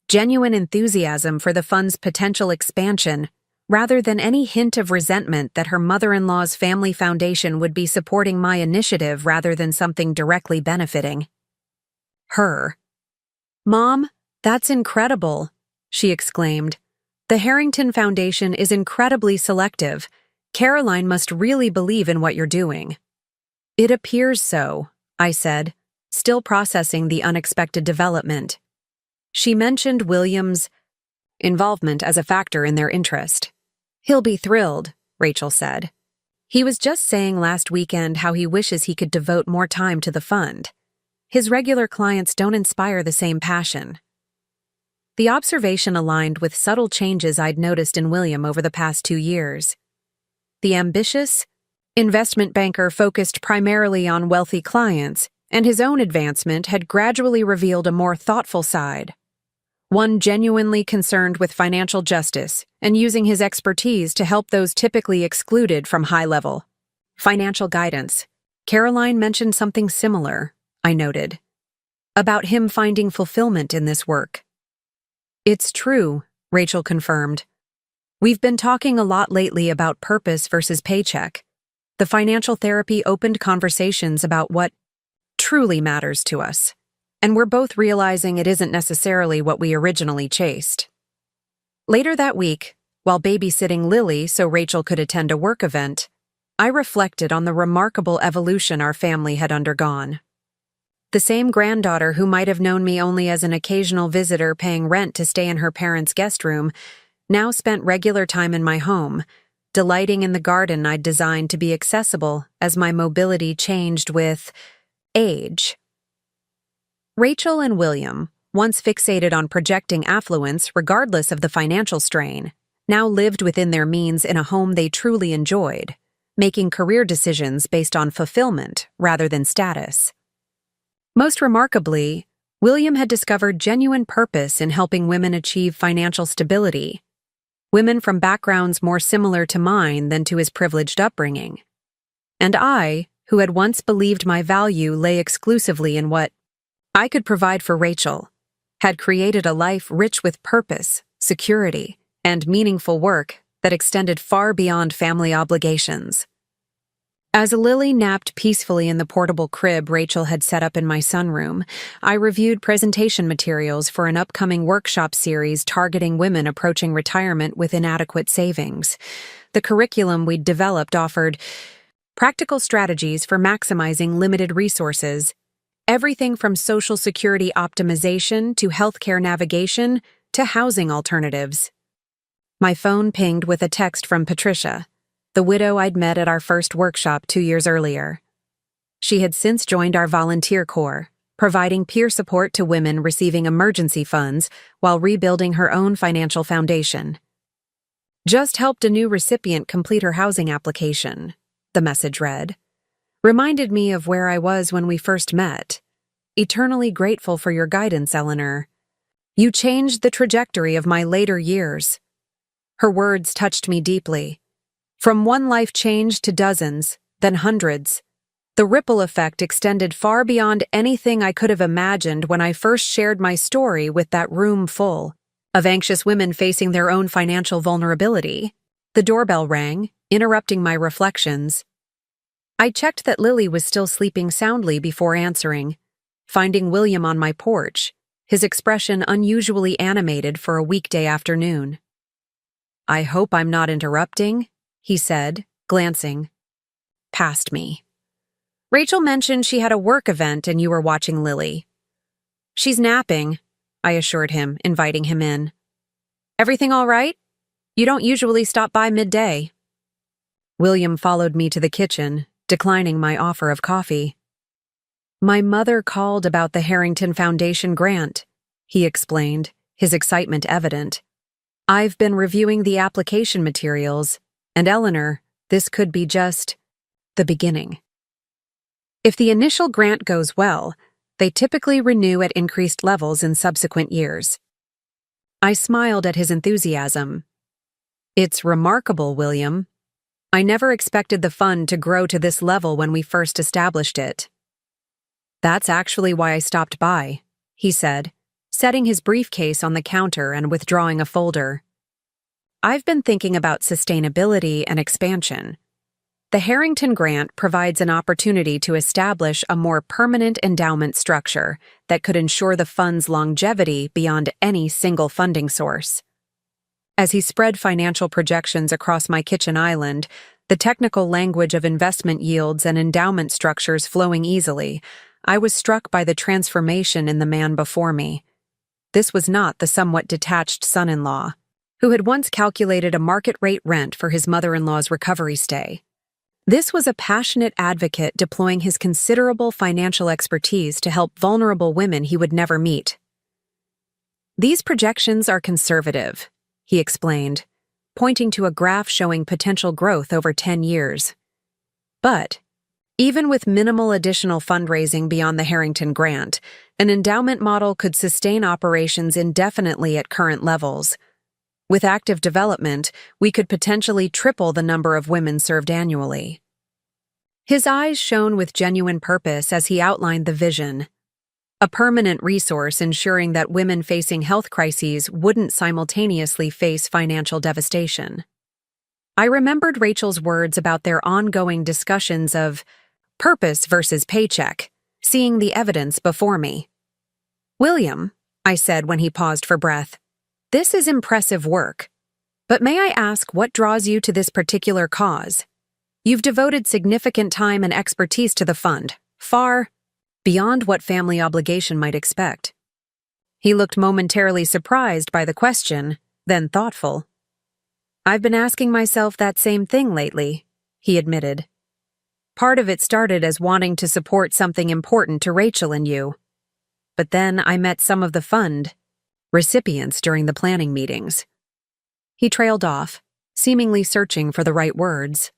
genuine enthusiasm for the fund's potential expansion, rather than any hint of resentment that her mother-in-law's family foundation would be supporting my initiative rather than something directly benefiting her. "Mom, that's incredible," she exclaimed. "The Harrington Foundation is incredibly selective. Caroline must really believe in what you're doing." "It appears so," I said, still processing the unexpected development. She mentioned William's involvement as a factor in their interest. "He'll be thrilled," Rachel said. "He was just saying last weekend how he wishes he could devote more time to the fund. His regular clients don't inspire the same passion." The observation aligned with subtle changes I'd noticed in William over the past 2 years. The ambitious investment banker focused primarily on wealthy clients, and his own advancement had gradually revealed a more thoughtful side. One genuinely concerned with financial justice and using his expertise to help those typically excluded from high-level financial guidance. Caroline mentioned something similar, I noted, about him finding fulfillment in this work. It's true, Rachel confirmed. We've been talking a lot lately about purpose versus paycheck. The financial therapy opened conversations about what truly matters to us, and we're both realizing it isn't necessarily what we originally chased. Later that week, while babysitting Lily so Rachel could attend a work event, I reflected on the remarkable evolution our family had undergone. The same granddaughter who might have known me only as an occasional visitor paying rent to stay in her parents' guest room now spent regular time in my home, delighting in the garden I'd designed to be accessible as my mobility changed with age. Rachel and William, once fixated on projecting affluence regardless of the financial strain, now lived within their means in a home they truly enjoyed, making career decisions based on fulfillment rather than status. Most remarkably, William had discovered genuine purpose in helping women achieve financial stability, women from backgrounds more similar to mine than to his privileged upbringing. And I, who had once believed my value lay exclusively in what I could provide for Rachel, had created a life rich with purpose, security, and meaningful work that extended far beyond family obligations. As Lily napped peacefully in the portable crib Rachel had set up in my sunroom, I reviewed presentation materials for an upcoming workshop series targeting women approaching retirement with inadequate savings. The curriculum we'd developed offered practical strategies for maximizing limited resources, everything from Social Security optimization to healthcare navigation to housing alternatives. My phone pinged with a text from Patricia, the widow I'd met at our first workshop 2 years earlier. She had since joined our volunteer corps, providing peer support to women receiving emergency funds while rebuilding her own financial foundation. Just helped a new recipient complete her housing application, the message read. Reminded me of where I was when we first met. Eternally grateful for your guidance, Eleanor. You changed the trajectory of my later years. Her words touched me deeply. From one life change to dozens, then hundreds. The ripple effect extended far beyond anything I could have imagined when I first shared my story with that room full of anxious women facing their own financial vulnerability. The doorbell rang, interrupting my reflections. I checked that Lily was still sleeping soundly before answering, finding William on my porch, his expression unusually animated for a weekday afternoon. I hope I'm not interrupting, he said, glancing past me. Rachel mentioned she had a work event and you were watching Lily. She's napping, I assured him, inviting him in. Everything all right? You don't usually stop by midday. William followed me to the kitchen, declining my offer of coffee. My mother called about the Harrington Foundation grant, he explained, his excitement evident. I've been reviewing the application materials, and Eleanor, this could be just the beginning. If the initial grant goes well, they typically renew at increased levels in subsequent years. I smiled at his enthusiasm. It's remarkable, William. I never expected the fund to grow to this level when we first established it. That's actually why I stopped by, he said, setting his briefcase on the counter and withdrawing a folder. I've been thinking about sustainability and expansion. The Harrington Grant provides an opportunity to establish a more permanent endowment structure that could ensure the fund's longevity beyond any single funding source. As he spread financial projections across my kitchen island, the technical language of investment yields and endowment structures flowing easily, I was struck by the transformation in the man before me. This was not the somewhat detached son-in-law, who had once calculated a market-rate rent for his mother-in-law's recovery stay. This was a passionate advocate deploying his considerable financial expertise to help vulnerable women he would never meet. These projections are conservative, he explained, pointing to a graph showing potential growth over 10 years. But, even with minimal additional fundraising beyond the Harrington grant, an endowment model could sustain operations indefinitely at current levels. With active development, we could potentially triple the number of women served annually. His eyes shone with genuine purpose as he outlined the vision. A permanent resource ensuring that women facing health crises wouldn't simultaneously face financial devastation. I remembered Rachel's words about their ongoing discussions of purpose versus paycheck, seeing the evidence before me. "William," I said when he paused for breath, "this is impressive work. But may I ask what draws you to this particular cause? You've devoted significant time and expertise to the fund, far beyond what family obligation might expect." He looked momentarily surprised by the question, then thoughtful. "I've been asking myself that same thing lately," he admitted. "Part of it started as wanting to support something important to Rachel and you. But then I met some of the fund recipients during the planning meetings." He trailed off, seemingly searching for the right words.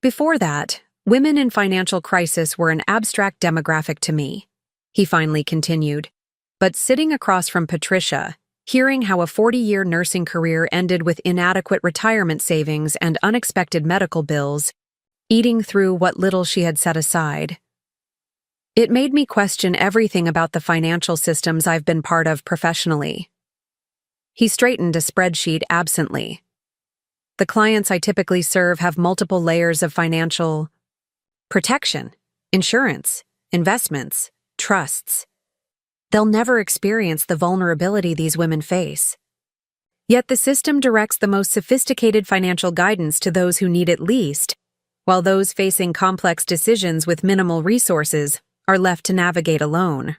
"Before that, women in financial crisis were an abstract demographic to me," he finally continued. "But sitting across from Patricia, hearing how a 40-year nursing career ended with inadequate retirement savings and unexpected medical bills, eating through what little she had set aside, it made me question everything about the financial systems I've been part of professionally." He straightened a spreadsheet absently. "The clients I typically serve have multiple layers of financial protection, insurance, investments, trusts. They'll never experience the vulnerability these women face. Yet the system directs the most sophisticated financial guidance to those who need it least, while those facing complex decisions with minimal resources are left to navigate alone."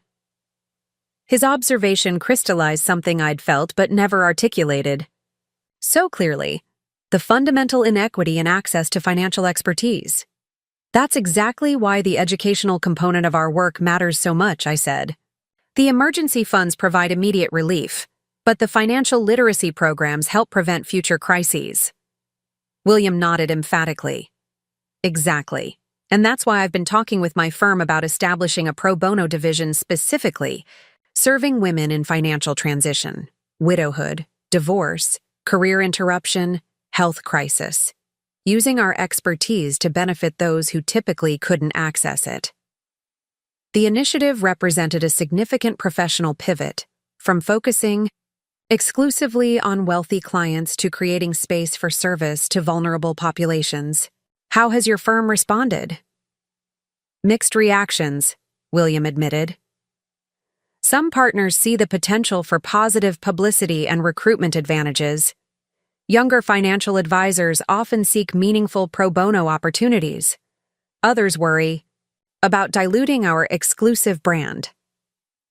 His observation crystallized something I'd felt but never articulated so clearly: the fundamental inequity in access to financial expertise. "That's exactly why the educational component of our work matters so much," I said. "The emergency funds provide immediate relief, but the financial literacy programs help prevent future crises." William nodded emphatically. "Exactly. And that's why I've been talking with my firm about establishing a pro bono division specifically, serving women in financial transition, widowhood, divorce, career interruption, health crisis, using our expertise to benefit those who typically couldn't access it." The initiative represented a significant professional pivot, from focusing exclusively on wealthy clients to creating space for service to vulnerable populations. "How has your firm responded?" "Mixed reactions," William admitted. "Some partners see the potential for positive publicity and recruitment advantages. Younger financial advisors often seek meaningful pro bono opportunities. Others worry about diluting our exclusive brand."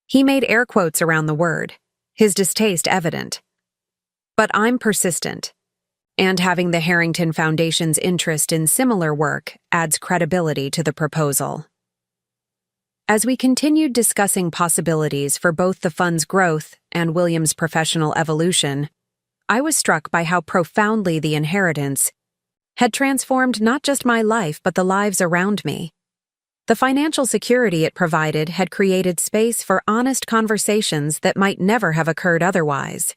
He made air quotes around the word, his distaste evident. "But I'm persistent, and having the Harrington Foundation's interest in similar work adds credibility to the proposal." As we continued discussing possibilities for both the fund's growth and William's professional evolution, I was struck by how profoundly the inheritance had transformed not just my life but the lives around me. The financial security it provided had created space for honest conversations that might never have occurred otherwise.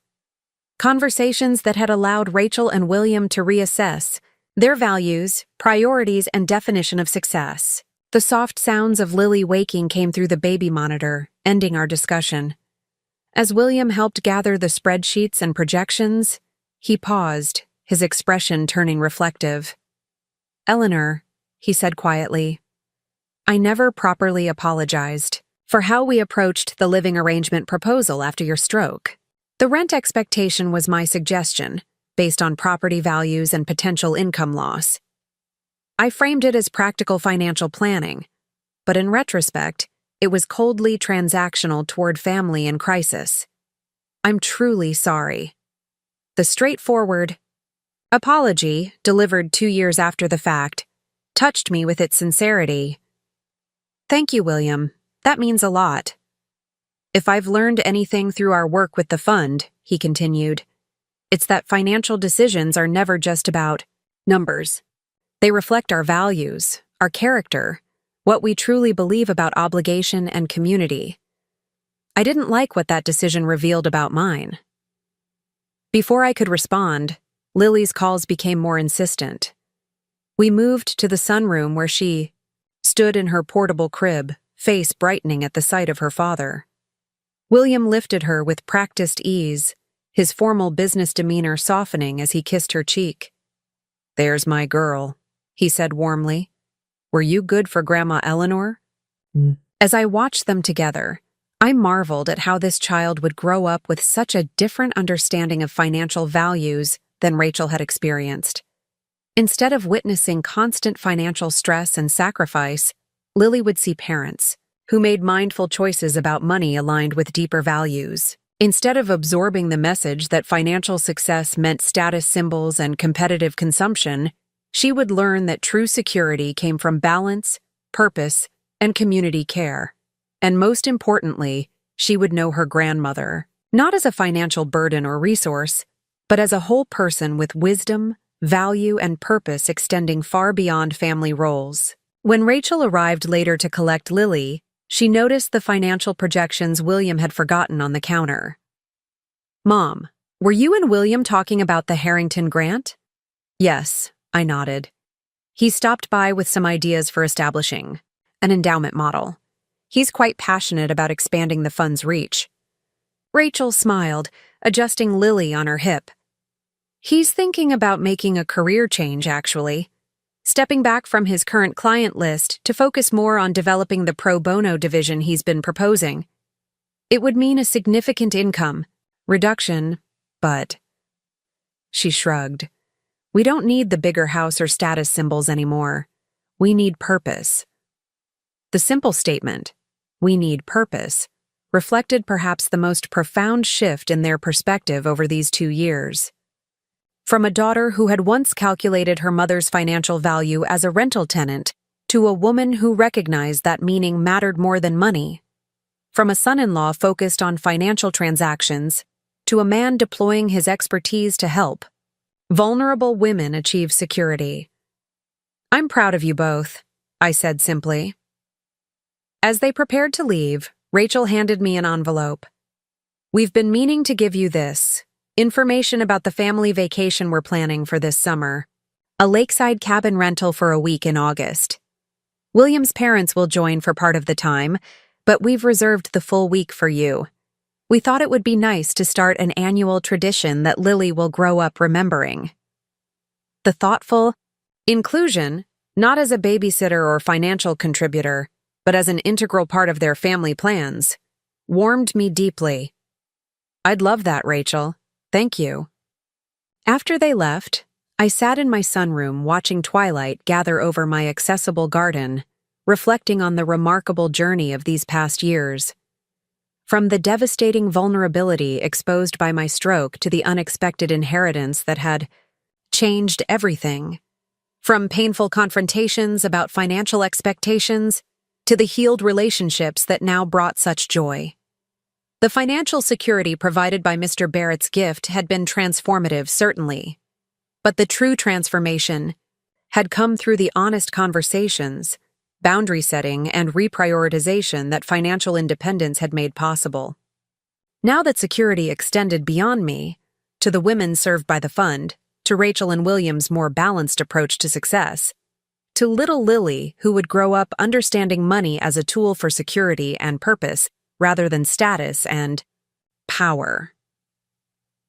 Conversations that had allowed Rachel and William to reassess their values, priorities, and definition of success. The soft sounds of Lily waking came through the baby monitor, ending our discussion. As William helped gather the spreadsheets and projections, he paused, his expression turning reflective. "Eleanor," he said quietly, "I never properly apologized for how we approached the living arrangement proposal after your stroke. The rent expectation was my suggestion, based on property values and potential income loss. I framed it as practical financial planning, but in retrospect, it was coldly transactional toward family in crisis. I'm truly sorry." The straightforward apology, delivered 2 years after the fact, touched me with its sincerity. "Thank you, William. That means a lot." If I've learned anything through our work with the fund, he continued, it's that financial decisions are never just about numbers. They reflect our values, our character, what we truly believe about obligation and community. I didn't like what that decision revealed about mine. Before I could respond, Lily's calls became more insistent. We moved to the sunroom where she stood in her portable crib, face brightening at the sight of her father. William lifted her with practiced ease, his formal business demeanor softening as he kissed her cheek. "There's my girl," he said warmly. "Were you good for Grandma Eleanor?" As I watched them together, I marveled at how this child would grow up with such a different understanding of financial values than Rachel had experienced. Instead of witnessing constant financial stress and sacrifice, Lily would see parents who made mindful choices about money aligned with deeper values. Instead of absorbing the message that financial success meant status symbols and competitive consumption, she would learn that true security came from balance, purpose, and community care. And most importantly, she would know her grandmother, not as a financial burden or resource, but as a whole person with wisdom, value, and purpose extending far beyond family roles. When Rachel arrived later to collect Lily, she noticed the financial projections William had forgotten on the counter. "Mom, were you and William talking about the Harrington grant?" "Yes," I nodded. "He stopped by with some ideas for establishing an endowment model. He's quite passionate about expanding the fund's reach." Rachel smiled, adjusting Lily on her hip. "He's thinking about making a career change, actually. Stepping back from his current client list to focus more on developing the pro bono division he's been proposing. It would mean a significant income reduction, but..." She shrugged. "We don't need the bigger house or status symbols anymore. We need purpose." The simple statement, "we need purpose," reflected perhaps the most profound shift in their perspective over these 2 years. From a daughter who had once calculated her mother's financial value as a rental tenant to a woman who recognized that meaning mattered more than money. From a son-in-law focused on financial transactions to a man deploying his expertise to help vulnerable women achieve security. "I'm proud of you both," I said simply. As they prepared to leave, Rachel handed me an envelope. "We've been meaning to give you this. Information about the family vacation we're planning for this summer. A lakeside cabin rental for a week in August. William's parents will join for part of the time, but we've reserved the full week for you. We thought it would be nice to start an annual tradition that Lily will grow up remembering." The thoughtful inclusion, not as a babysitter or financial contributor, but as an integral part of their family plans, warmed me deeply. "I'd love that, Rachel. Thank you." After they left, I sat in my sunroom watching twilight gather over my accessible garden, reflecting on the remarkable journey of these past years. From the devastating vulnerability exposed by my stroke to the unexpected inheritance that had changed everything. From painful confrontations about financial expectations to the healed relationships that now brought such joy. The financial security provided by Mr. Barrett's gift had been transformative, certainly. But the true transformation had come through the honest conversations, boundary setting, and reprioritization that financial independence had made possible. Now that security extended beyond me, to the women served by the fund, to Rachel and William's more balanced approach to success, to little Lily, who would grow up understanding money as a tool for security and purpose, rather than status and power.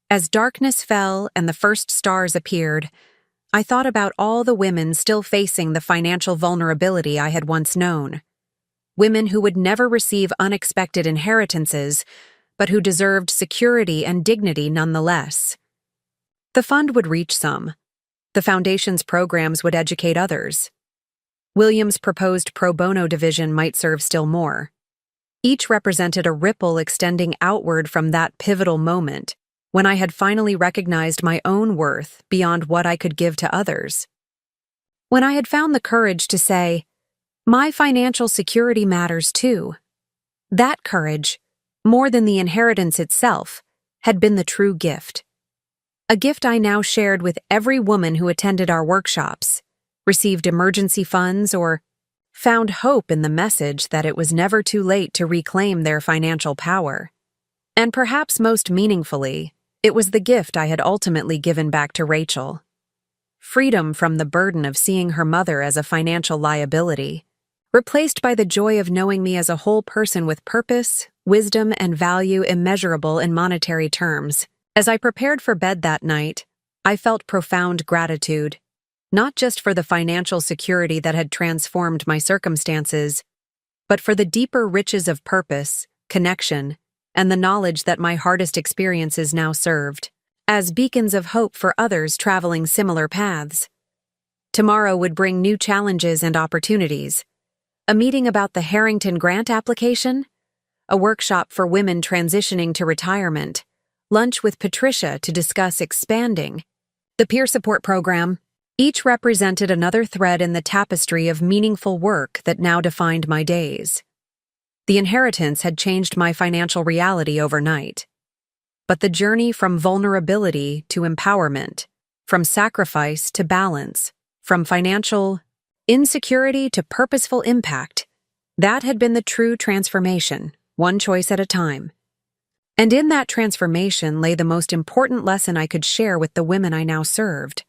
As darkness fell and the first stars appeared, I thought about all the women still facing the financial vulnerability I had once known. Women who would never receive unexpected inheritances, but who deserved security and dignity nonetheless. The fund would reach some. The Foundation's programs would educate others. William's proposed pro bono division might serve still more. Each represented a ripple extending outward from that pivotal moment, when I had finally recognized my own worth beyond what I could give to others. When I had found the courage to say, "My financial security matters too." That courage, more than the inheritance itself, had been the true gift. A gift I now shared with every woman who attended our workshops, received emergency funds, or found hope in the message that it was never too late to reclaim their financial power. And perhaps most meaningfully, it was the gift I had ultimately given back to Rachel. Freedom from the burden of seeing her mother as a financial liability, replaced by the joy of knowing me as a whole person with purpose, wisdom, and value immeasurable in monetary terms. As I prepared for bed that night, I felt profound gratitude, not just for the financial security that had transformed my circumstances, but for the deeper riches of purpose, connection, and the knowledge that my hardest experiences now served as beacons of hope for others traveling similar paths. Tomorrow would bring new challenges and opportunities. A meeting about the Harrington Grant application, a workshop for women transitioning to retirement, lunch with Patricia to discuss expanding, the peer support program. Each represented another thread in the tapestry of meaningful work that now defined my days. The inheritance had changed my financial reality overnight. But the journey from vulnerability to empowerment, from sacrifice to balance, from financial insecurity to purposeful impact, that had been the true transformation, one choice at a time. And in that transformation lay the most important lesson I could share with the women I now served.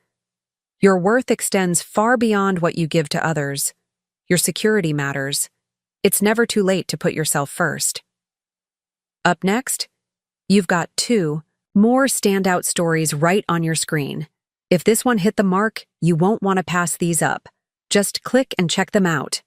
Your worth extends far beyond what you give to others. Your security matters. It's never too late to put yourself first. Up next, you've got 2 more standout stories right on your screen. If this one hit the mark, you won't want to pass these up. Just click and check them out.